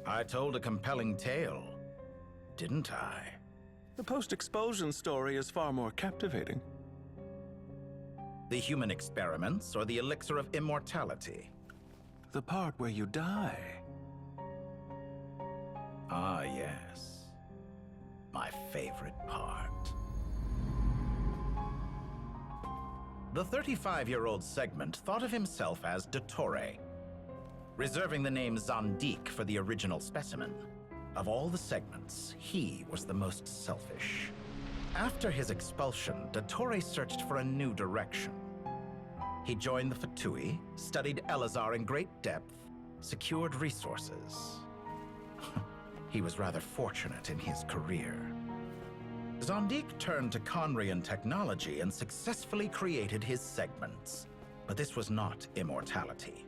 I told a compelling tale, didn't I? The post-expulsion story is far more captivating. The human experiments or the elixir of immortality? The part where you die. Ah, yes. My favorite part. The 35-year-old Segment thought of himself as Dottore, reserving the name Zandik for the original specimen. Of all the segments, he was the most selfish. After his expulsion, Dottore searched for a new direction. He joined the Fatui, studied Elazar in great depth, secured resources. He was rather fortunate in his career. Zandik turned to Conrian technology and successfully created his segments. But this was not immortality.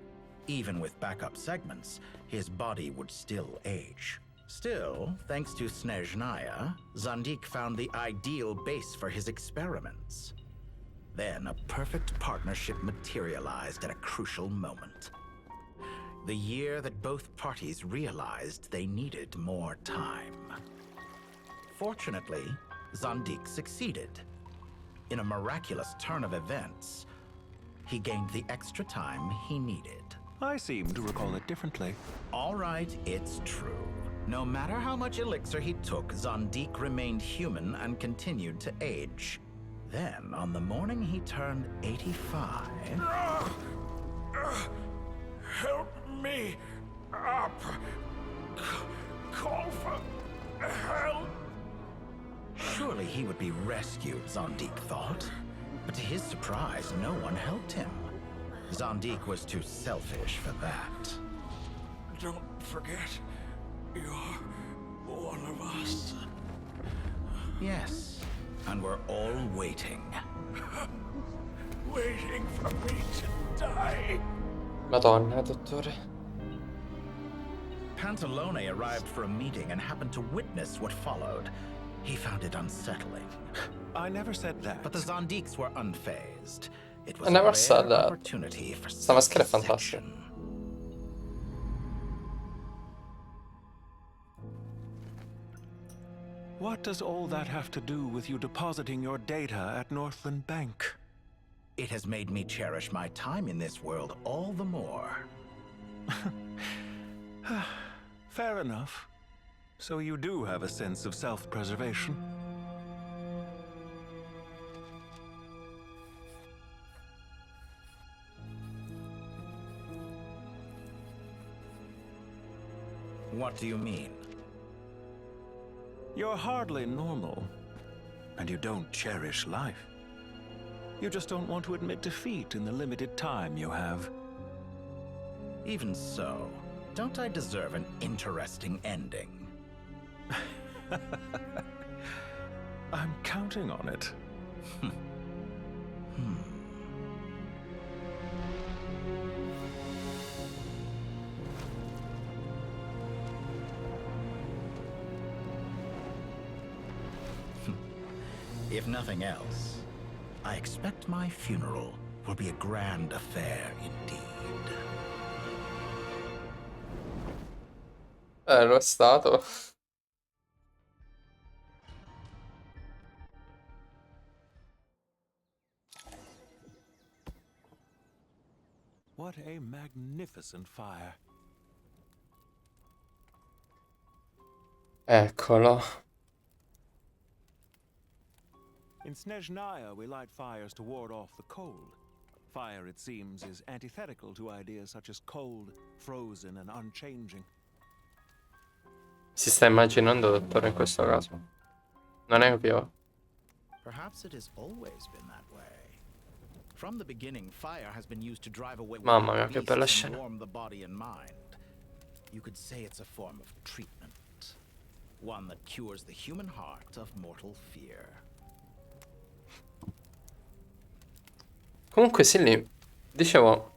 Even with backup segments, his body would still age. Still, thanks to Snezhnaya, Zandik found the ideal base for his experiments. Then a perfect partnership materialized at a crucial moment. The year that both parties realized they needed more time. Fortunately, Zandik succeeded. In a miraculous turn of events, he gained the extra time he needed. I seem to recall it differently. All right, it's true. No matter how much elixir he took, Zandik remained human and continued to age. Then, on the morning he turned 85... Help me up. Call for help. Surely he would be rescued, Zandik thought. But to his surprise, no one helped him. Zandik was too selfish for that. Don't forget, you're one of us. Yes, and we're all waiting. Waiting for me to die. Madonna, dottore. Pantalone arrived for a meeting and happened to witness what followed. He found it unsettling. I never said that. But the Zandiks were unfazed. It was I never a rare said that. opportunity for Sta maschera è self-deception. fantastica. What does all that have to do with you depositing your data at Northland Bank? It has made me cherish my time in this world all the more. Fair enough. So you do have a sense of self-preservation. What do you mean? You're hardly normal, and you don't cherish life. You just don't want to admit defeat in the limited time you have. Even so, don't I deserve an interesting ending? I'm counting on it. If nothing else, I expect my funeral will be a grand affair indeed. Lo è stato. What a magnificent fire. Eccolo. In Snezhnaya, we light fires to ward off the cold. Fire, it seems, is antithetical to ideas such as cold, frozen, and unchanging. Si sta immaginando, dottore, in questo caso. Non è ovvio. Perhaps it has always been that way. From the beginning, fire has been used to drive away Mamma mia, wild che bella beasts and scena. warm the body and mind. You could say it's a form of treatment. One that cures the human heart of mortal fear. Comunque sì, lì, dicevo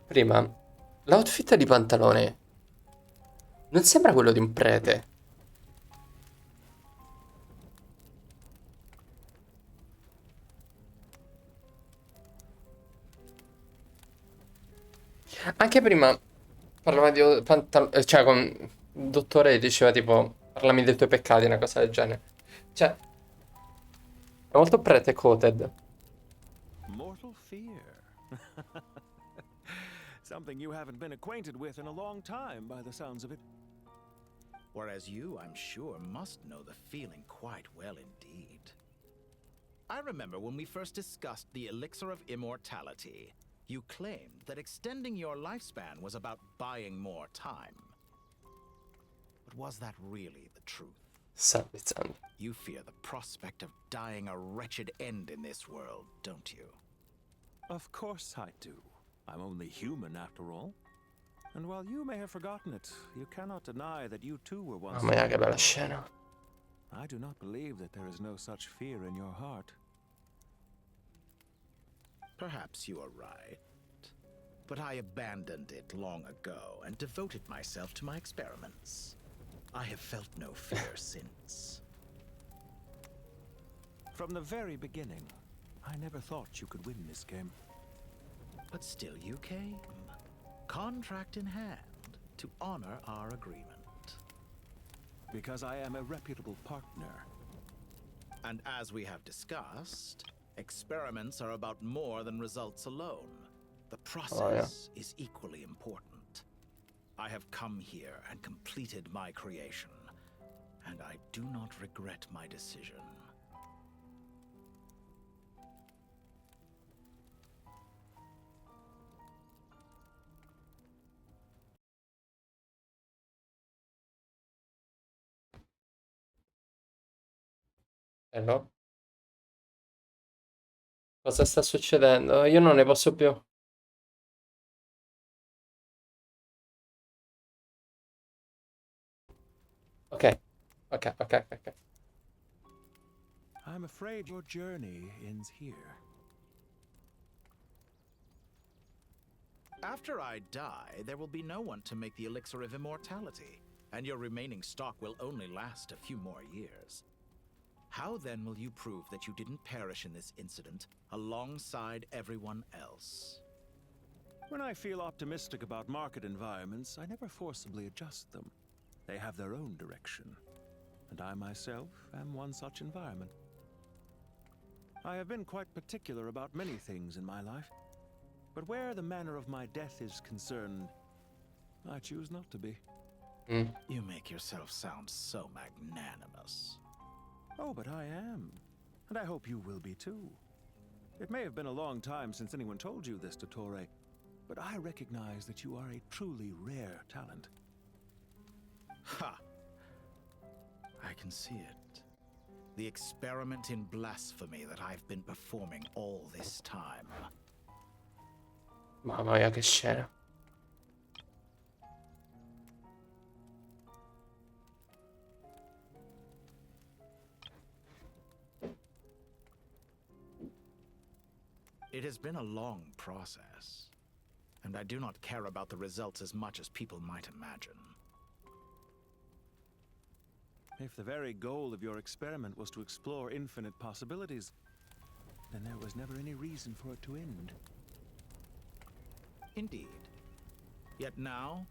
prima, l'outfit di Pantalone non sembra quello di un prete. Anche prima parlava di cioè con il dottore diceva tipo parlami dei tuoi peccati, una cosa del genere. Cioè è molto prete coded. Mortal fear. Something you haven't been acquainted with in a long time, by the sounds of it. Whereas you, I'm sure, must know the feeling quite well indeed. I remember when we first discussed the elixir of immortality. You claimed that extending your lifespan was about buying more time. But was that really the truth? Salve Zandik. You fear the prospect of dying a wretched end in this world, don't you? Of course I do. I'm only human after all. And while you may have forgotten it, you cannot deny that you too were once... Mamma mia, che bella scena. I do not believe that there is no such fear in your heart. Perhaps you are right. But I abandoned it long ago and devoted myself to my experiments. I have felt no fear since. From the very beginning, I never thought you could win this game. But still you came, contract in hand, to honor our agreement. Because I am a reputable partner. And as we have discussed, experiments are about more than results alone. The process is equally important. I have come here and completed my creation, and I do not regret my decision. Hello? Cosa sta succedendo? Io non ne posso più. Ok, ok. I'm afraid your journey ends here. After I die, there will be no one to make the elixir of immortality, and your remaining stock will only last a few more years. How then will you prove that you didn't perish in this incident alongside everyone else? When I feel optimistic about market environments, I never forcibly adjust them. They have their own direction, and I myself am one such environment. I have been quite particular about many things in my life, but where the manner of my death is concerned, I choose not to be. You make yourself sound so magnanimous. Oh, but I am, and I hope you will be too. It may have been a long time since anyone told you this, Dottore, but I recognize that you are a truly rare talent. Ha! I can see it. The experiment in blasphemy that I've been performing all this time. Mamma mia, che scena. It has been a long process, and I do not care about the results as much as people might imagine. If the very goal of your experiment was to explore infinite possibilities, then there was never any reason for it to end. Indeed. Yet now,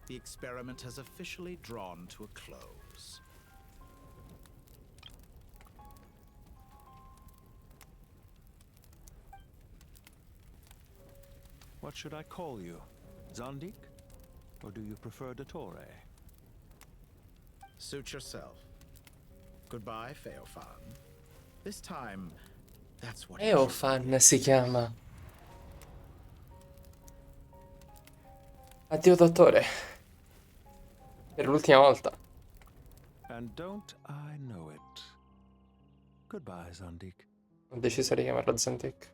the experiment has officially drawn to a close. What should I call you? Zandik? Or do you prefer Dottore? Suit yourself. Goodbye, Feofan. This time, that's what Feofan si chiama. Addio, dottore. Per l'ultima volta. And don't I know it? Goodbye, Zandik. Ho deciso di chiamarlo Zandik.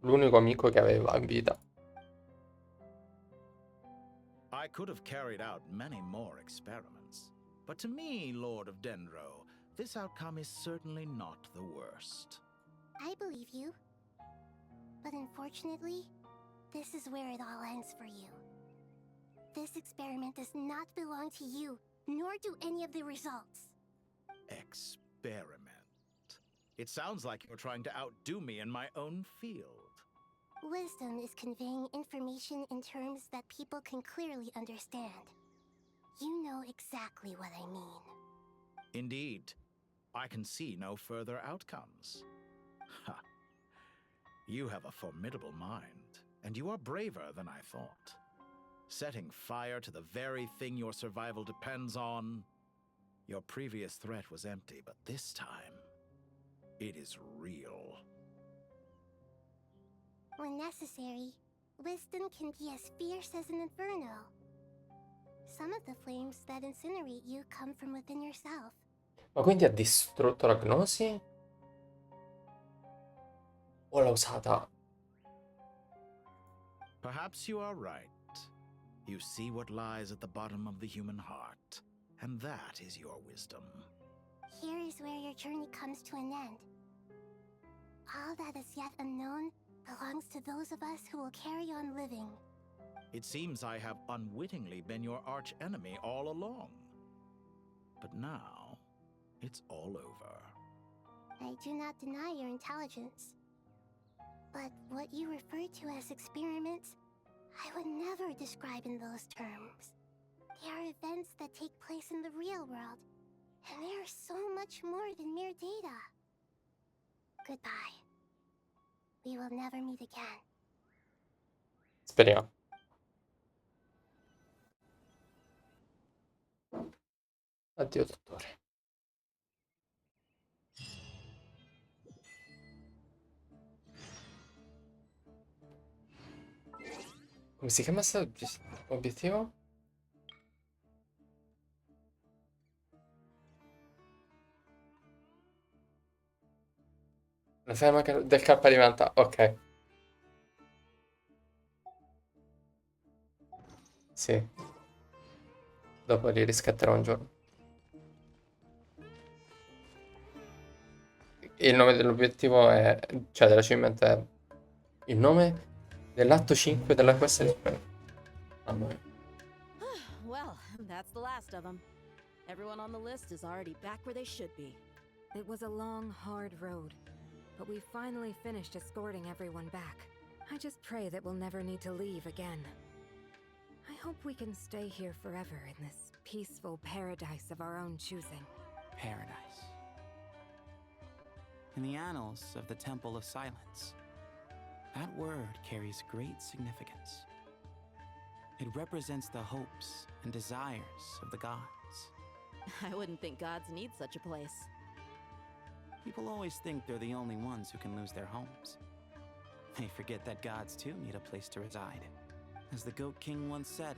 L'unico amico che aveva in vita. I could have carried out many more experiments, but to me, Lord of Dendro, this outcome is certainly not the worst. I believe you. But unfortunately, this is where it all ends for you. This experiment does not belong to you, nor do any of the results. Experiment. It sounds like you're trying to outdo me in my own field. Wisdom is conveying information in terms that people can clearly understand. You know exactly what I mean. Indeed. I can see no further outcomes. Ha. You have a formidable mind, and you are braver than I thought. Setting fire to the very thing your survival depends on. Your previous threat was empty, but this time, it is real. When necessary, wisdom can be as fierce as an inferno. Some of the flames that incinerate you come from within yourself. Ma quindi ha distrutto la gnosi? O l'ha usata? Perhaps you are right. You see what lies at the bottom of the human heart, and that is your wisdom. Here is where your journey comes to an end. All that is yet unknown belongs to those of us who will carry on living. It seems I have unwittingly been your arch enemy all along. But now, it's all over. I do not deny your intelligence. But what you refer to as experiments, I would never describe in those terms. They are events that take place in the real world, and they are so much more than mere data. Goodbye. We will never meet again. Speriamo. Addio, dottore. Come si chiama questo obiettivo? La ferma del K di Vanta. Ok. Sì. Dopo li riscatterò un giorno. Il nome dell'obiettivo è... cioè dell'achievement è... Il nome dell'atto 5 della quest di... Mamma mia. Well, that's the last of them. Everyone on the list is already back where they should be. It was a long, hard road, but we finally finished escorting everyone back. I just pray that we'll never need to leave again. I hope we can stay here forever in this peaceful paradise of our own choosing. Paradise. In the annals of the Temple of Silence, that word carries great significance. It represents the hopes and desires of the gods. I wouldn't think gods need such a place. People always think they're the only ones who can lose their homes. They forget that gods too need a place to reside. As the Goat King once said,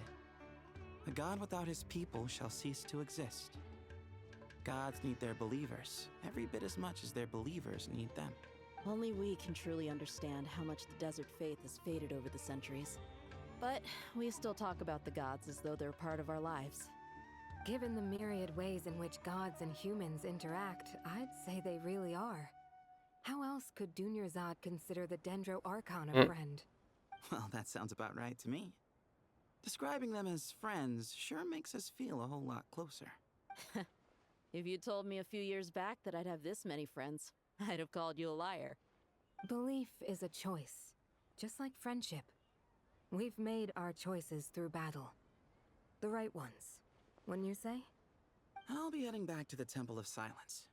"A god without his people shall cease to exist." Gods need their believers every bit as much as their believers need them. Only we can truly understand how much the desert faith has faded over the centuries. But we still talk about the gods as though they're part of our lives. Given the myriad ways in which gods and humans interact, I'd say they really are. How else could Dunyarzad consider the Dendro Archon a friend? Well, that sounds about right to me. Describing them as friends sure makes us feel a whole lot closer. If you told me a few years back that I'd have this many friends, I'd have called you a liar. Belief is a choice, just like friendship. We've made our choices through battle. The right ones, wouldn't you say? I'll be heading back to the Temple of Silence.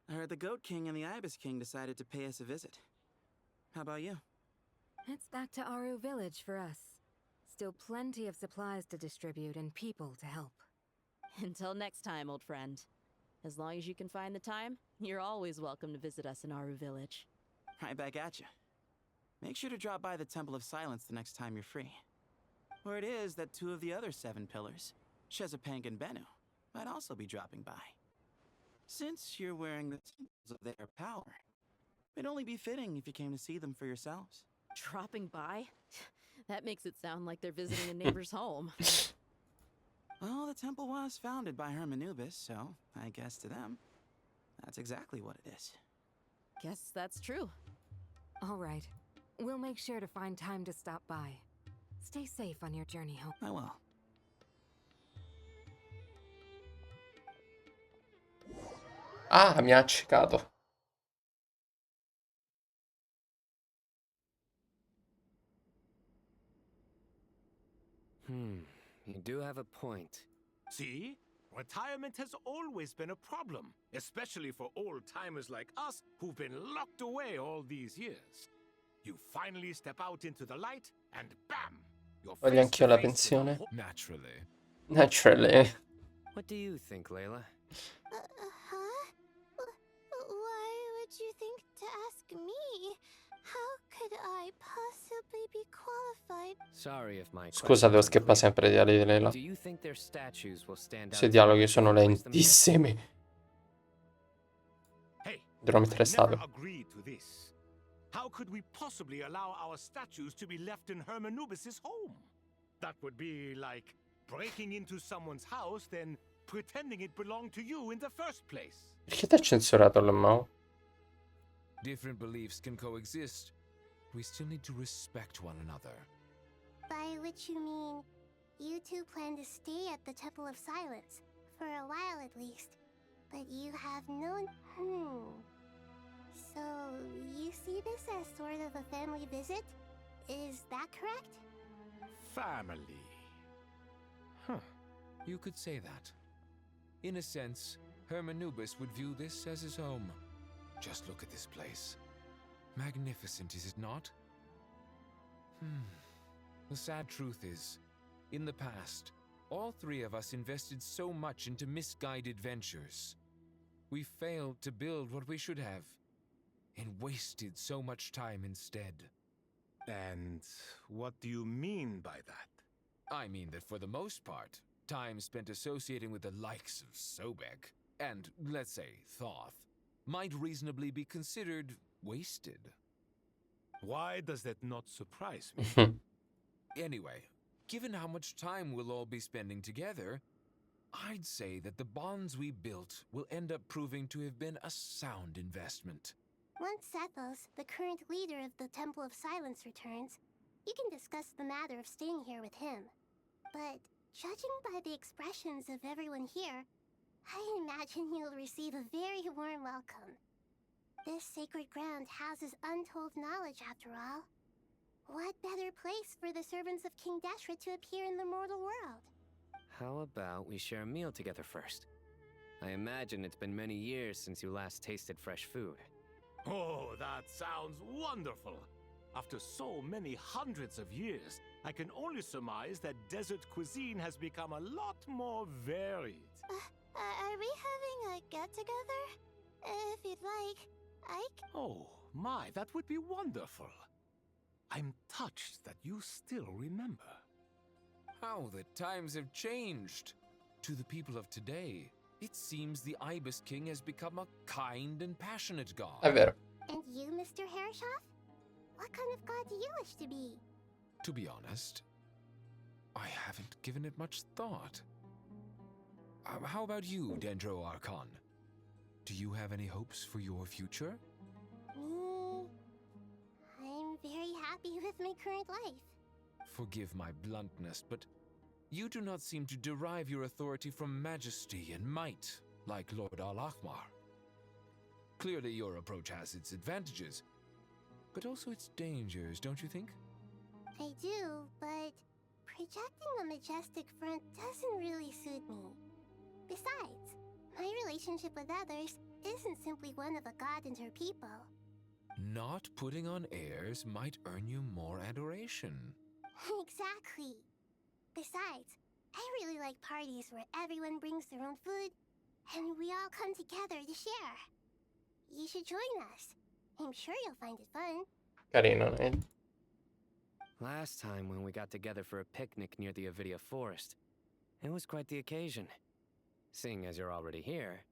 I heard the Goat King and the Ibis King decided to pay us a visit. How about you? It's back to Aru Village for us. Still plenty of supplies to distribute and people to help. Until next time, old friend. As long as you can find the time, you're always welcome to visit us in Aru Village. Right back at you. Make sure to drop by the Temple of Silence the next time you're free. Word is that 2 of the other 7 pillars, Shezapang and Bennu, might also be dropping by. Since you're wearing the symbols of their power, it'd only be fitting if you came to see them for yourselves. Dropping by? That makes it sound like they're visiting a neighbor's home. Well, the temple was founded by Hermanubis, so I guess to them, that's exactly what it is. Guess that's true. All right. We'll make sure to find time to stop by. Stay safe on your journey home. I will. Ah, mi ha accecato. You do have a point. See? Retirement has always been a problem, especially for old-timers like us who've been locked away all these years. You finally step out into the light, and bam! You're Voglio face anch'io to la face with pensione. Naturally. Naturally. What do you think, Layla? Huh? Why would you think to ask me? How could I possibly be qualified? Sorry if my Scusa, devo questions skippare unclear. sempre i dialoghi di Leila. Do you think their statues will stand out Questi as dialoghi much if sono we place them here? lentissimi. Hey, Dovrò mettere I never stato. agreed to this. How could we possibly allow our statues to be left in Hermanubis' home? That would be like breaking into someone's house, then pretending it belonged to you in the first place. Perché ti ha censurato l'MO? Different beliefs can coexist. We still need to respect one another. By which you mean, you two plan to stay at the Temple of Silence, for a while at least. But you have no... So, you see this as sort of a family visit? Is that correct? Family. Huh. You could say that. In a sense, Hermanubis would view this as his home. Just look at this place. Magnificent, is it not? The sad truth is, in the past, all three of us invested so much into misguided ventures. We failed to build what we should have, and wasted so much time instead. And what do you mean by that? I mean that for the most part, time spent associating with the likes of Sobek, and, let's say, Thoth, might reasonably be considered wasted. Why does that not surprise me? Anyway, given how much time we'll all be spending together, I'd say that the bonds we built will end up proving to have been a sound investment. Once Sethos, the current leader of the Temple of Silence, returns, you can discuss the matter of staying here with him. But judging by the expressions of everyone here, I imagine you'll receive a very warm welcome. This sacred ground houses untold knowledge, after all. What better place for the servants of King Deshret to appear in the mortal world? How about we share a meal together first? I imagine it's been many years since you last tasted fresh food. Oh, that sounds wonderful! After so many hundreds of years, I can only surmise that desert cuisine has become a lot more varied. Are we having a get-together? If you'd like, Oh, my, that would be wonderful. I'm touched that you still remember. How the times have changed! To the people of today, it seems the Ibis King has become a kind and passionate god. È vero. And you, Mr. Herreshoff? What kind of god do you wish to be? To be honest, I haven't given it much thought. How about you, Dendro Archon? Do you have any hopes for your future? Me? I'm very happy with my current life. Forgive my bluntness, but you do not seem to derive your authority from majesty and might, like Lord Al-Ahmar. Clearly your approach has its advantages, but also its dangers, don't you think? I do, but projecting a majestic front doesn't really suit me. Besides, my relationship with others isn't simply one of a god and her people. Not putting on airs might earn you more adoration. Exactly. Besides, I really like parties where everyone brings their own food, and we all come together to share. You should join us. I'm sure you'll find it fun. Carino, eh? Last time when we got together for a picnic near the Avidia Forest, it was quite the occasion. Seeing as you're already here,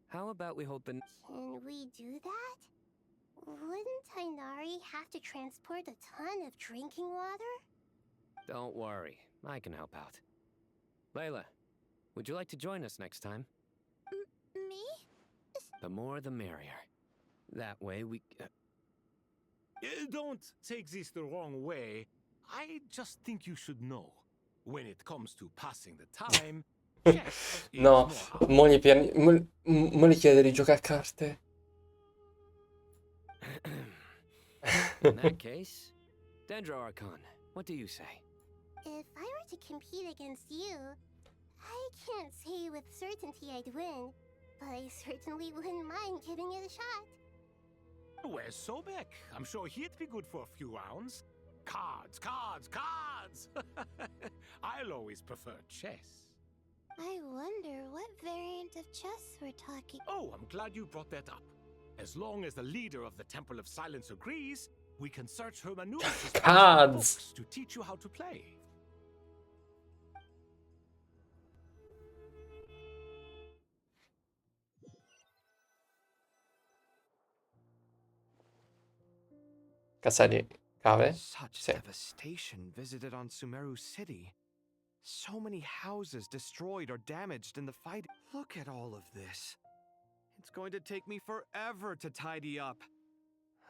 how about we hold the... Can we do that? Wouldn't Tainari have to transport a ton of drinking water? Don't worry, I can help out. Layla, would you like to join us next time? Me? The more the merrier. That way we... Don't take this the wrong way. I just think you should know. When it comes to passing the time... No, mo gli chiede di giocare a carte. In that case, Dendro Archon, what do you say? If I were to compete against you, I can't say with certainty I'd win, but I certainly wouldn't mind giving it a shot. Where's Sobek? I'm sure he'd be good for a few rounds. Cards, cards, cards! I'll always prefer chess. I wonder what variant of chess we're talking. Oh, I'm glad you brought that up. As long as the leader of the Temple of Silence agrees, We can search Hermanus's Cards. books to teach you how to play. Casa di cave? Such Sì. devastation visited on Sumeru City. So many houses destroyed or damaged in the fight. Look at all of this. It's going to take me forever to tidy up.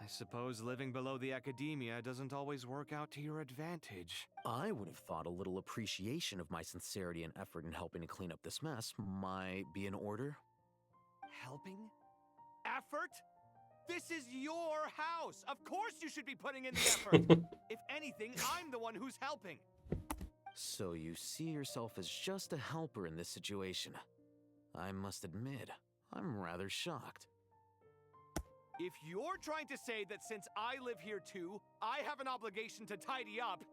I suppose living below the academia doesn't always work out to your advantage. I would have thought a little appreciation of my sincerity and effort in helping to clean up this mess might be in order. Helping? Effort? This is your house! Of course you should be putting in the effort! If anything, I'm the one who's helping. So you see yourself as just a helper in this situation. I must admit, I'm rather shocked. If you're trying to say that since I live here too, I have an obligation to tidy up,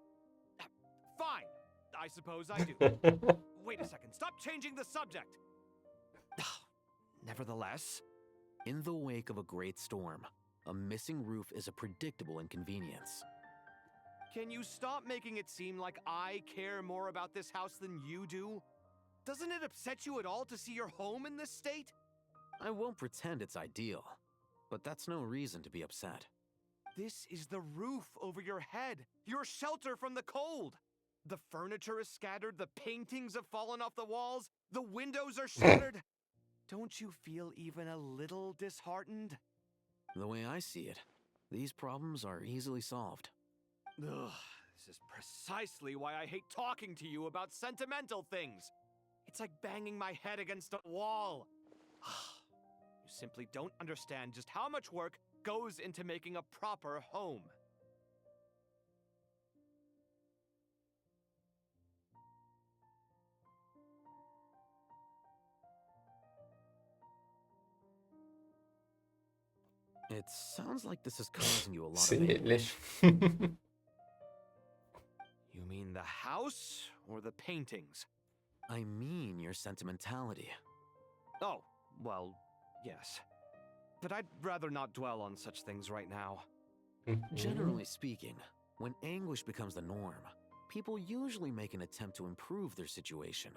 fine. I suppose I do. Wait a second, stop changing the subject! Nevertheless, in the wake of a great storm, a missing roof is a predictable inconvenience. Can you stop making it seem like I care more about this house than you do? Doesn't it upset you at all to see your home in this state? I won't pretend it's ideal, but that's no reason to be upset. This is the roof over your head, your shelter from the cold. The furniture is scattered, the paintings have fallen off the walls, the windows are shattered. Don't you feel even a little disheartened? The way I see it, these problems are easily solved. Ugh, this is precisely why I hate talking to you about sentimental things. It's like banging my head against a wall. You simply don't understand just how much work goes into making a proper home. It sounds like this is causing you a lot Sì, of anguish. You mean the house or the paintings? I mean your sentimentality. Oh, well, yes. But I'd rather not dwell on such things right now. Generally speaking, when anguish becomes the norm, people usually make an attempt to improve their situation.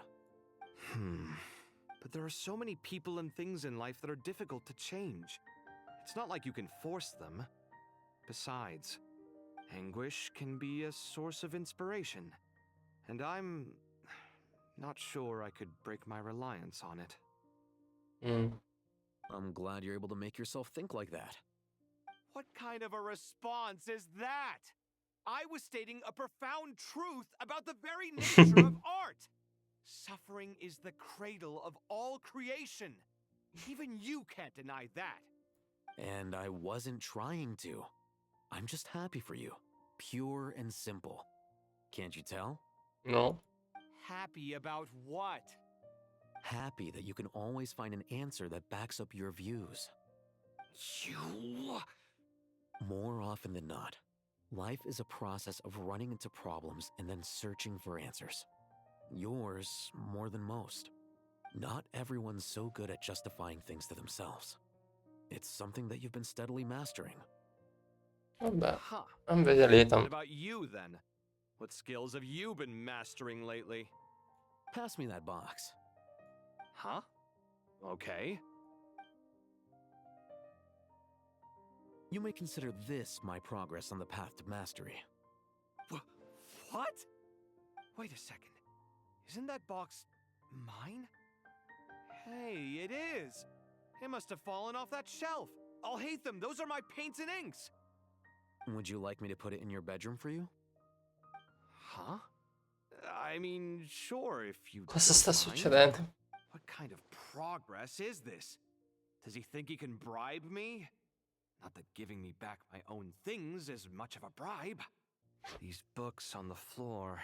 But there are so many people and things in life that are difficult to change. It's not like you can force them. Besides, anguish can be a source of inspiration. And I'm not sure I could break my reliance on it. I'm glad you're able to make yourself think like that. What kind of a response is that? I was stating a profound truth about the very nature of art. Suffering is the cradle of all creation. Even you can't deny that. And I wasn't trying to. I'm just happy for you. Pure and simple. Can't you tell? No. Happy about what? Happy that you can always find an answer that backs up your views. You... More often than not, life is a process of running into problems and then searching for answers. Yours more than most. Not everyone's so good at justifying things to themselves. It's something that you've been steadily mastering. Vabbè, Huh. invece lì What about you, then? What skills have you been mastering lately? Pass me that box. Huh? Okay. You may consider this my progress on the path to mastery. What? Wait a second. Isn't that box mine? Hey, it is! It must have fallen off that shelf. I'll hate them. Those are my paints and inks. Would you like me to put it in your bedroom for you? Huh? I mean, sure, if you Cosa don't sta mind. succedendo? What kind of progress is this? Does he think he can bribe me? Not that giving me back my own things is much of a bribe. These books on the floor,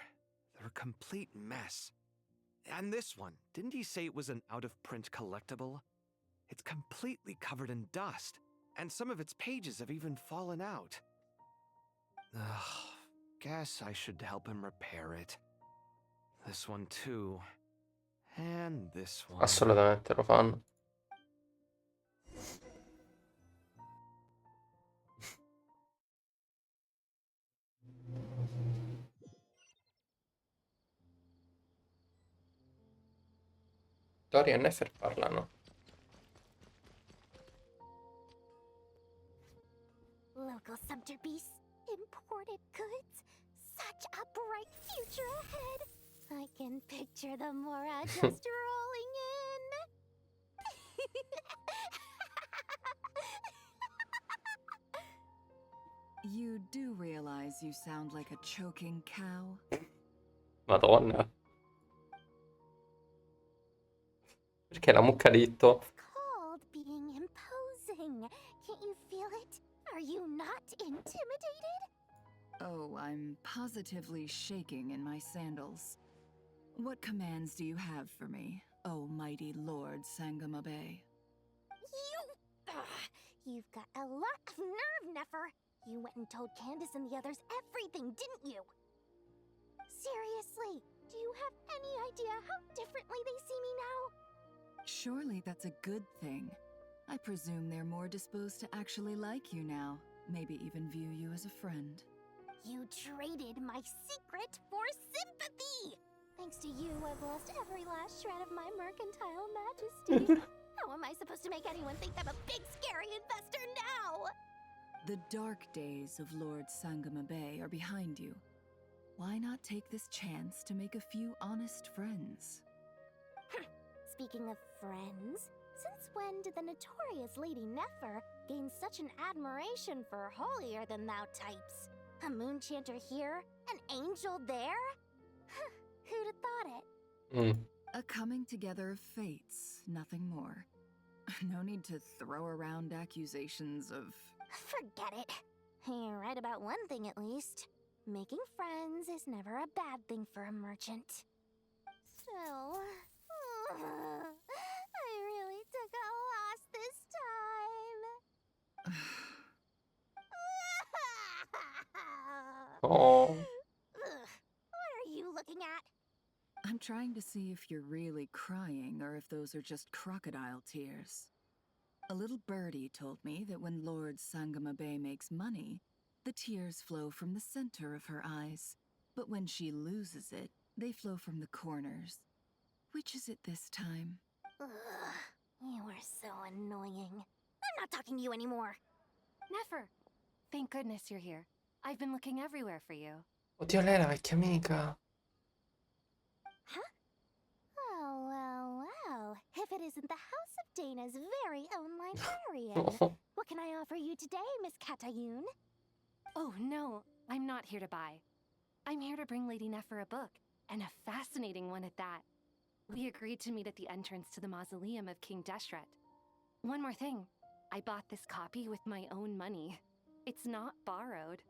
they're a complete mess. And this one, didn't he say it was an out-of-print collectible? It's completely covered in dust, and some of its pages have even fallen out. Ugh, guess I should help him repair it. This one too. And this one. Assolutamente lo fanno. Tori e Nefer parlano. Local sumpter beasts, imported goods, such a bright future ahead. I can picture the Mora just rolling in. You do realize you sound like a choking cow? Madonna. Perché la mucca ha detto... Called being imposing. Can't you feel it? Are you not intimidated? Oh, I'm positively shaking in my sandals. What commands do you have for me, oh mighty Lord Sangamabe? You've got a lot of nerve, Nefer. You went and told Candace and the others everything, didn't you? Seriously, do you have any idea how differently they see me now? Surely that's a good thing. I presume they're more disposed to actually like you now, maybe even view you as a friend. You traded my secret for sympathy! Thanks to you, I've lost every last shred of my mercantile majesty. How am I supposed to make anyone think I'm a big, scary investor now? The dark days of Lord Sangamabe are behind you. Why not take this chance to make a few honest friends? Speaking of friends, since when did the notorious Lady Nefer gain such an admiration for holier-than-thou types? A moon chanter here, an angel there? Who'd have thought it? A coming together of fates, nothing more. No need to throw around accusations of... Forget it. You're right about one thing at least. Making friends is never a bad thing for a merchant. Still... I really took a loss this time. Oh. What are you looking at? I'm trying to see if you're really crying or if those are just crocodile tears. A little birdie told me that when Lord Sangamabe makes money, the tears flow from the center of her eyes. But when she loses it, they flow from the corners. Which is it this time? You are so annoying. I'm not talking to you anymore. Nefer, thank goodness you're here. I've been looking everywhere for you. Oddio, lei è la vecchia amica. Well. If it isn't the House of Dana's very own librarian. What can I offer you today, Miss Katayun? Oh, no, I'm not here to buy. I'm here to bring Lady Nefer a book, and a fascinating one at that. We agreed to meet at the entrance to the mausoleum of King Deshret. One more thing, I bought this copy with my own money. It's not borrowed.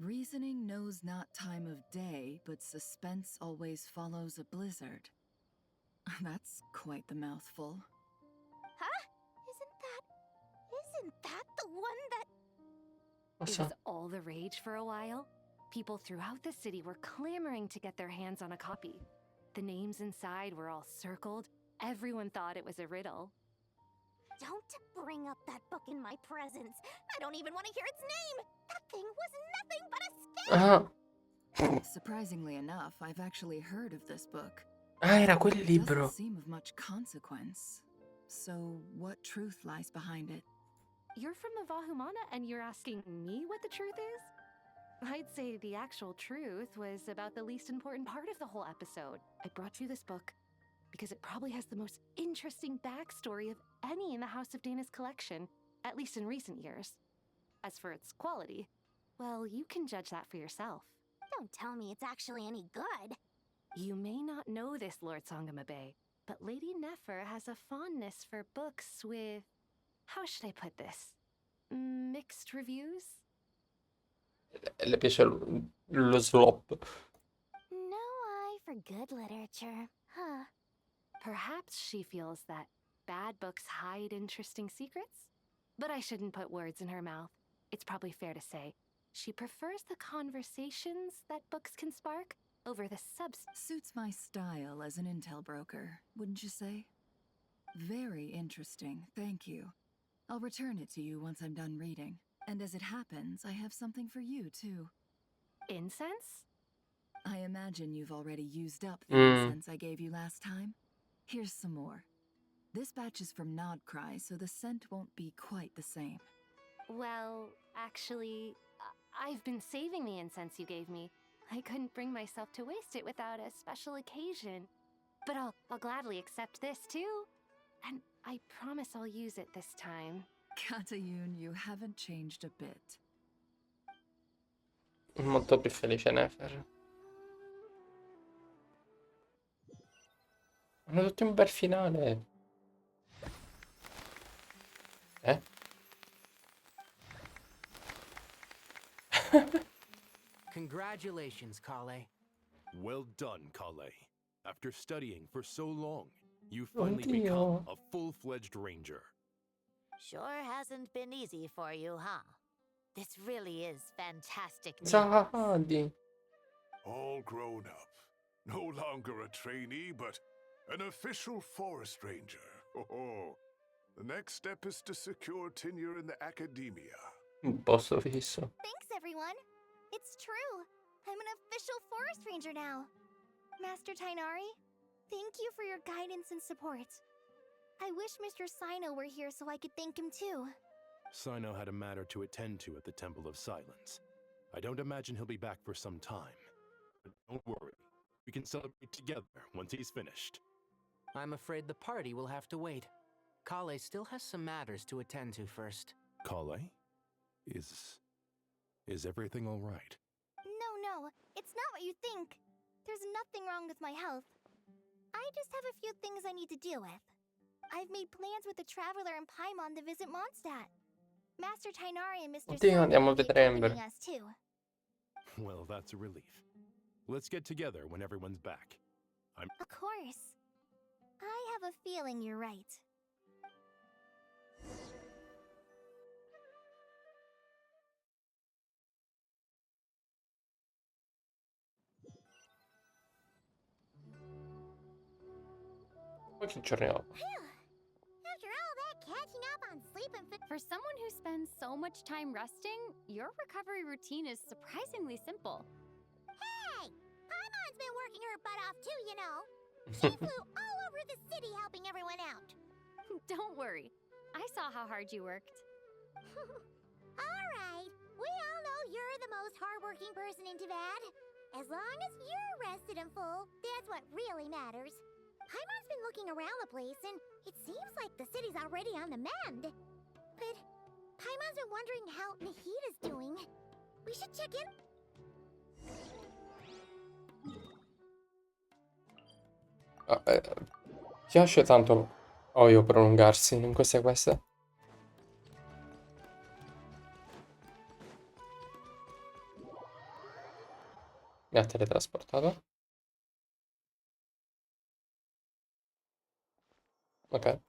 Reasoning knows not time of day, but suspense always follows a blizzard. That's quite the mouthful. Huh? Isn't that the one that... It was all the rage for a while. People throughout the city were clamoring to get their hands on a copy. The names inside were all circled. Everyone thought it was a riddle. Don't bring up that book in my presence. I don't even want to hear its name. That thing was nothing but a scam. Surprisingly enough, I've actually heard of this book. Ah, era quel It libro. doesn't seem of much consequence. So, what truth lies behind it? You're from the Vahumana and you're asking me what the truth is? I'd say the actual truth was about the least important part of the whole episode. I brought you this book because it probably has the most interesting backstory of any in the House of Dana's collection, at least in recent years. As for its quality, well, you can judge that for yourself. Don't tell me it's actually any good. You may not know this, Lord Sangamabe, but Lady Nefer has a fondness for books with... how should I put this? Mixed reviews? Le piace lo slop. No eye for good literature, huh? Perhaps she feels that bad books hide interesting secrets? But I shouldn't put words in her mouth. It's probably fair to say she prefers the conversations that books can spark over the substance. Suits my style as an intel broker, wouldn't you say? Very interesting, thank you. I'll return it to you once I'm done reading. And as it happens, I have something for you, too. Incense? I imagine you've already used up the Mm. incense I gave you last time. Here's some more. This batch is from Nodcry, so the scent won't be quite the same. Well, actually, I've been saving the incense you gave me. I couldn't bring myself to waste it without a special occasion. But I'll gladly accept this too. And I promise I'll use it this time. Katayun, you haven't changed a bit. Molto più felice Nefer. Hanno tutti un bel finale. Congratulations, Kale. Well done, Kale. After studying for so long, you finally become a full-fledged ranger. Sure hasn't been easy for you, huh? This really is fantastic news. Zandik. All grown up. No longer a trainee, but an official forest ranger. Oh, the next step is to secure tenure in the academia. Un posto fisso. Thanks, everyone. It's true. I'm an official forest ranger now. Master Tainari, thank you for your guidance and support. I wish Mr. Sino were here so I could thank him too. Sino had a matter to attend to at the Temple of Silence. I don't imagine he'll be back for some time. But don't worry. We can celebrate together once he's finished. I'm afraid the party will have to wait. Kale still has some matters to attend to first. Kale? Is everything all right? No, it's not what you think. There's nothing wrong with my health. I just have a few things I need to deal with. I've made plans with the Traveler and Paimon to visit Mondstadt. Master Tainari and Mr. Oddio, andiamo a will be vedere accompanying Ember. us too. Well, that's a relief. Let's get together when everyone's back. Of course. I have a feeling you're right. Pochi giorni dopo. After all that catching up on sleep and for someone who spends so much time resting, your recovery routine is surprisingly simple. Hey! Paimon's been working her butt off too, you know. She flew all over the city helping everyone out. Don't worry. I saw how hard you worked. All right. We all know you're the most hardworking person in Tavad. As long as you're rested and full, that's what really matters. Paimon's been looking around the place, and it seems like the city's already on the mend. But Paimon's been wondering how Nahida's doing. We should check in. Piace tanto Oyo prolungarsi in queste quest. Mi ha teletrasportato. Ok.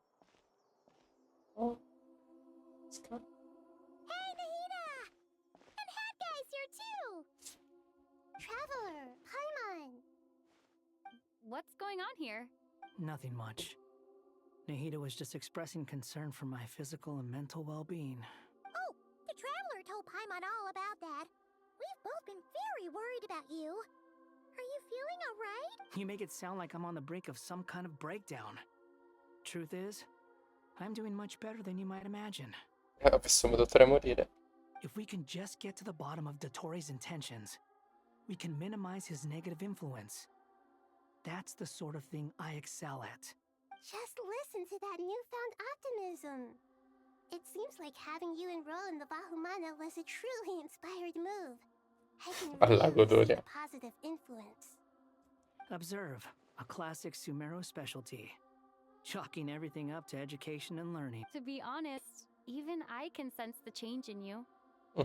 Oh. Hey, Nahida! And Hat Guy's here too! Traveler, Paimon! What's going on here? Nothing much. Nahida was just expressing concern for my physical and mental well-being. Oh, the Traveler told Paimon all about that. We've both been very worried about you. Are you feeling alright? You make it sound like I'm on the brink of some kind of breakdown. Truth is, I'm doing much better than you might imagine. Avessimo dottore morire. If we can just get to the bottom of Dottoro's intentions, we can minimize his negative influence. That's the sort of thing I excel at. Just listen to that newfound optimism. It seems like having you enroll in the Bahumana was a truly inspired move. I can Alla really see godoria. the positive influence. Observe, a classic Sumeru specialty. Chalking everything up to education and learning. To be honest, even I can sense the change in you.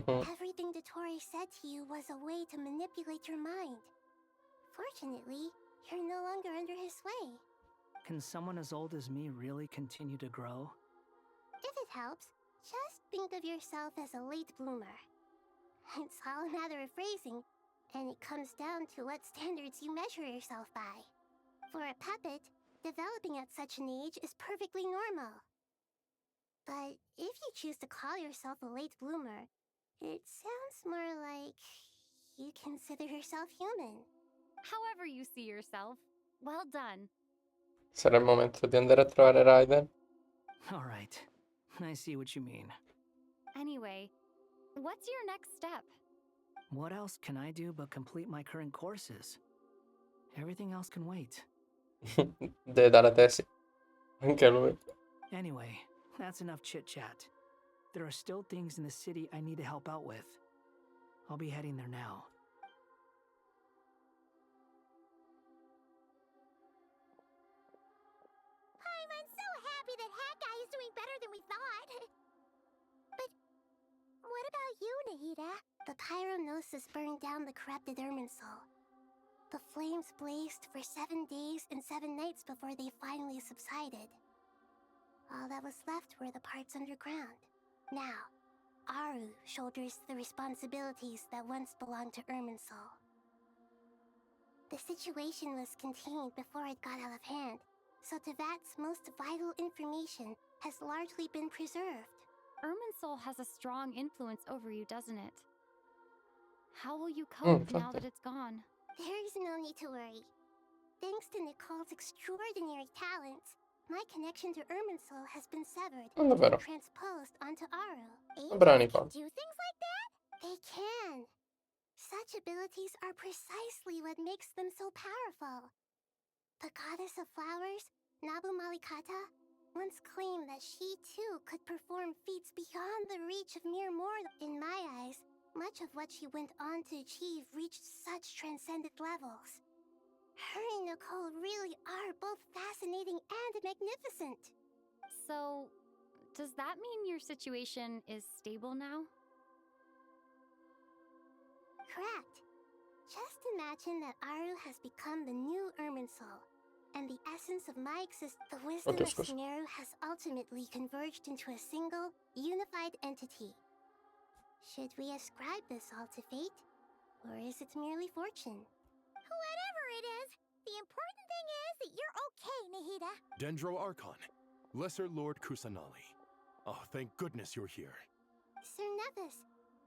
Everything Dottore said to you was a way to manipulate your mind. Fortunately, you're no longer under his sway. Can someone as old as me really continue to grow? If it helps, just think of yourself as a late bloomer. It's all a matter of phrasing, and it comes down to what standards you measure yourself by. For a puppet, developing at such an age is perfectly normal. But if you choose to call yourself a late bloomer, it sounds more like you consider yourself human. However you see yourself. Well done. Sarà il momento di andare a trovare Raiden. Alright, I see what you mean. Anyway, what's your next step? What else can I do but complete my current courses? Everything else can wait. Deve dare tesi. Anche lui. Anyway, that's enough chit-chat. There are still things in the city I need to help out with. I'll be heading there now. I'm so happy that Hat Guy is doing better than we thought. But what about you, Nahida? The Pyronosis burned down the corrupted Irminsul. The flames blazed for 7 days and 7 nights before they finally subsided. All that was left were the parts underground. Now, Aru shoulders the responsibilities that once belonged to Irminsul. The situation was contained before it got out of hand, so Tevat's most vital information has largely been preserved. Irminsul has a strong influence over you, doesn't it? How will you cope now that it's gone? There is no need to worry. Thanks to Nicole's extraordinary talents, my connection to Irminsul has been severed Non davvero. and transposed onto Aru. Brava Angels can Nicole. do things like that? They can. Such abilities are precisely what makes them so powerful. The goddess of flowers, Nabu Malikata, once claimed that she too could perform feats beyond the reach of mere mortal. In my eyes, much of what she went on to achieve reached such transcendent levels. Her and Nicole really are both fascinating and magnificent. So, does that mean your situation is stable now? Correct. Just imagine that Aru has become the new Irminsul, and the essence of my the wisdom of Sumeru has ultimately converged into a single, unified entity. Should we ascribe this all to fate, or is it merely fortune? Whatever it is, the important thing is that you're okay, Nahida. Dendro Archon, Lesser Lord Kusanali. Oh, thank goodness you're here. Sir Nevis,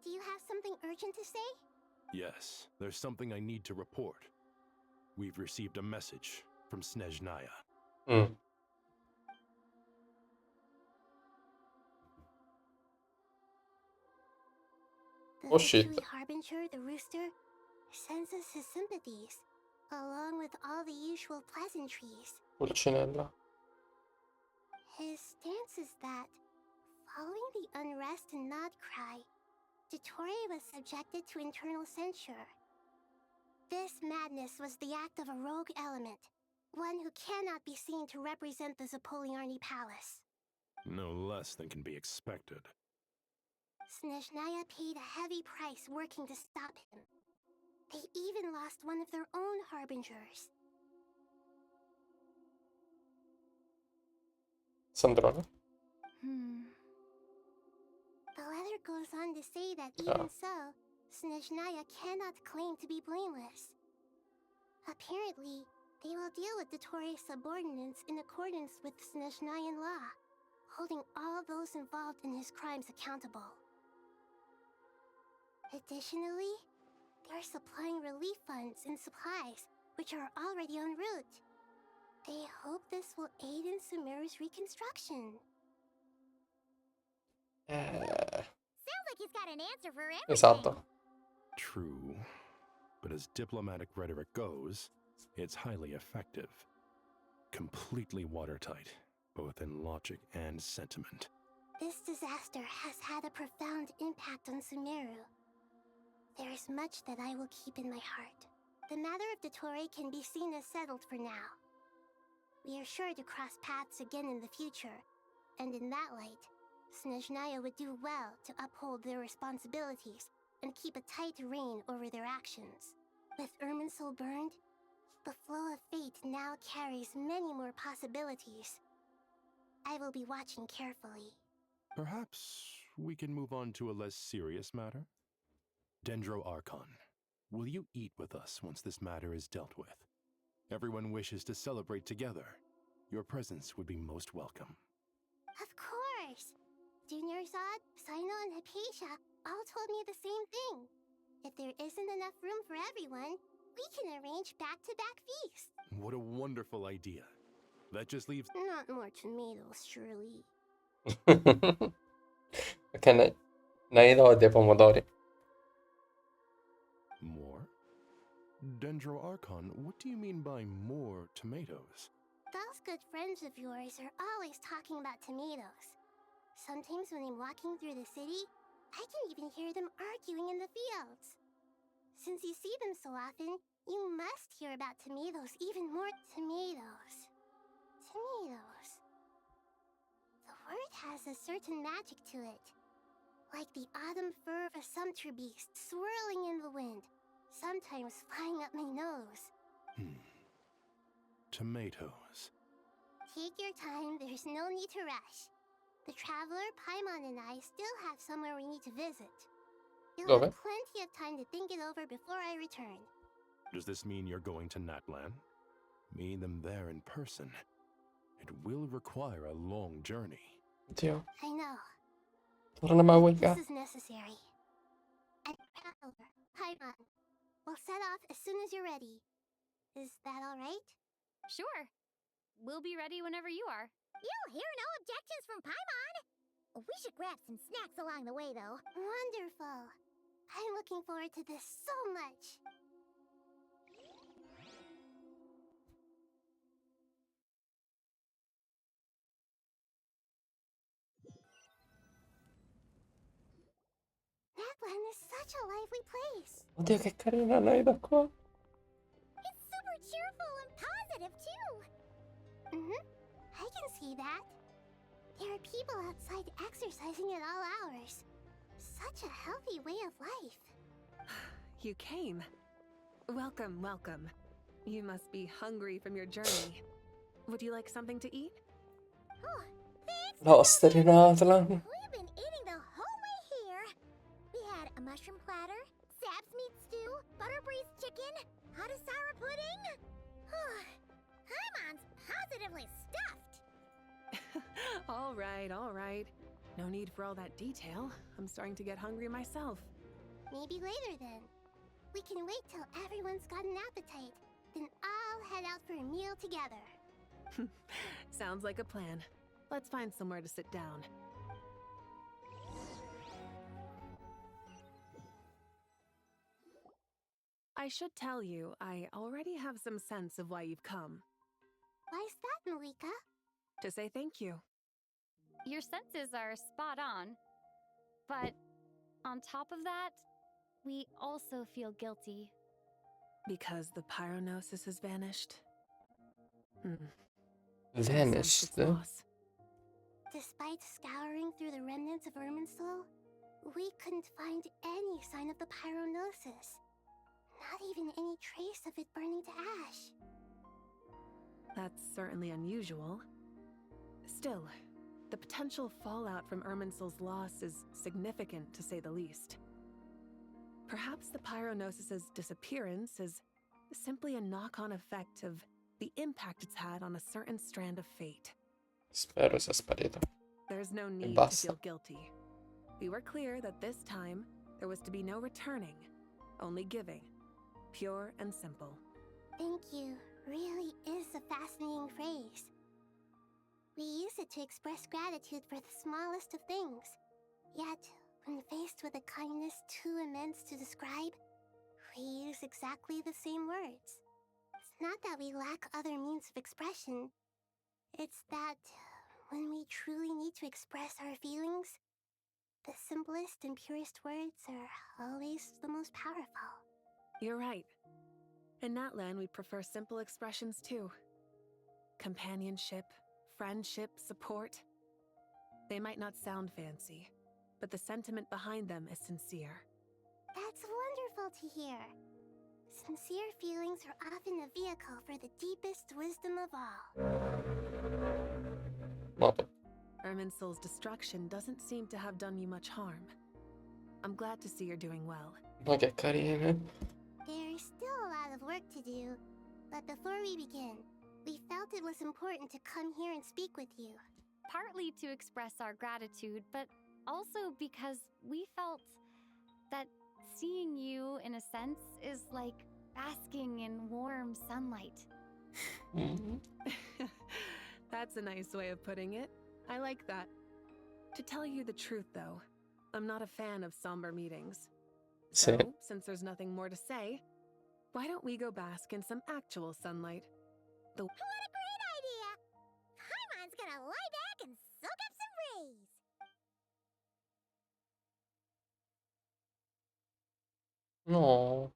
do you have something urgent to say? Yes, there's something I need to report. We've received a message from Snezhnaya. The Victory Harbinger, the Rooster, sends us his sympathies, along with all the usual pleasantries. Pulcinella. His stance is that, following the unrest and Nod Cry, Dottore was subjected to internal censure. This madness was the act of a rogue element, one who cannot be seen to represent the Zapoliarni Palace. No less than can be expected. Snezhnaya paid a heavy price working to stop him. They even lost one of their own harbingers. Sandrone. The letter goes on to say that even so, Snezhnaya cannot claim to be blameless. Apparently, they will deal with Dottore's subordinates in accordance with Snezhnayan law, holding all those involved in his crimes accountable. Additionally, they are supplying relief funds and supplies, which are already en route. They hope this will aid in Sumeru's reconstruction. Sounds like he's got an answer for everything. Esatto. True. But as diplomatic rhetoric goes, it's highly effective. Completely watertight, both in logic and sentiment. This disaster has had a profound impact on Sumeru. There is much that I will keep in my heart. The matter of Dottore can be seen as settled for now. We are sure to cross paths again in the future, and in that light, Snezhnaya would do well to uphold their responsibilities and keep a tight rein over their actions. With Irminsul burned, the flow of fate now carries many more possibilities. I will be watching carefully. Perhaps we can move on to a less serious matter? Dendro Archon, will you eat with us once this matter is dealt with? Everyone wishes to celebrate together. Your presence would be most welcome. Of course! Junior Zod, Sino, and Hypatia all told me the same thing. If there isn't enough room for everyone, We can arrange back-to-back feasts. What a wonderful idea. That just leaves... Not more tomatoes, surely. Ok, Naida odia pomodori. More? Dendro Archon, what do you mean by more tomatoes? Those good friends of yours are always talking about tomatoes. Sometimes when I'm walking through the city, I can even hear them arguing in the fields. Since you see them so often, you must hear about tomatoes, even more tomatoes. Tomatoes. The word has a certain magic to it. Like the autumn fur of a sumpter beast swirling in the wind, sometimes flying up my nose. Tomatoes. Take your time, there's no need to rush. The traveler, Paimon, and I still have somewhere we need to visit. You'll have plenty of time to think it over before I return. Does this mean you're going to Natlan? Meet them there in person. It will require a long journey. Dio. I know. Torna Mawika. This is necessary. And traveler, Paimon, we'll set off as soon as you're ready. Is that all right? Sure. We'll be ready whenever you are. You'll hear no objections from Paimon. We should grab some snacks along the way, though. Wonderful. I'm looking forward to this so much. Natlan is such a lively place. Oddio, che carina Naida qua. It's super cheerful and positive, too. I can see that. There are people outside exercising at all hours. Such a healthy way of life. You came. Welcome, welcome. You must be hungry from your journey. Would you like something to eat? Oh, thanks. L'oste di Natlan. We've been eating the whole way here. We had a mushroom platter, Sab's meat stew, butter braised chicken, Hadasara pudding. Paimon's positively stuffed. All right. No need for all that detail. I'm starting to get hungry myself. Maybe later then. We can wait till everyone's got an appetite. Then I'll head out for a meal together. Sounds like a plan. Let's find somewhere to sit down. I should tell you, I already have some sense of why you've come. Why's that, Malika? To say thank you. Your senses are spot on. But on top of that, we also feel guilty. Because the pyronosis has vanished? Vanished? Despite scouring through the remnants of Irminsul, we couldn't find any sign of the pyronosis. Not even any trace of it burning to ash. That's certainly unusual. Still, the potential fallout from Irminsul's loss is significant, to say the least. Perhaps the pyronosis's disappearance is simply a knock-on effect of the impact it's had on a certain strand of fate. Spero sia sparito. There's no need to feel guilty. We were clear that this time there was to be no returning, only giving. Pure and simple. Thank you really is a fascinating phrase. We use it to express gratitude for the smallest of things. Yet, when faced with a kindness too immense to describe, we use exactly the same words. It's not that we lack other means of expression. It's that when we truly need to express our feelings, the simplest and purest words are always the most powerful. You're right. In Natlan, we prefer simple expressions too. Companionship, friendship, support. They might not sound fancy, but the sentiment behind them is sincere. That's wonderful to hear. Sincere feelings are often a vehicle for the deepest wisdom of all. Irminsul's destruction doesn't seem to have done you much harm. I'm glad to see you're doing well. Ma che carine. There's still a lot of work to do, but before we begin, we felt it was important to come here and speak with you. Partly to express our gratitude, but also because we felt that seeing you, in a sense, is like Basking in warm sunlight. That's a nice way of putting it. I like that. To tell you the truth, though, I'm not a fan of somber meetings. Sì. So, since there's nothing more to say, why don't we go bask in some actual sunlight? The What a great idea! Paimon's gonna lie back and soak up some rays. No.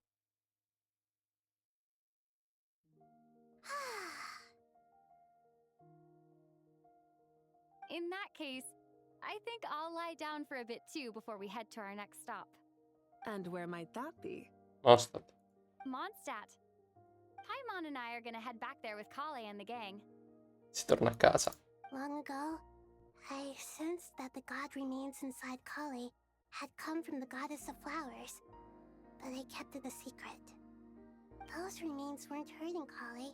In that case, I think I'll lie down for a bit too before we head to our next stop. And where might that be? Mondstadt. Mondstadt. Paimon and I are gonna head back there with Kale and the gang. Si torna a casa. Long ago, I sensed that the god remains inside Kali had come from the goddess of flowers, but I kept it a secret. Those remains weren't hurting Kali,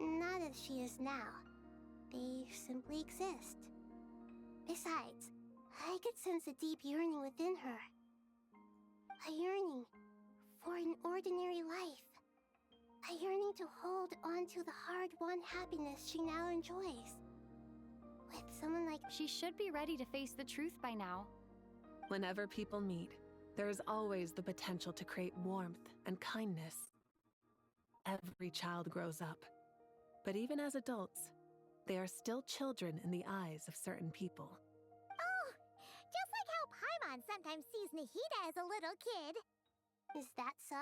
not as she is now. They simply exist. Besides, I could sense a deep yearning within her. A yearning for an ordinary life. A yearning to hold on to the hard-won happiness she now enjoys. With someone like... She should be ready to face the truth by now. Whenever people meet, there is always the potential to create warmth and kindness. Every child grows up, but even as adults, they are still children in the eyes of certain people. Oh, just like how Paimon sometimes sees Nahida as a little kid. Is that so?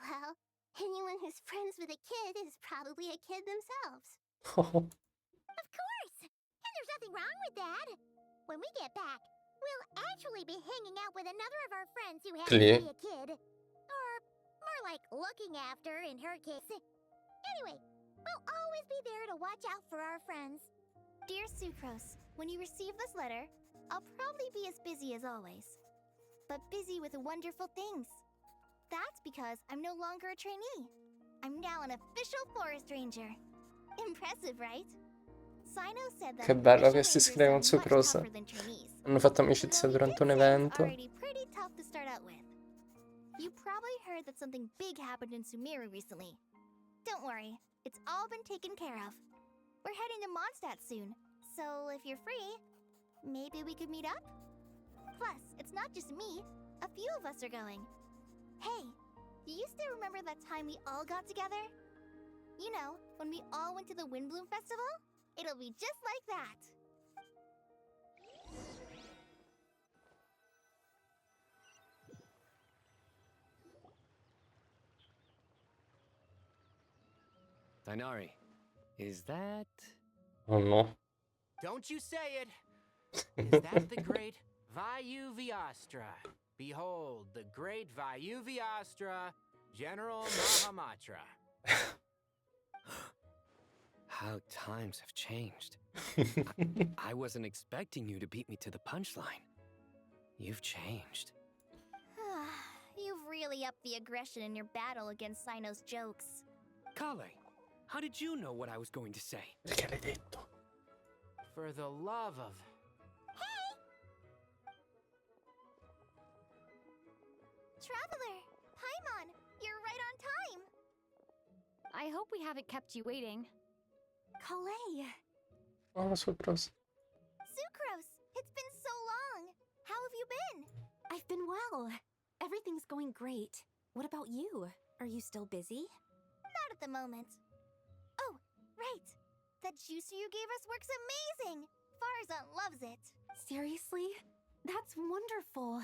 Well, anyone who's friends with a kid is probably a kid themselves. Of course! And there's nothing wrong with that. When we get back, we'll actually be hanging out with another of our friends who happens to be a kid. Or more like looking after in her case. Anyway, we'll always be there to watch out for our friends. Dear Sucrose, when you receive this letter, I'll probably be as busy as always. But busy with wonderful things. That's because I'm no longer a trainee. I'm now an official forest ranger. Impressive, right? Sino said that Che bello che official si rangers scrive are con much Sucrose. tougher than trainees. Hanno fatto amicizia durante un evento. Already pretty tough to start out with. You probably heard that something big happened in Sumeru recently. Don't worry, it's all been taken care of. We're heading to Mondstadt soon, so if you're free, maybe we could meet up? Plus, it's not just me. A few of us are going. Hey, do you still remember that time we all got together? You know, when we all went to the Windbloom Festival? It'll be just like that. Dainari, is that... Oh no. Don't you say it! Is that the great Vayuviastra? Behold, the great Vayuviastra, General Mahamatra. How times have changed. I wasn't expecting you to beat me to the punchline. You've changed. You've really upped the aggression in your battle against Sino's jokes. Kale, how did you know what I was going to say? Perché l'hai detto? For the love of... Traveler! Paimon! You're right on time! I hope we haven't kept you waiting. Kale! Oh, Sucrose. Sucrose! It's been so long! How have you been? I've been well. Everything's going great. What about you? Are you still busy? Not at the moment. Oh, right! That juicer you gave us works amazing! Farzan loves it! Seriously? That's wonderful.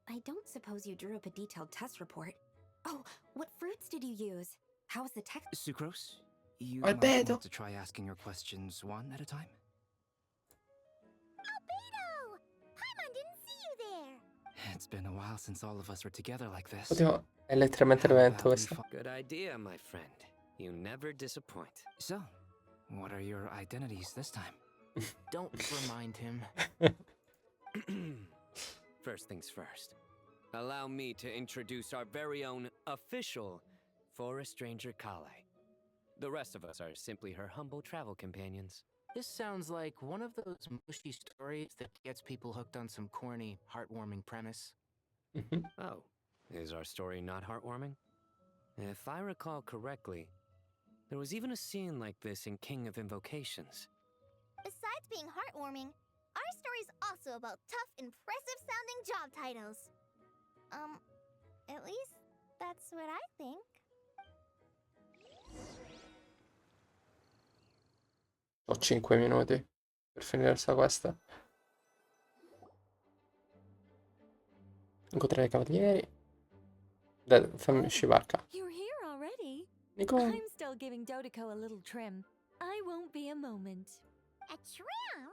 I don't suppose you drew up a detailed test report. Oh, what fruits did you use? How's the tech? Sucrose, you Albedo. might want to try asking your questions one at a time. Albedo! Paimon didn't see you there! It's been a while since all of us were together like this. Oddio, è letteralmente l'evento How about we questo. Good idea, my friend. You never disappoint. So, what are your identities this time? Don't remind him. First things first. Allow me to introduce our very own official Forest Ranger Kale. The rest of us are simply her humble travel companions. This sounds like one of those mushy stories that gets people hooked on some corny, heartwarming premise. Oh, is our story not heartwarming? If I recall correctly, there was even a scene like this in King of Invocations. Besides being heartwarming, our story's also about tough, impressive-sounding job titles. At least that's what I think. Ho 5 minuti per finire questa quest. Incontrare i cavalieri. Dai, fammi scivarca. You're here already? Nico. I'm still giving Dodico a little trim. I won't be a moment. A trim?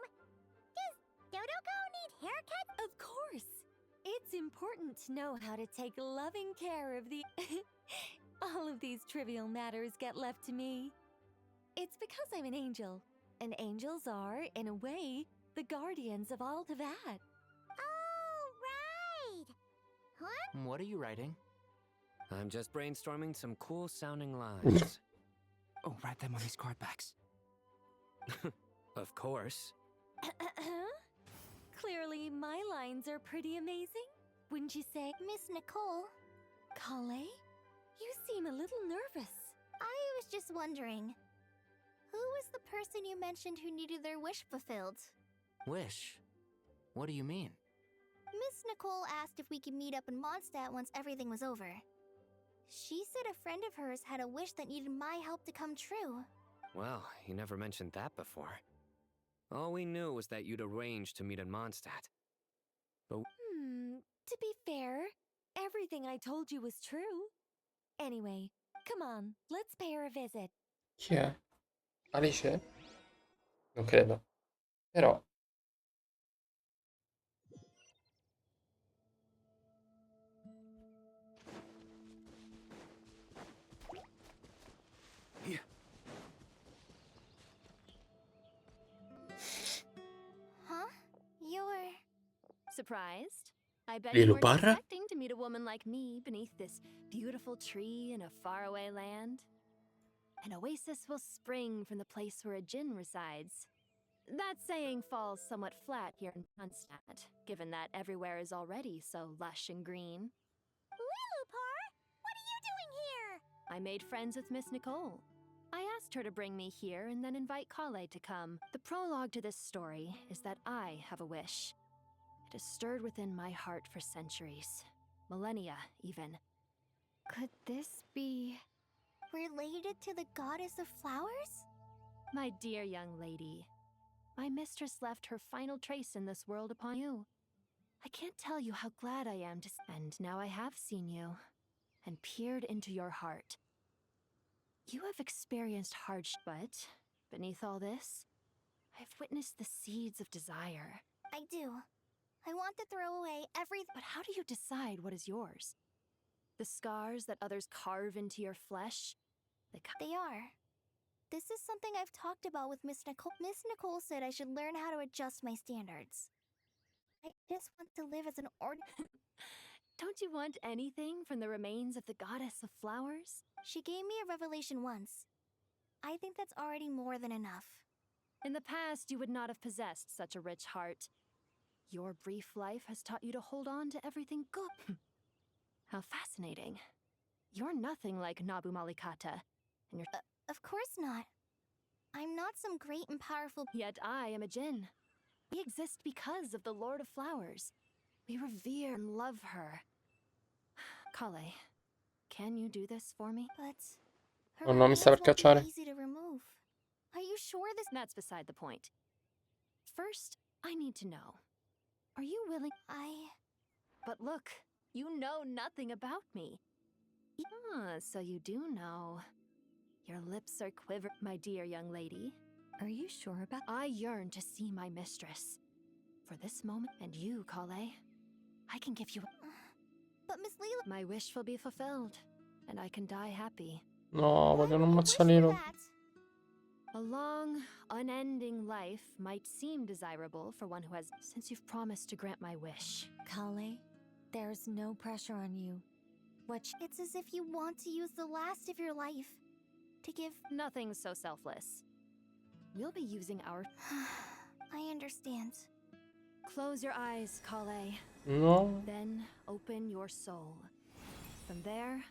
Does Dodoko need haircut? Of course. It's important to know how to take loving care of the... All of these trivial matters get left to me. It's because I'm an angel. And angels are, in a way, the guardians of all Teyvat. Oh, right! Huh? What are you writing? I'm just brainstorming some cool-sounding lines. Oh, write them on these card backs. Of course. Clearly, my lines are pretty amazing, wouldn't you say? Miss Nicole? Kale? You seem a little nervous. I was just wondering, who was the person you mentioned who needed their wish fulfilled? Wish? What do you mean? Miss Nicole asked if we could meet up in Mondstadt once everything was over. She said a friend of hers had a wish that needed my help to come true. Well, you never mentioned that before. All we knew was that you'd arranged to meet in Mondstadt. But To be fair, everything I told you was true. Anyway, come on, let's pay her a visit. Chi è? Alice? Non credo. Però... Huh? You're... Surprised? I bet Lilo you weren't Barra? expecting to meet a woman like me beneath this beautiful tree in a faraway land. An oasis will spring from the place where a djinn resides. That saying falls somewhat flat here in Mondstadt, given that everywhere is already so lush and green. Lilupar? What are you doing here? I made friends with Miss Nicole. I asked her to bring me here and then invite Kale to come. The prologue to this story is that I have a wish. It has stirred within my heart for centuries. Millennia, even. Could this be... Related to the goddess of flowers? My dear young lady, my mistress left her final trace in this world upon you. I can't tell you how glad I am to... And now I have seen you, and peered into your heart. You have experienced hardship, but beneath all this, I have witnessed the seeds of desire. I do. I want to throw away every... But how do you decide what is yours? The scars that others carve into your flesh? They are. This is something I've talked about with Miss Nicole. Miss Nicole said I should learn how to adjust my standards. I just want to live as an Don't you want anything from the remains of the goddess of flowers? She gave me a revelation once. I think that's already more than enough. In the past, you would not have possessed such a rich heart. Your brief life has taught you to hold on to everything good. How fascinating. You're nothing like Nabu Malikata, and you're... Of course not. I'm not some great and powerful... Yet I am a djinn. We exist because of the Lord of Flowers. We revere and love her. Kale, can you do this for me? But... Oh no, mi sta per cacciare. Easy to remove. Are you sure this... That's beside the point. First, I need to know. Are you willing... But look, you know nothing about me. Ah, so you do know. Your lips are quivering, my dear young lady. Are you sure about... I yearn to see my mistress. For this moment, and you, Kale, I can give you... But Miss Lila... My wish will be fulfilled, and I can die happy. No, voglio un mazzolino. A long, unending life might seem desirable for one who has... Since you've promised to grant my wish. Kale, there's no pressure on you. It's as if you want to use the last of your life. To give... Nothing so selfless. We'll be using our... I understand. Close your eyes, Kale. No. Then open your soul. From there,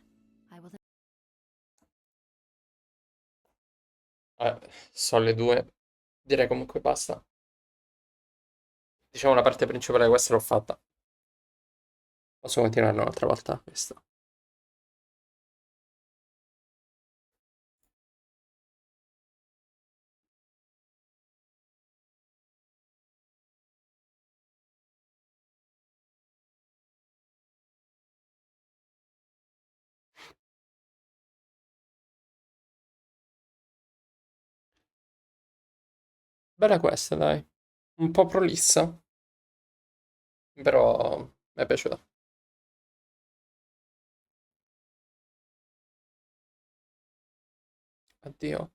I will... Sono le 2. Direi comunque basta. Diciamo la parte principale di questa l'ho fatta. Posso continuare un'altra volta questa. Bella questa, dai. Un po' prolissa, però mi è piaciuta. Addio.